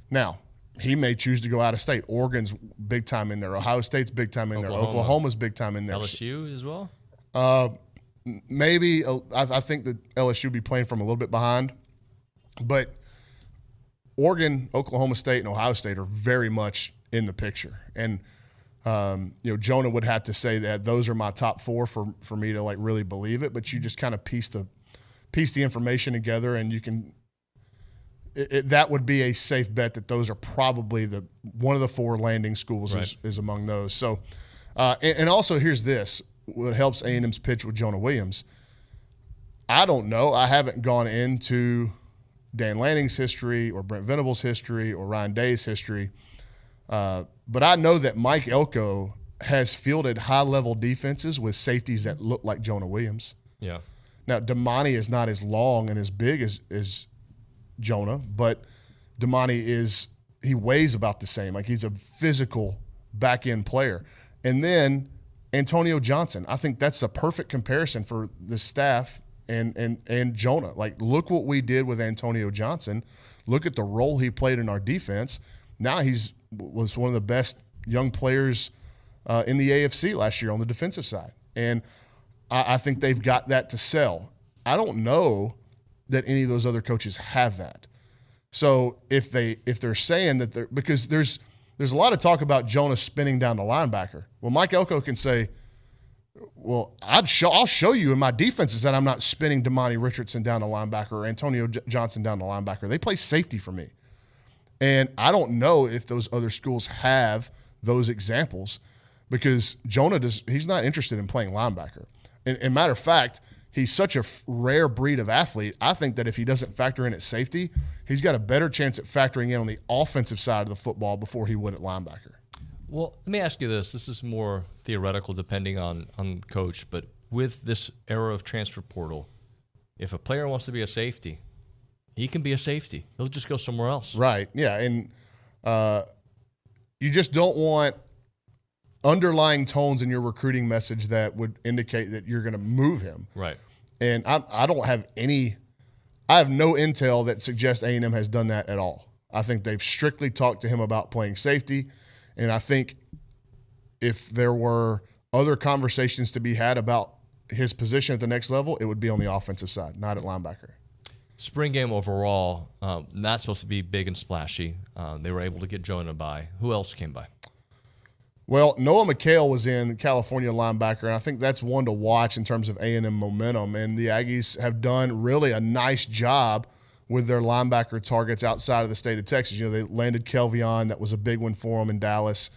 Now, he may choose to go out of state. Oregon's big time in there. Ohio State's big time in there. Oklahoma's big time in there. LSU as well? Maybe. I think that LSU will be playing from a little bit behind. But Oregon, Oklahoma State, and Ohio State are very much in the picture. And Jonah would have to say that those are my top 4 for me to like really believe it. But you just kind of piece the information together, and you can. That would be a safe bet that those are probably one of the 4 landing schools is among those. So, and also here's this: what helps A&M's pitch with Jonah Williams. I don't know. I haven't gone into Dan Lanning's history or Brent Venables' history or Ryan Day's history, but I know that Mike Elko has fielded high-level defenses with safeties that look like Jonah Williams. Yeah. Now, Damani is not as long and as big as Jonah, but Damani he weighs about the same. Like, he's a physical back-end player. And then Antonio Johnson. I think that's a perfect comparison for the staff and Jonah. Like, look what we did with Antonio Johnson. Look at the role he played in our defense. Now was one of the best young players in the AFC last year on the defensive side. And I think they've got that to sell. I don't know that any of those other coaches have that. So if they're saying that because there's a lot of talk about Jonah spinning down the linebacker. Well, Mike Elko can say, well, I'll show you in my defenses that I'm not spinning Damani Richardson down the linebacker or Antonio Johnson down the linebacker. They play safety for me. And I don't know if those other schools have those examples because Jonah he's not interested in playing linebacker. And matter of fact, he's such a rare breed of athlete. I think that if he doesn't factor in at safety, he's got a better chance at factoring in on the offensive side of the football before he would at linebacker. Well, let me ask you this. This is more theoretical depending on coach, but with this era of transfer portal, if a player wants to be a safety, he can be a safety. He'll just go somewhere else. Right, yeah. And you just don't want underlying tones in your recruiting message that would indicate that you're going to move him. Right. And I don't have I have no intel that suggests A&M has done that at all. I think they've strictly talked to him about playing safety. And I think if there were other conversations to be had about his position at the next level, it would be on the offensive side, not at linebacker. Spring game overall, not supposed to be big and splashy. They were able to get Jonah by. Who else came by? Well, Noah McHale was in, California linebacker, and I think that's one to watch in terms of A&M momentum. And the Aggies have done really a nice job with their linebacker targets outside of the state of Texas. They landed Kelvion. That was a big one for them in Dallas.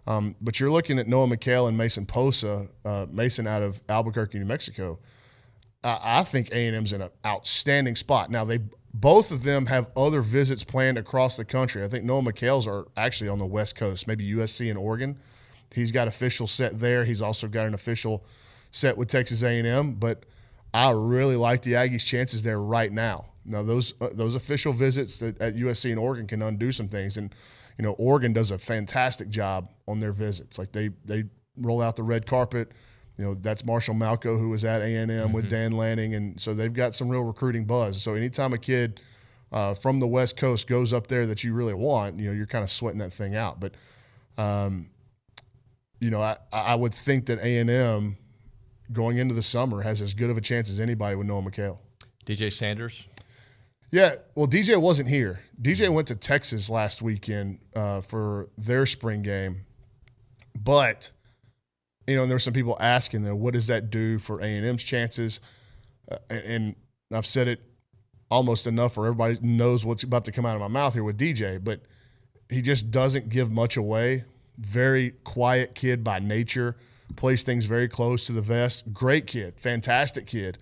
But you're looking at Noah McHale and Mason Posa, Mason out of Albuquerque, New Mexico. I think A&M's in an outstanding spot. Now, both of them have other visits planned across the country. I think Noah McHale's are actually on the West Coast, maybe USC and Oregon. He's got official set there. He's also got an official set with Texas A&M. But I really like the Aggies' chances there right now. Now, those official visits at USC and Oregon can undo some things. And, Oregon does a fantastic job on their visits. Like, they roll out the red carpet. That's Marshall Malco, who was at A&M with Dan Lanning. And so they've got some real recruiting buzz. So anytime a kid from the West Coast goes up there that you really want, you're kind of sweating that thing out. But, I would think that A&M going into the summer has as good of a chance as anybody with Noah McHale. DJ Sanders? Yeah, well, DJ wasn't here. DJ went to Texas last weekend for their spring game. But, and there were some people asking, what does that do for A&M's chances? And I've said it almost enough for everybody knows what's about to come out of my mouth here with DJ, but he just doesn't give much away. Very quiet kid by nature, plays things very close to the vest. Great kid, fantastic kid.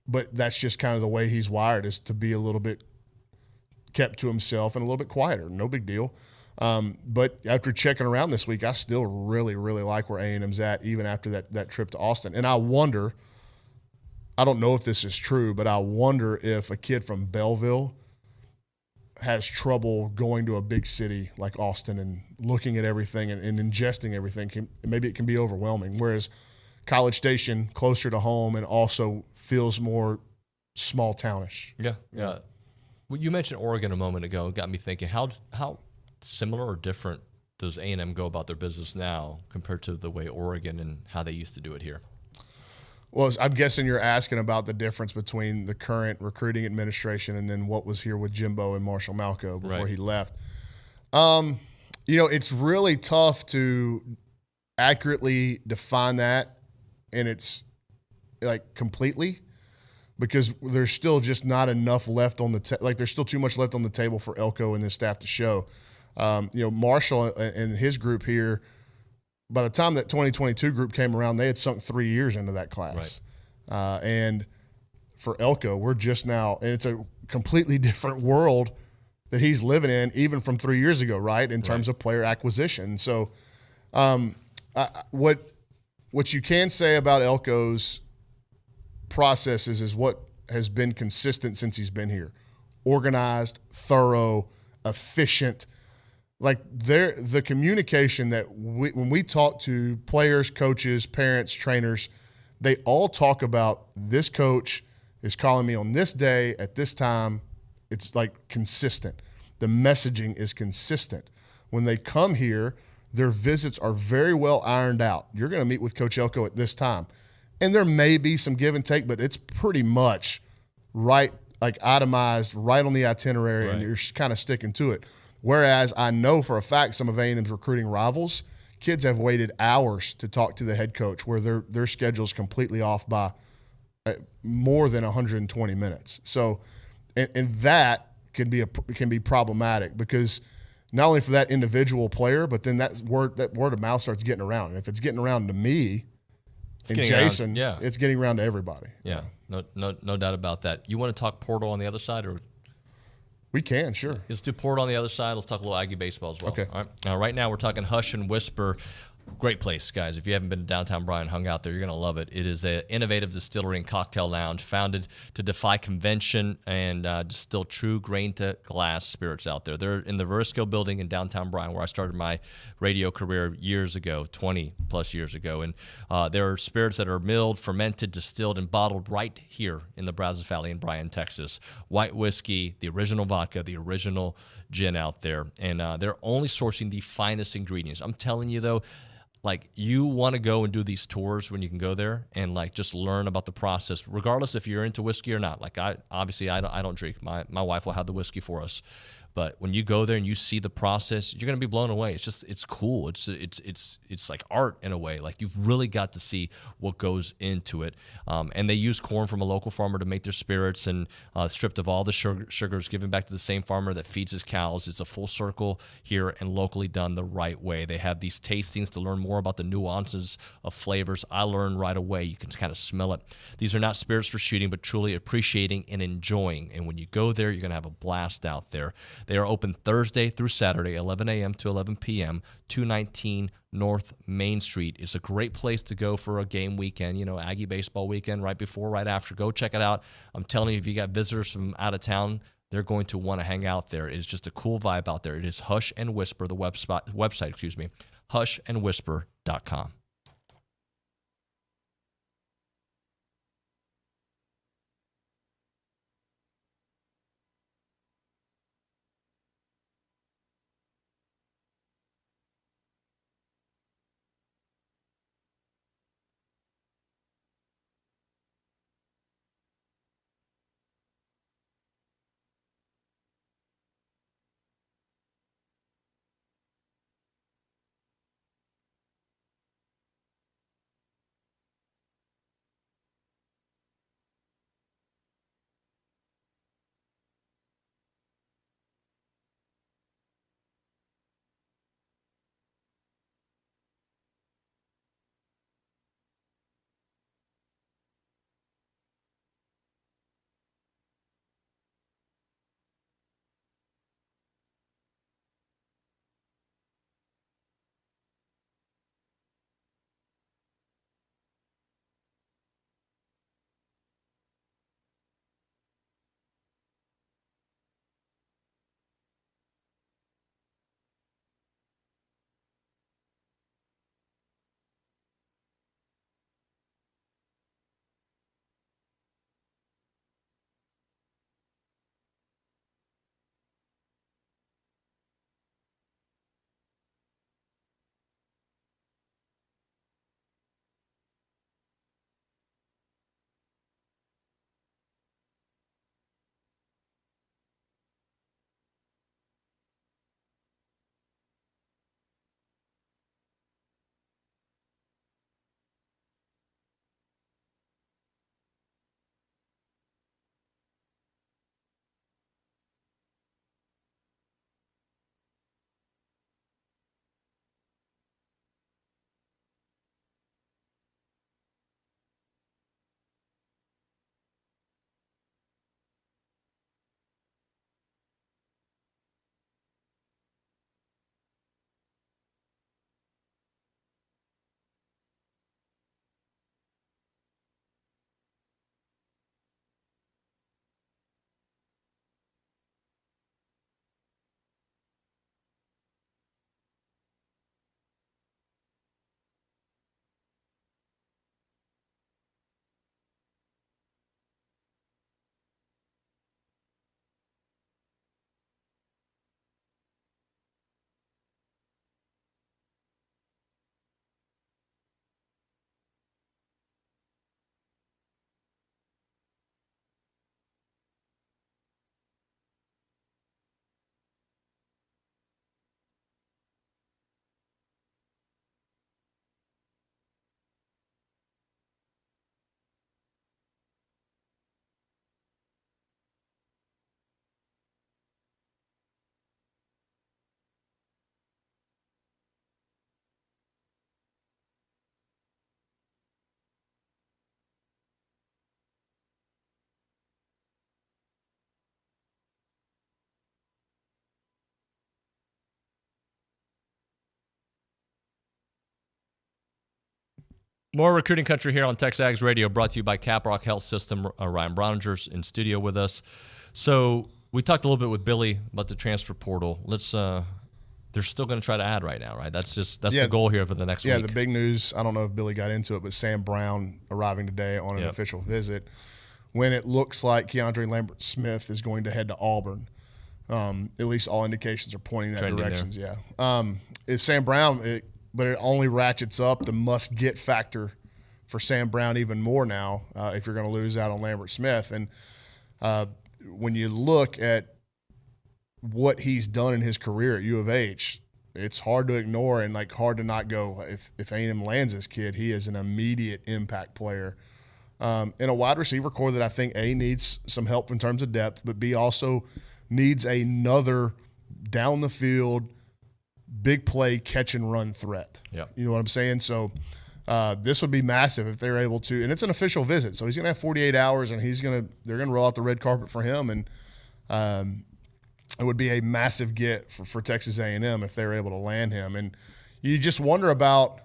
But that's just kind of the way he's wired, is to be a little bit kept to himself and a little bit quieter. No big deal. But after checking around this week, I still really, really like where A&M's at, even after that trip to Austin. And I wonder, I don't know if this is true, but I wonder if a kid from Belleville has trouble going to a big city like Austin and looking at everything and ingesting everything. Maybe it can be overwhelming. Whereas College Station, closer to home, and also feels more small townish. Yeah. Well, you mentioned Oregon a moment ago. It got me thinking, how similar or different does A&M go about their business now compared to the way Oregon and how they used to do it here? Well, I'm guessing you're asking about the difference between the current recruiting administration and then what was here with Jimbo and Marshall Malco before he left. It's really tough to accurately define that, and it's like completely, because there's still just not enough left on there's still too much left on the table for Elko and this staff to show. Marshall and his group here, by the time that 2022 group came around, they had sunk 3 years into that class. Right. And for Elko, we're just now, and it's a completely different world that he's living in, even from 3 years ago, right, in terms of player acquisition. So what you can say about Elko's processes is what has been consistent since he's been here. Organized, thorough, efficient. Like the communication that when we talk to players, coaches, parents, trainers, they all talk about this coach is calling me on this day at this time. It's like consistent. The messaging is consistent. When they come here, their visits are very well ironed out. You're going to meet with Coach Elko at this time. And there may be some give and take, but it's pretty much right, like itemized, right on the itinerary, and you're kind of sticking to it. Whereas I know for a fact some of A&M's recruiting rivals, kids have waited hours to talk to the head coach where their schedule's completely off by more than 120 minutes. So, and that can be problematic, because not only for that individual player, but then that word of mouth starts getting around. And if it's getting around to me and Jason, it's getting around to everybody. Yeah, no doubt about that. You want to talk portal on the other side, or? We can, sure. Let's do portal on the other side. Let's talk a little Aggie baseball as well. Okay. All right. Now, right now, we're talking Hush and Whisper. Great place, guys. If you haven't been to downtown Bryan, hung out there, you're going to love it. It is an innovative distillery and cocktail lounge founded to defy convention and distill true grain-to-glass spirits out there. They're in the Verisco building in downtown Bryan, where I started my radio career years ago, 20-plus years ago. And there are spirits that are milled, fermented, distilled, and bottled right here in the Brazos Valley in Bryan, Texas. White whiskey, the original vodka, the original gin out there. And they're only sourcing the finest ingredients. I'm telling you, though, like, you want to go and do these tours when you can go there and like just learn about the process, regardless if you're into whiskey or not. Like, I don't drink. My wife will have the whiskey for us. But when you go there and you see the process, you're going to be blown away. It's cool. It's like art in a way. Like, you've really got to see what goes into it. And they use corn from a local farmer to make their spirits, and stripped of all the sugars, given back to the same farmer that feeds his cows. It's a full circle here and locally done the right way. They have these tastings to learn more about the nuances of flavors. I learned right away. You can kind of smell it. These are not spirits for shooting, but truly appreciating and enjoying. And when you go there, you're going to have a blast out there. They are open Thursday through Saturday, 11 a.m. to 11 p.m., 219 North Main Street. It's a great place to go for a game weekend, Aggie baseball weekend, right before, right after. Go check it out. I'm telling you, if you got visitors from out of town, they're going to want to hang out there. It is just a cool vibe out there. It is Hush and Whisper, the website, hushandwhisper.com. More Recruiting Country here on TexAgs Radio, brought to you by Caprock Health System. Ryan Brauninger's in studio with us. So we talked a little bit with Billy about the transfer portal. They're still going to try to add right now, right? That's the goal here for the next week. Yeah, the big news, I don't know if Billy got into it, but Sam Brown arriving today on an official visit when it looks like Keandre Lambert-Smith is going to head to Auburn. At least all indications are pointing that direction. Yeah. It's Sam Brown, but it only ratchets up the must-get factor for Sam Brown even more now if you're going to lose out on Lambert-Smith. And when you look at what he's done in his career at U of H, it's hard to ignore and hard to not go, if A&M lands this kid, he is an immediate impact player. In a wide receiver core that I think A, needs some help in terms of depth, but B, also needs another down the field, big play, catch and run threat. Yeah. You know what I'm saying? So this would be massive if they're able to, and it's an official visit. So he's going to have 48 hours and they're going to roll out the red carpet for him. And it would be a massive get for Texas A&M if they're able to land him. And you just wonder about,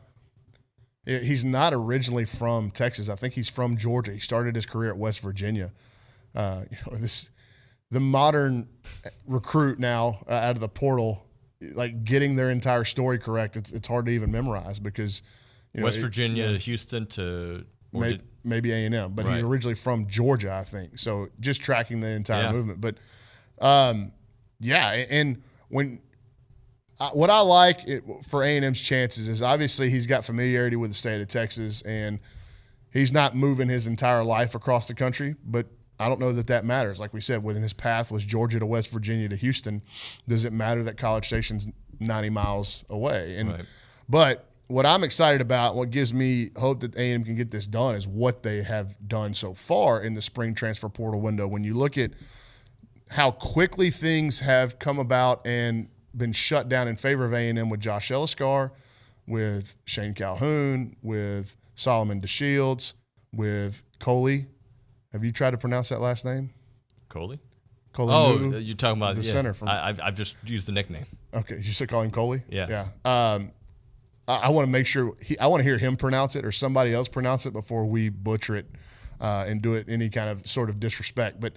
he's not originally from Texas. I think he's from Georgia. He started his career at West Virginia. The modern recruit now out of the portal, getting their entire story correct, it's hard to even memorize because West Virginia, Houston to maybe A&M, but he's originally from Georgia, I think. So just tracking the entire movement. But and what I like for A&M's chances is obviously he's got familiarity with the state of Texas, and he's not moving his entire life across the country, but I don't know that matters. Like we said, within his path was Georgia to West Virginia to Houston. Does it matter that College Station's 90 miles away? But what I'm excited about, what gives me hope that A&M can get this done, is what they have done so far in the spring transfer portal window. When you look at how quickly things have come about and been shut down in favor of A&M with Josh Elliscar, with Shane Calhoun, with Solomon DeShields, with Coley. Have you tried to pronounce that last name? Coley? Coley. You're talking about the center from. I've just used the nickname. Okay, you should call him Coley. Yeah. I want to make sure I want to hear him pronounce it or somebody else pronounce it before we butcher it and do it any kind of sort of disrespect. But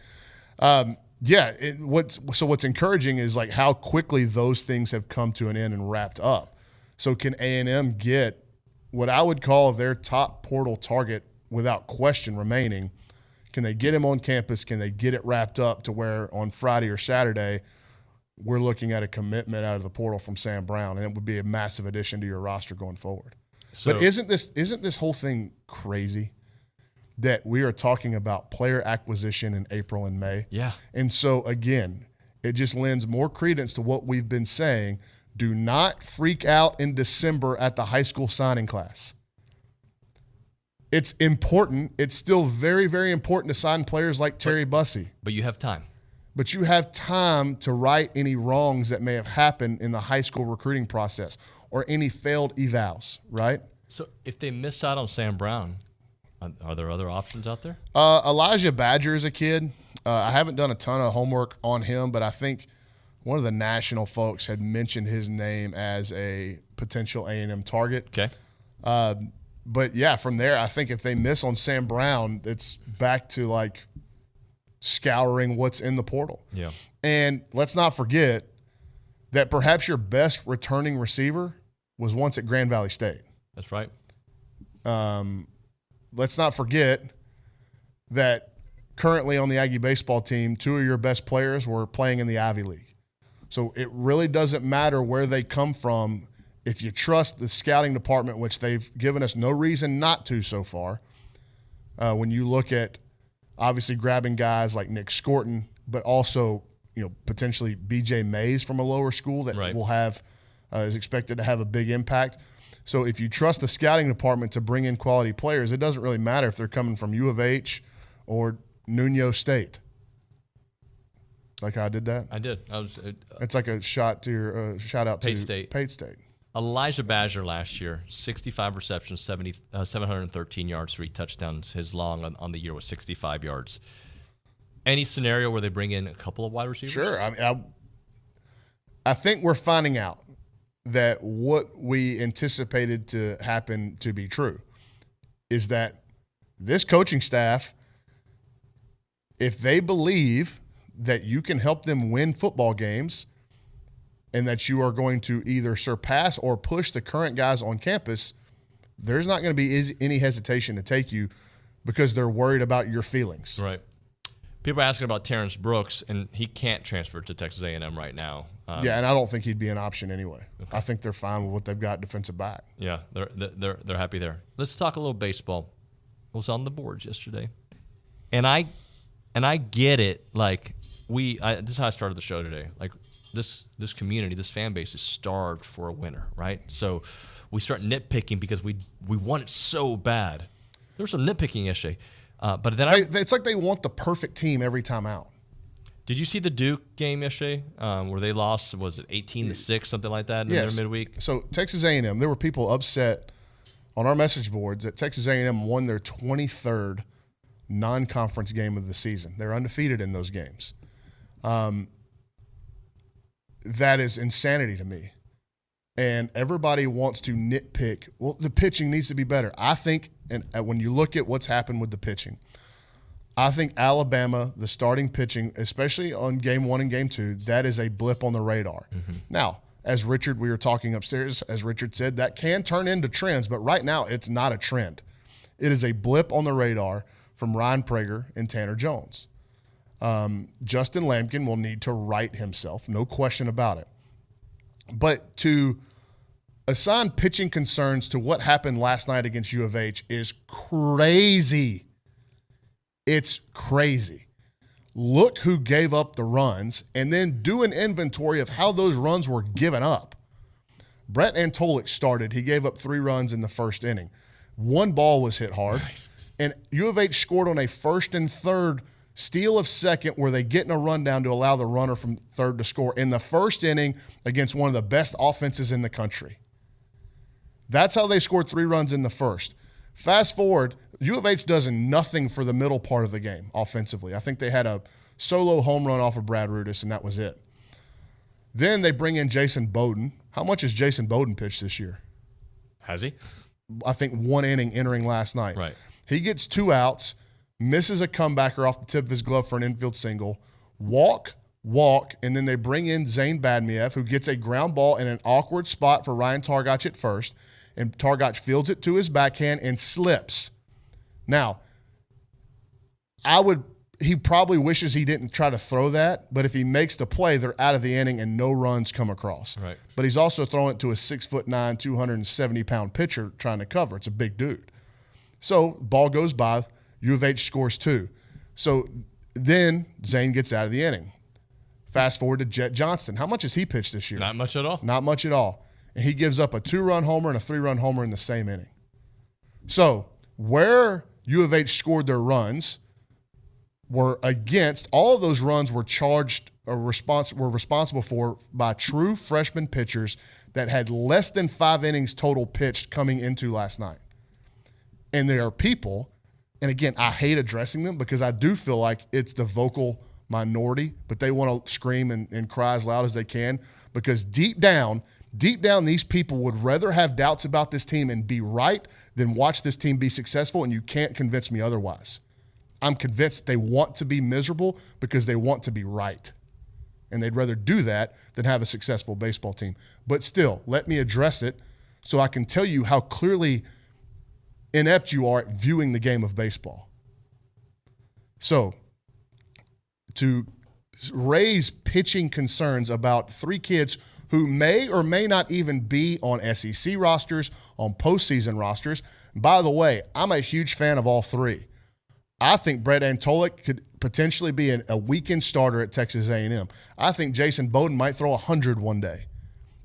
what's encouraging is how quickly those things have come to an end and wrapped up. So can A&M get what I would call their top portal target without question remaining? Can they get him on campus? Can they get it wrapped up to where on Friday or Saturday we're looking at a commitment out of the portal from Sam Brown, and it would be a massive addition to your roster going forward. But isn't this whole thing crazy that we are talking about player acquisition in April and May? Yeah. And so, again, it just lends more credence to what we've been saying. Do not freak out in December at the high school signing class. It's important. It's still very, very important to sign players like Terry Bussey. But you have time. But you have time to right any wrongs that may have happened in the high school recruiting process or any failed evals, right? So if they miss out on Sam Brown, are there other options out there? Elijah Badger is a kid. I haven't done a ton of homework on him, but I think one of the national folks had mentioned his name as a potential A&M target. Okay. But, yeah, from there, I think if they miss on Sam Brown, it's back to, scouring what's in the portal. Yeah. And let's not forget that perhaps your best returning receiver was once at Grand Valley State. That's right. Let's not forget that currently on the Aggie baseball team, 2 of your best players were playing in the Ivy League. So it really doesn't matter where they come from. If you trust the scouting department, which they've given us no reason not to so far, when you look at obviously grabbing guys like Nick Scorton, but also potentially B.J. Mays from a lower school that will have is expected to have a big impact. So if you trust the scouting department to bring in quality players, it doesn't really matter if they're coming from U of H or Nuño State. Like how I did that? I did. It's like a shout out to Pate State. Elijah Badger last year, 65 receptions, 713 yards, 3 touchdowns. His long on the year was 65 yards. Any scenario where they bring in a couple of wide receivers? Sure. I think we're finding out that what we anticipated to happen to be true. is that this coaching staff, if they believe that you can help them win football games and that you are going to either surpass or push the current guys on campus, there's not going to be any hesitation to take you because they're worried about your feelings. Right. People are asking about Terrence Brooks, and he can't transfer to Texas A&M right now. Yeah, and I don't think he'd be an option anyway. Okay. I think they're fine with what they've got defensive back. Yeah, they're happy there. Let's talk a little baseball. I was on the boards yesterday, and I get it. Like this is how I started the show today. Like this community, this fan base is starved for a winner, right? So we start nitpicking because we want it so bad. There was some nitpicking yesterday. But then it's like they want the perfect team every time out. Did you see the Duke game yesterday where they lost, was it 18-6, something like that in their midweek? So Texas A&M, there were people upset on our message boards that Texas A&M won their 23rd non-conference game of the season. They're undefeated in those games. That is insanity to me. And everybody wants to nitpick, well, the pitching needs to be better. I think, and when you look at what's happened with the pitching, I think Alabama, the starting pitching, especially on game 1 and game 2, that is a blip on the radar. Mm-hmm. Now, as Richard, we were talking upstairs, as Richard said, that can turn into trends, but right now it's not a trend. It is a blip on the radar from Ryan Prager and Tanner Jones. Justin Lampkin will need to right himself, no question about it. But to assign pitching concerns to what happened last night against U of H is crazy. It's crazy. Look who gave up the runs and then do an inventory of how those runs were given up. Brett Antolik started. He gave up 3 runs in the first inning. 1 ball was hit hard. Right. And U of H scored on a first and third steal of second where they get in a rundown to allow the runner from third to score in the first inning against one of the best offenses in the country. That's how they scored 3 runs in the first. Fast forward, U of H does nothing for the middle part of the game offensively. I think they had a solo home run off of Brad Rudis, and that was it. Then they bring in Jason Bowden. How much has Jason Bowden pitched this year? Has he? I think 1 inning entering last night. Right. He gets 2 outs, misses a comebacker off the tip of his glove for an infield single, walk, and then they bring in Zane Badmiev, who gets a ground ball in an awkward spot for Ryan Targach at first, and Targach fields it to his backhand and slips. Now, he probably wishes he didn't try to throw that, but if he makes the play, they're out of the inning and no runs come across. Right. But he's also throwing it to a 6'9", 270-pound pitcher trying to cover. It's a big dude. So ball goes by. U of H scores 2. So then Zane gets out of the inning. Fast forward to Jet Johnston. How much has he pitched this year? Not much at all. Not much at all. And he gives up a 2-run homer and a 3-run homer in the same inning. So where U of H scored their runs were against, all of those runs were charged or were responsible for by true freshman pitchers that had less than 5 innings total pitched coming into last night. And there are people, and again, I hate addressing them because I do feel like it's the vocal minority, but they want to scream and cry as loud as they can because deep down, these people would rather have doubts about this team and be right than watch this team be successful, and you can't convince me otherwise. I'm convinced they want to be miserable because they want to be right, and they'd rather do that than have a successful baseball team. But still, let me address it so I can tell you how clearly inept you are at viewing the game of baseball. So, to raise pitching concerns about 3 kids who may or may not even be on SEC rosters, on postseason rosters. By the way, I'm a huge fan of all 3. I think Brett Antolik could potentially be a weekend starter at Texas A&M. I think Jason Bowden might throw 100 one day.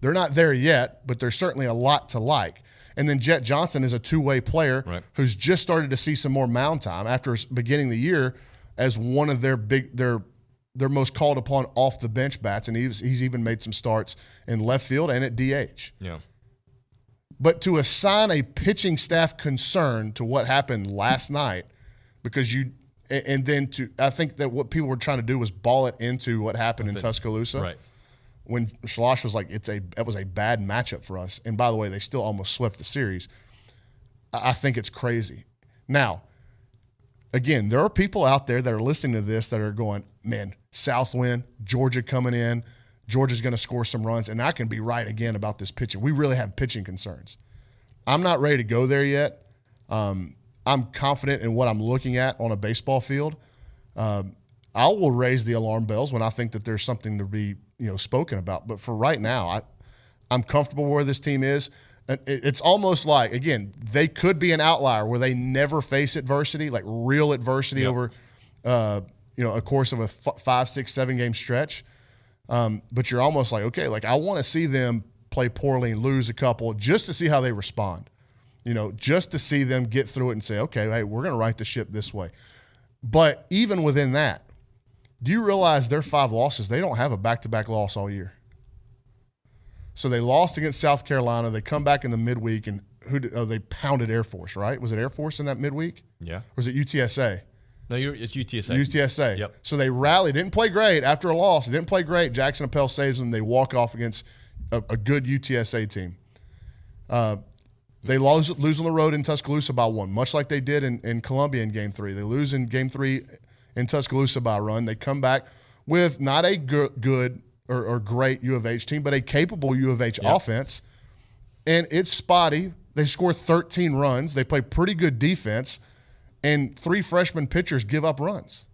They're not there yet, but there's certainly a lot to like. And then Jet Johnson is a 2-way player who's just started to see some more mound time after beginning the year as one of their most called upon off the bench bats, and he's even made some starts in left field and at DH. Yeah. But to assign a pitching staff concern to what happened last night, because I think that what people were trying to do was ball it into what happened in Tuscaloosa. Right. When Schloss was like, that was a bad matchup for us. And by the way, they still almost swept the series. I think it's crazy. Now, again, there are people out there that are listening to this that are going, man, South wind, Georgia coming in, Georgia's going to score some runs, and I can be right again about this pitching. We really have pitching concerns. I'm not ready to go there yet. I'm confident in what I'm looking at on a baseball field. I will raise the alarm bells when I think that there's something to be spoken about. But for right now, I'm comfortable where this team is. It's almost like, again, they could be an outlier where they never face adversity, like real adversity over a course of a 5, 6, 7 game stretch. But you're almost like, okay, like I want to see them play poorly and lose a couple just to see how they respond, just to see them get through it and say, okay, hey, we're going to right the ship this way. But even within that, do you realize their 5 losses, they don't have a back-to-back loss all year? So they lost against South Carolina. They come back in the midweek, and they pounded Air Force, right? Was it Air Force in that midweek? Yeah. Or was it UTSA? No, it's UTSA. UTSA. Yep. So they rallied. Didn't play great after a loss. They didn't play great. Jackson Appel saves them. They walk off against a good UTSA team. They lose on the road in Tuscaloosa by 1, much like they did in Columbia in Game 3. They lose in Game 3 in Tuscaloosa by a run. They come back with not a good or great U of H team, but a capable U of H offense. And it's spotty. They score 13 runs. They play pretty good defense. And 3 freshman pitchers give up runs.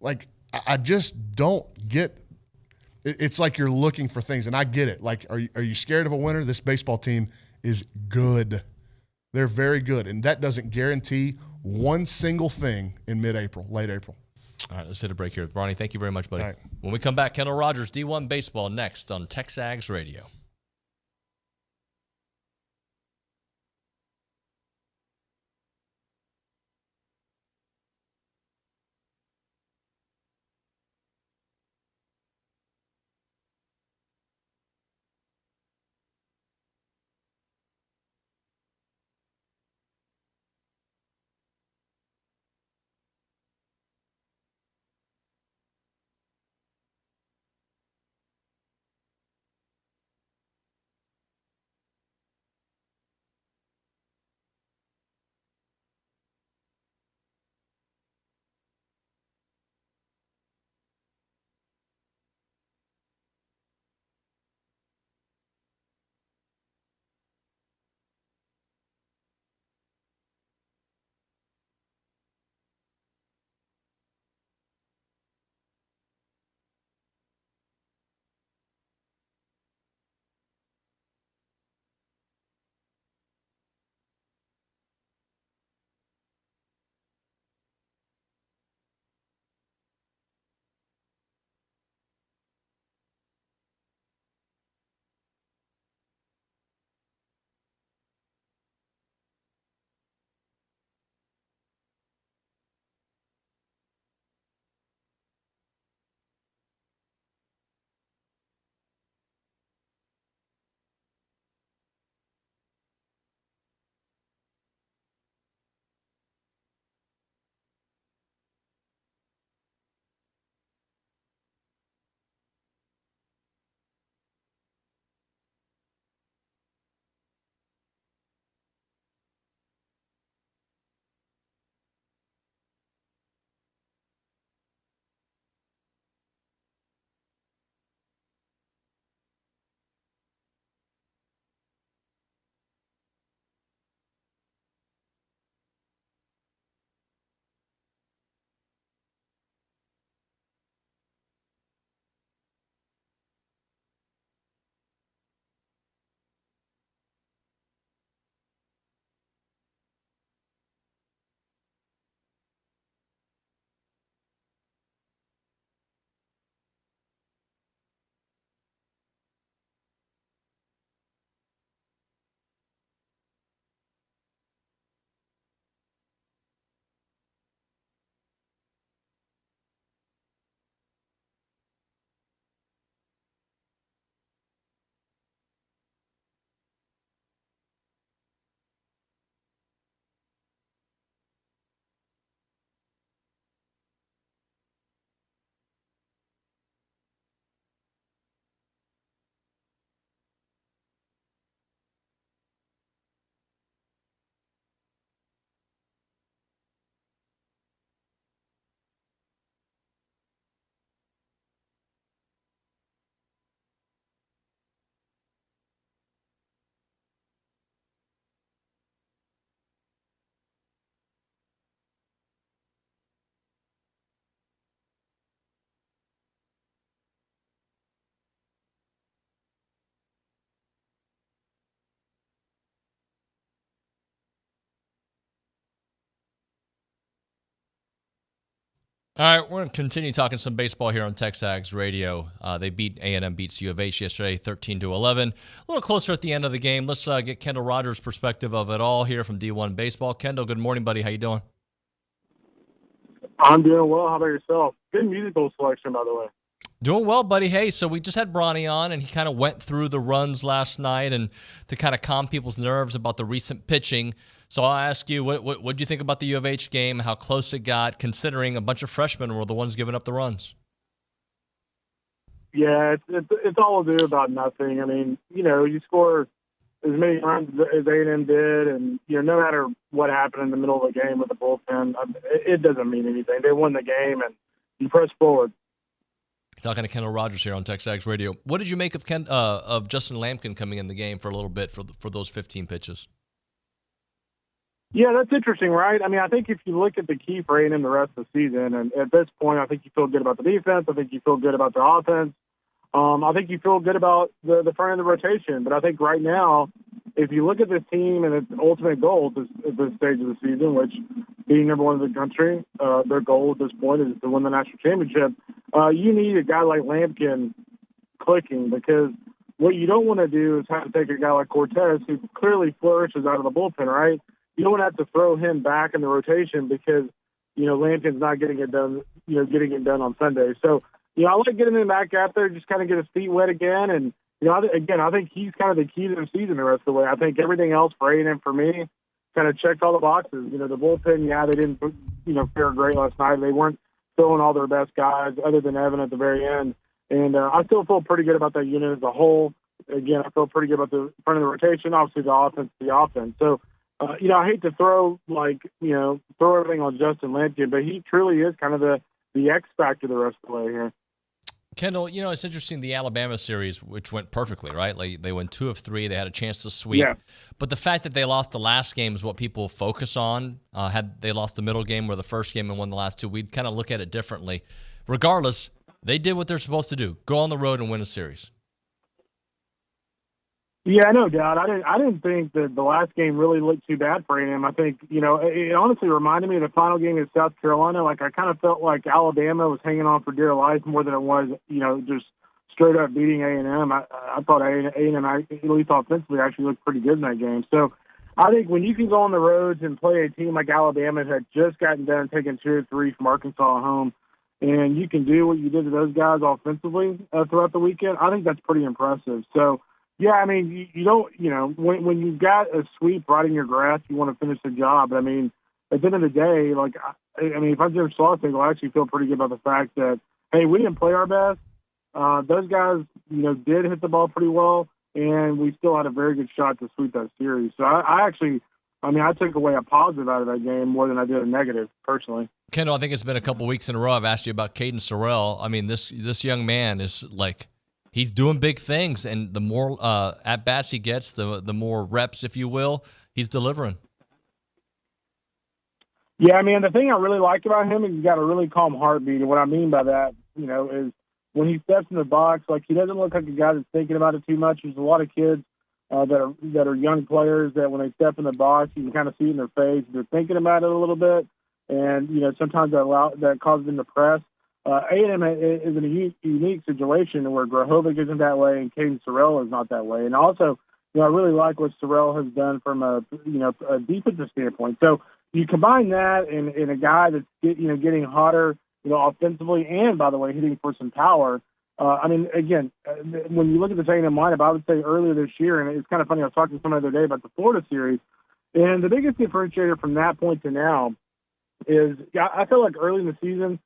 Like, I just don't get – it's like you're looking for things, and I get it. Like, are you scared of a winner? This baseball team is good. They're very good, and that doesn't guarantee one single thing in mid-April, late April. All right, let's hit a break here with Bronny. Thank you very much, buddy. All right. When we come back, Kendall Rogers, D1 Baseball, next on TexAgs Radio. All right, we're going to continue talking some baseball here on TexAgs Radio. They beat A&M beats U of H yesterday, 13-11. A little closer at the end of the game. Let's get Kendall Rogers' perspective of it all here from D1 Baseball. Kendall, good morning, buddy. How you doing? I'm doing well. How about yourself? Good musical selection, by the way. Doing well, buddy. Hey, so we just had Brauninger on, and he kind of went through the runs last night and to kind of calm people's nerves about the recent pitching. So I'll ask you, what do you think about the U of H game, how close it got, considering a bunch of freshmen were the ones giving up the runs? Yeah, it's all ado about nothing. I mean, you score as many runs as A&M did, and, no matter what happened in the middle of the game with the bullpen, it doesn't mean anything. They won the game, and you press forward. Talking to Kendall Rogers here on TexAgs Radio. What did you make of Justin Lampkin coming in the game for a little bit for those 15 pitches? Yeah, that's interesting, right? I mean, I think if you look at the key for A&M the rest of the season, and at this point, I think you feel good about the defense. I think you feel good about the offense. I think you feel good about the front of the rotation. But I think right now, if you look at this team and its ultimate goal at this stage of the season, which being number one in the country, their goal at this point is to win the national championship. You need a guy like Lampkin clicking, because what you don't want to do is have to take a guy like Cortez, who clearly flourishes out of the bullpen, right? You don't want to have to throw him back in the rotation because, Lampkin's not getting it done on Sunday. So, I like getting him back out there, just kind of get his feet wet again. And, I think he's kind of the key to the season the rest of the way. I think everything else for A&M, for me, kind of checked all the boxes. The bullpen, they didn't, fare great last night. They weren't throwing all their best guys other than Evan at the very end. And I still feel pretty good about that unit as a whole. Again, I feel pretty good about the front of the rotation. Obviously, the offense. So, I hate to throw everything on Justin Lampkin, but he truly is kind of the X factor the rest of the way here. Kendall, it's interesting, the Alabama series, which went perfectly, right? Like, they won 2 of 3. They had a chance to sweep. Yeah. But the fact that they lost the last game is what people focus on. Had they lost the middle game or the first game and won the last 2, we'd kind of look at it differently. Regardless, they did what they're supposed to do, go on the road and win a series. Yeah, no doubt. I didn't think that the last game really looked too bad for A&M. I think, it honestly reminded me of the final game in South Carolina. Like, I kind of felt like Alabama was hanging on for dear life more than it was, just straight up beating A&M. I thought A&M, at least offensively, actually looked pretty good in that game. So I think when you can go on the roads and play a team like Alabama had just gotten done taking 2 or 3 from Arkansas at home, and you can do what you did to those guys offensively throughout the weekend, I think that's pretty impressive. So, yeah, I mean, you don't, when you've got a sweep right in your grasp, you want to finish the job. But, I mean, at the end of the day, like, if I'm Jim Schlossberg, I actually feel pretty good about the fact that, hey, we didn't play our best. Those guys, did hit the ball pretty well, and we still had a very good shot to sweep that series. So I took away a positive out of that game more than I did a negative, personally. Kendall, I think it's been a couple weeks in a row I've asked you about Caden Sorrell. I mean, this young man is like, he's doing big things, and the more at-bats he gets, the more reps, if you will, he's delivering. Yeah, I mean, the thing I really like about him is he's got a really calm heartbeat, and what I mean by that, is when he steps in the box, like, he doesn't look like a guy that's thinking about it too much. There's a lot of kids that are young players that when they step in the box, you can kind of see in their face they're thinking about it a little bit, and sometimes that causes them to press. A&M is in a unique situation where Grahovic isn't that way and Caden Sorrell is not that way. And also, I really like what Sorrell has done from a defensive standpoint. So you combine that and a guy that's getting hotter, offensively, and by the way, hitting for some power. Again, when you look at the A&M lineup, I would say earlier this year, and it's kind of funny, I was talking to someone the other day about the Florida series, and the biggest differentiator from that point to now is I feel like early in the season,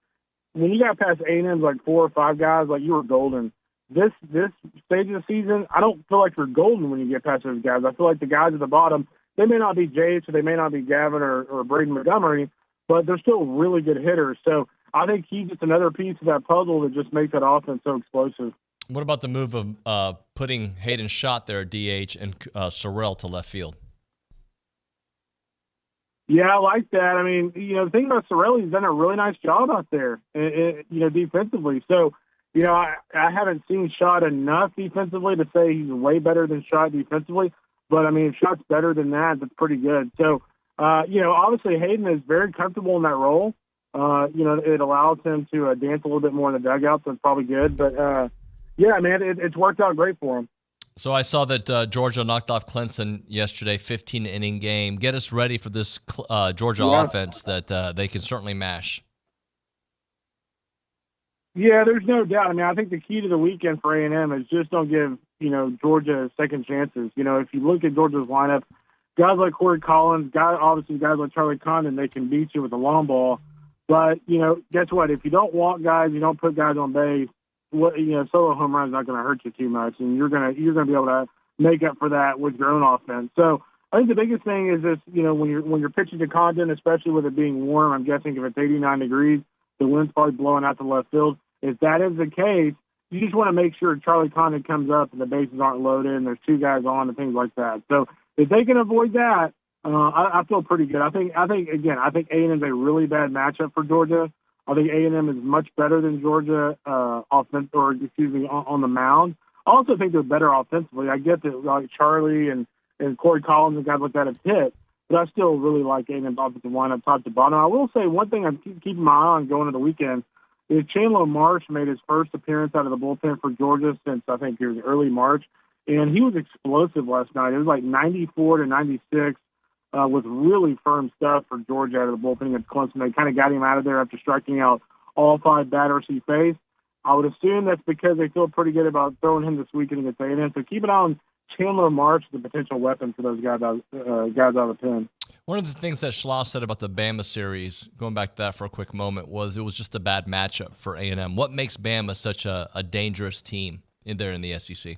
when you got past A&M's like 4 or 5 guys, like, you were golden. This stage of the season, I don't feel like you're golden when you get past those guys. I feel like the guys at the bottom, they may not be Jace or they may not be Gavin or Braden Montgomery, but they're still really good hitters. So I think he's just another piece of that puzzle that just makes that offense so explosive. What about the move of putting Hayden Schott there at DH and Sorrell to left field? Yeah, I like that. I mean, the thing about Sorrell, he's done a really nice job out there, defensively. So, I haven't seen Schott enough defensively to say he's way better than Schott defensively. But, I mean, if Schott's better than that, that's pretty good. So, obviously Hayden is very comfortable in that role. It allows him to dance a little bit more in the dugout, so it's probably good. But, yeah, man, it's worked out great for him. So I saw that Georgia knocked off Clemson yesterday, 15-inning game. Get us ready for this Georgia offense that they can certainly mash. Yeah, there's no doubt. I mean, I think the key to the weekend for A&M is just don't give, Georgia second chances. If you look at Georgia's lineup, guys like Corey Collins, obviously guys like Charlie Condon, they can beat you with the long ball. But, guess what? If you don't walk guys, you don't put guys on base, solo home run is not going to hurt you too much, and you're going to be able to make up for that with your own offense. So I think the biggest thing is this, when you're pitching to Condon, especially with it being warm, I'm guessing if it's 89 degrees, the wind's probably blowing out to left field. If that is the case, you just want to make sure Charlie Condon comes up and the bases aren't loaded and there's two guys on and things like that. So if they can avoid that, I feel pretty good. I think A&M is a really bad matchup for Georgia. I think A&M is much better than Georgia on the mound. I also think they're better offensively. I get that like Charlie and Corey Collins and guys like that have hit, but I still really like A&M's offensive lineup top to bottom. I will say one thing I'm keeping my eye on going into the weekend is Chandler Marsh made his first appearance out of the bullpen for Georgia since I think it was early March, and he was explosive last night. It was like 94 to 96 with really firm stuff for Georgia out of the bullpen against Clemson. They kind of got him out of there after striking out all 5 batters he faced. I would assume that's because they feel pretty good about throwing him this weekend against A&M. So keep an eye on Chandler Marsh, the potential weapon for those guys out of the pen. One of the things that Schloss said about the Bama series, going back to that for a quick moment, was it was just a bad matchup for A&M. What makes Bama such a dangerous team in the SEC?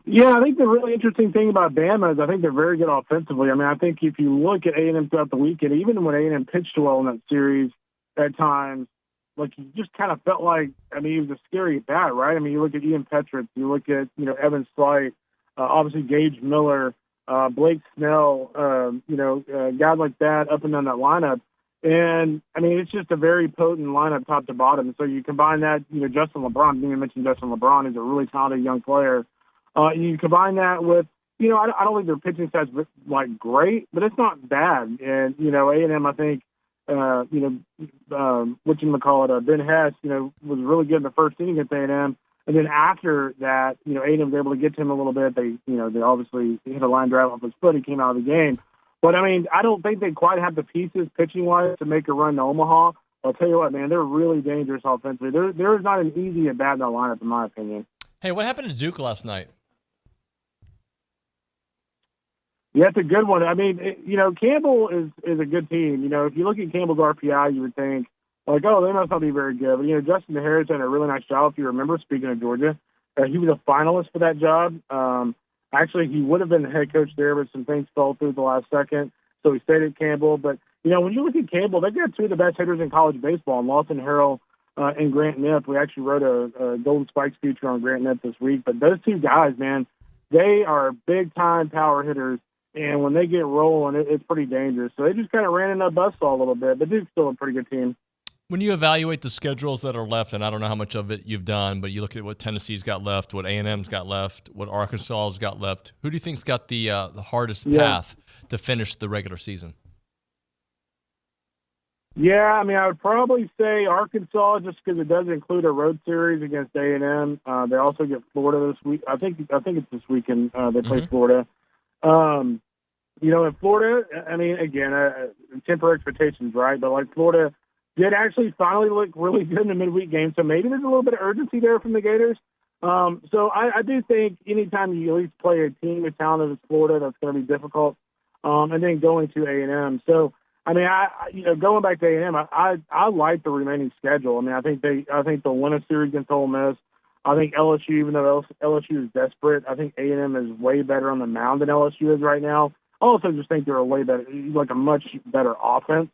Yeah, I think the really interesting thing about Bama is I think they're very good offensively. I mean, I think if you look at A&M throughout the weekend, even when A&M pitched well in that series at times, like you just kind of felt like, I mean, he was a scary bat, right? I mean, you look at Ian Petritz, you look at, Evan Slight, obviously Gage Miller, Blake Snell, guys like that up and down that lineup. And, I mean, it's just a very potent lineup top to bottom. So you combine that, Justin LeBron, I didn't even mention Justin LeBron, is a really talented young player. You combine that with, I don't think their pitching stats like great, but it's not bad. And, A&M, I think, Ben Hess, was really good in the first inning at A&M. And then after that, A&M was able to get to him a little bit. They obviously hit a line drive off his foot. He came out of the game. But, I mean, I don't think they quite have the pieces pitching-wise to make a run to Omaha. I'll tell you what, man, they're really dangerous offensively. There is not an easy and bad in that lineup, in my opinion. Hey, what happened to Duke last night? Yeah, it's a good one. I mean, Campbell is a good team. If you look at Campbell's RPI, you would think, like, oh, they must not be very good. But, Justin Harris did a really nice job, if you remember, speaking of Georgia. He was a finalist for that job. Actually, he would have been the head coach there, but some things fell through the last second, so he stayed at Campbell. But, when you look at Campbell, they've got 2 of the best hitters in college baseball, Lawson Harrell and Grant Knipp. We actually wrote a Golden Spikes feature on Grant Knipp this week. But those 2 guys, man, they are big-time power hitters. And when they get rolling, it's pretty dangerous. So they just kind of ran in that buzzsaw a little bit, but Duke's still a pretty good team. When you evaluate the schedules that are left, and I don't know how much of it you've done, but you look at what Tennessee's got left, what A&M's got left, what Arkansas's got left, who do you think's got the hardest path to finish the regular season? Yeah, I mean, I would probably say Arkansas just because it does include a road series against A&M. They also get Florida this week. I think it's this weekend they play Florida. In Florida, I mean, again, temper expectations, right? But like Florida did actually finally look really good in the midweek game, so maybe there's a little bit of urgency there from the Gators. So I do think anytime you at least play a team as talented as Florida, that's going to be difficult. And then going to A&M. So I mean, going back to A&M, I like the remaining schedule. I mean, I think they'll win a series against Ole Miss. I think LSU, even though LSU is desperate, I think A&M is way better on the mound than LSU is right now. I also just think they're a much better offense.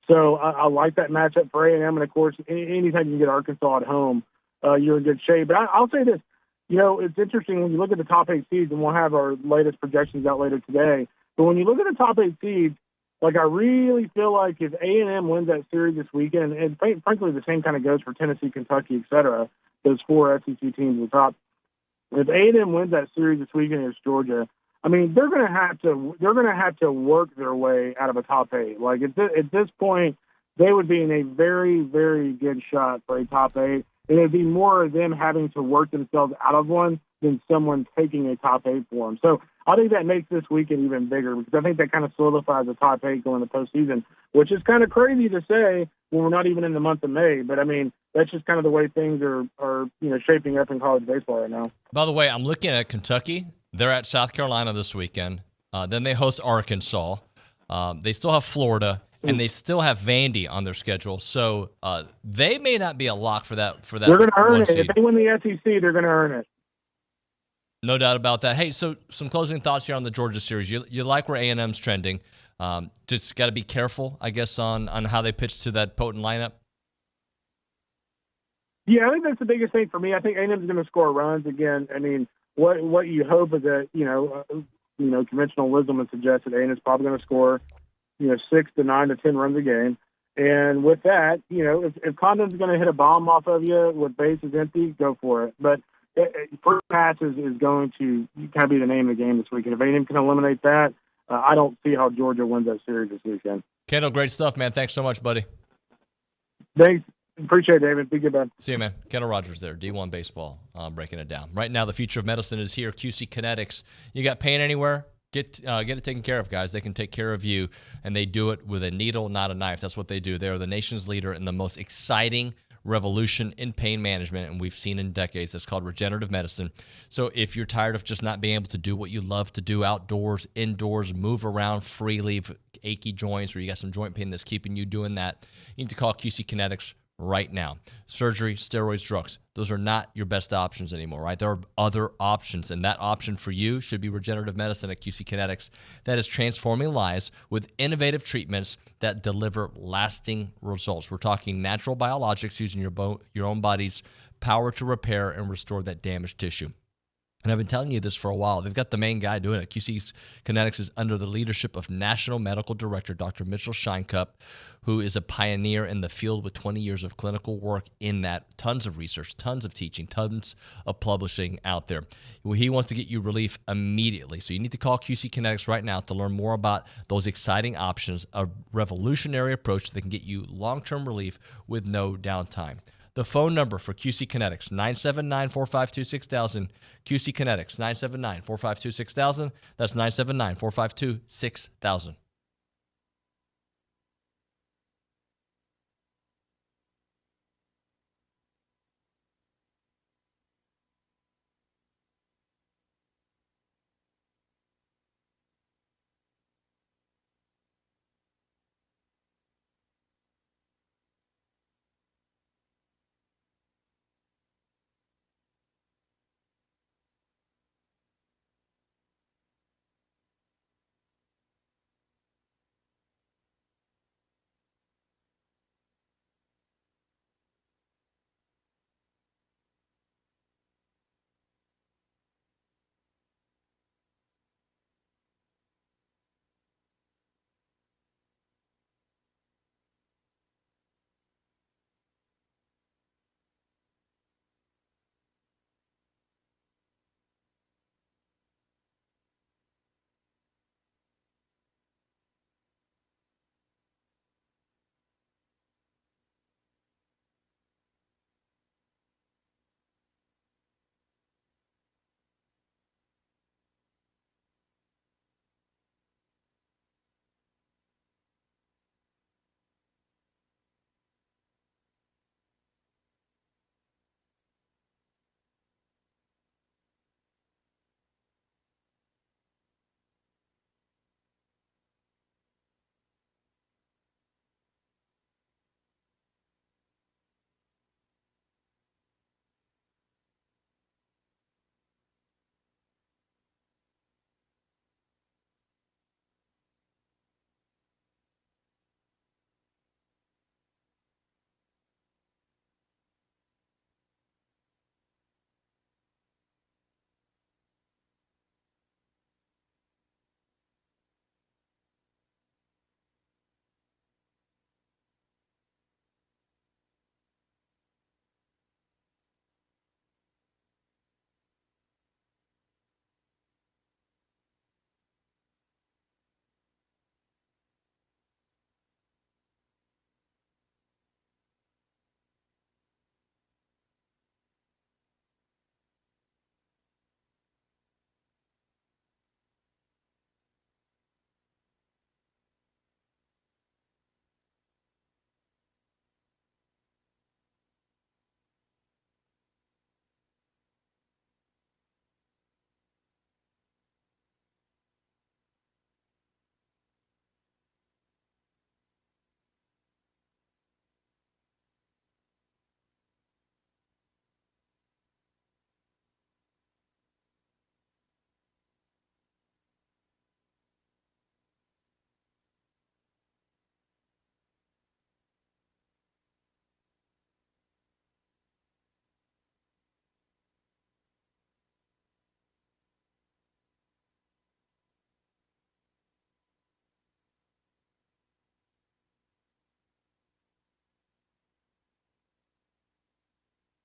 So I like that matchup for A&M. And, of course, anytime you can get Arkansas at home, you're in good shape. But I'll say this. It's interesting when you look at the top 8 seeds, and we'll have our latest projections out later today. But when you look at the top 8 seeds, like I really feel like if A&M wins that series this weekend, and frankly the same kind of goes for Tennessee, Kentucky, et cetera, those 4 SEC teams at the top. If A&M wins that series this weekend against Georgia, I mean, they're going to have to work their way out of a top 8. Like at this point, they would be in a very, very good shot for a top 8. And it'd be more of them having to work themselves out of one than someone taking a top 8 for them. So I think that makes this weekend even bigger because I think that kind of solidifies the top 8 going to postseason, which is kind of crazy to say when we're not even in the month of May. But I mean, that's just kind of the way things are shaping up in college baseball right now. By the way, I'm looking at Kentucky. They're at South Carolina this weekend. Then they host Arkansas. They still have Florida, and they still have Vandy on their schedule. So they may not be a lock for that. They're going to earn it. Seed. If they win the SEC, they're going to earn it. No doubt about that. Hey, so some closing thoughts here on the Georgia series. You like where A&M's trending. Just got to be careful, I guess, on how they pitch to that potent lineup. Yeah, I think that's the biggest thing for me. I think A&M's going to score runs again. I mean, what you hope is that conventional wisdom would suggest that A&M's probably going to score 6 to 9 to 10 runs a game. And with that, if Condon's going to hit a bomb off of you with bases empty, go for it. But first pass is going to kind of be the name of the game this weekend. If A&M can eliminate that, I don't see how Georgia wins that series this weekend. Kendall, great stuff, man. Thanks so much, buddy. Thanks. Appreciate it, David. Be good, bud. See you, man. Kendall Rogers there, D1 Baseball, breaking it down. Right now, the future of medicine is here. QC Kinetics. You got pain anywhere? Get it taken care of, guys. They can take care of you, and they do it with a needle, not a knife. That's what they do. They are the nation's leader in the most exciting revolution in pain management, and we've seen in decades. It's called regenerative medicine. So if you're tired of just not being able to do what you love to do outdoors, indoors, move around freely, achy joints, or you got some joint pain that's keeping you doing that, you need to call QC Kinetics right now. Surgery, steroids, drugs, those are not your best options anymore, right? There are other options, and that option for you should be regenerative medicine at QC Kinetics that is transforming lives with innovative treatments that deliver lasting results. We're talking natural biologics using your own body's power to repair and restore that damaged tissue. And I've been telling you this for a while. They've got the main guy doing it. QC Kinetics is under the leadership of National Medical Director Dr. Mitchell Scheinkupp, who is a pioneer in the field with 20 years of clinical work in that. Tons of research, tons of teaching, tons of publishing out there. He wants to get you relief immediately. So you need to call QC Kinetics right now to learn more about those exciting options, a revolutionary approach that can get you long-term relief with no downtime. The phone number for QC Kinetics, 979-452-6000. QC Kinetics, 979-452-6000. That's 979-452-6000.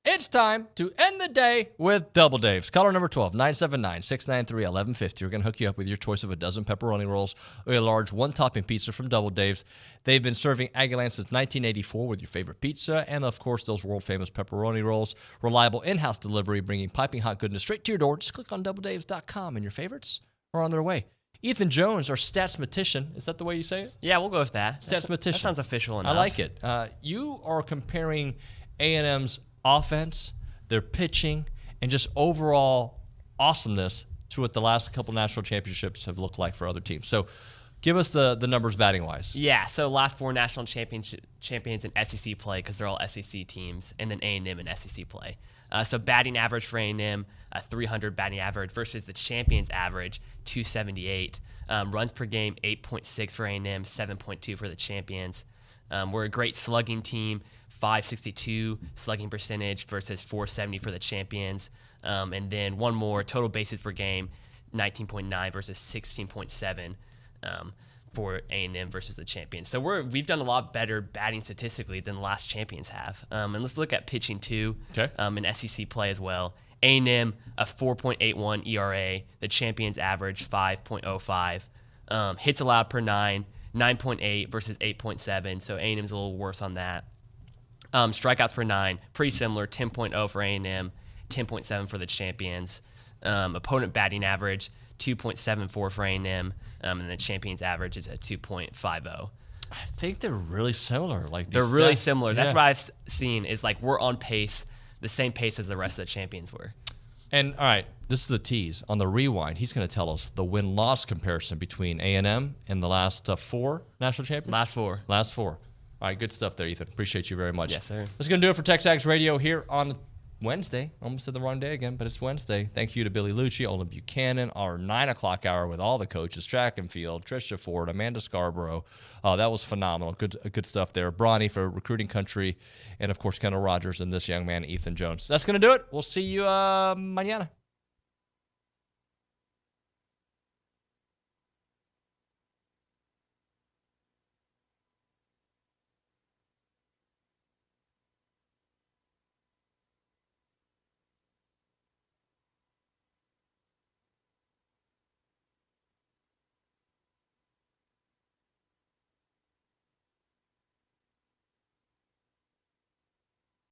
It's time to end the day with Double Dave's. Caller number 12, 979-693-1150. We're going to hook you up with your choice of a dozen pepperoni rolls or a large one-topping pizza from Double Dave's. They've been serving Aggieland since 1984 with your favorite pizza and, of course, those world-famous pepperoni rolls. Reliable in-house delivery, bringing piping hot goodness straight to your door. Just click on doubledaves.com and your favorites are on their way. Ethan Jones, our statsmatician. Is that the way you say it? Yeah, we'll go with that. Statsmatician. That sounds official enough. I like it. You are comparing A&M's offense, their pitching, and just overall awesomeness to what the last couple national championships have looked like for other teams. So give us the numbers batting-wise. Yeah, so last 4 national champions in SEC play because they're all SEC teams, and then A&M in SEC play. So batting average for A&M, 300 batting average versus the champions average, 278. Runs per game, 8.6 for A&M, 7.2 for the champions. We're a great slugging team, 562 slugging percentage versus 470 for the champions. And then one more, total bases per game, 19.9 versus 16.7 for A&M versus the champions. So we've done a lot better batting statistically than the last champions have. And let's look at pitching too, in SEC play as well. A&M, a 4.81 ERA. The champions average 5.05. Hits allowed per 9.8 versus 8.7. So A&M's a little worse on that. Strikeouts per 9, pretty similar, 10.0 for A&M, 10.7 for the champions. Opponent batting average, 2.74 for A&M, and the champions average is at 2.50. I think they're really similar. They're really similar. That's what I've seen is like we're on pace, the same pace as the rest of the champions were. And all right, this is a tease. On the rewind, he's going to tell us the win-loss comparison between A&M and the last 4 national champions. Last 4. All right, good stuff there, Ethan. Appreciate you very much. Yes, sir. That's going to do it for TexAgs Radio here on Wednesday. Almost said the wrong day again, but it's Wednesday. Thank you to Billy Liucci, Olin Buchanan, our 9 o'clock hour with all the coaches, track and field, Trisha Ford, Amanda Scarborough. That was phenomenal. Good stuff there. Bronny for Recruiting Country, and, of course, Kendall Rogers and this young man, Ethan Jones. That's going to do it. We'll see you mañana.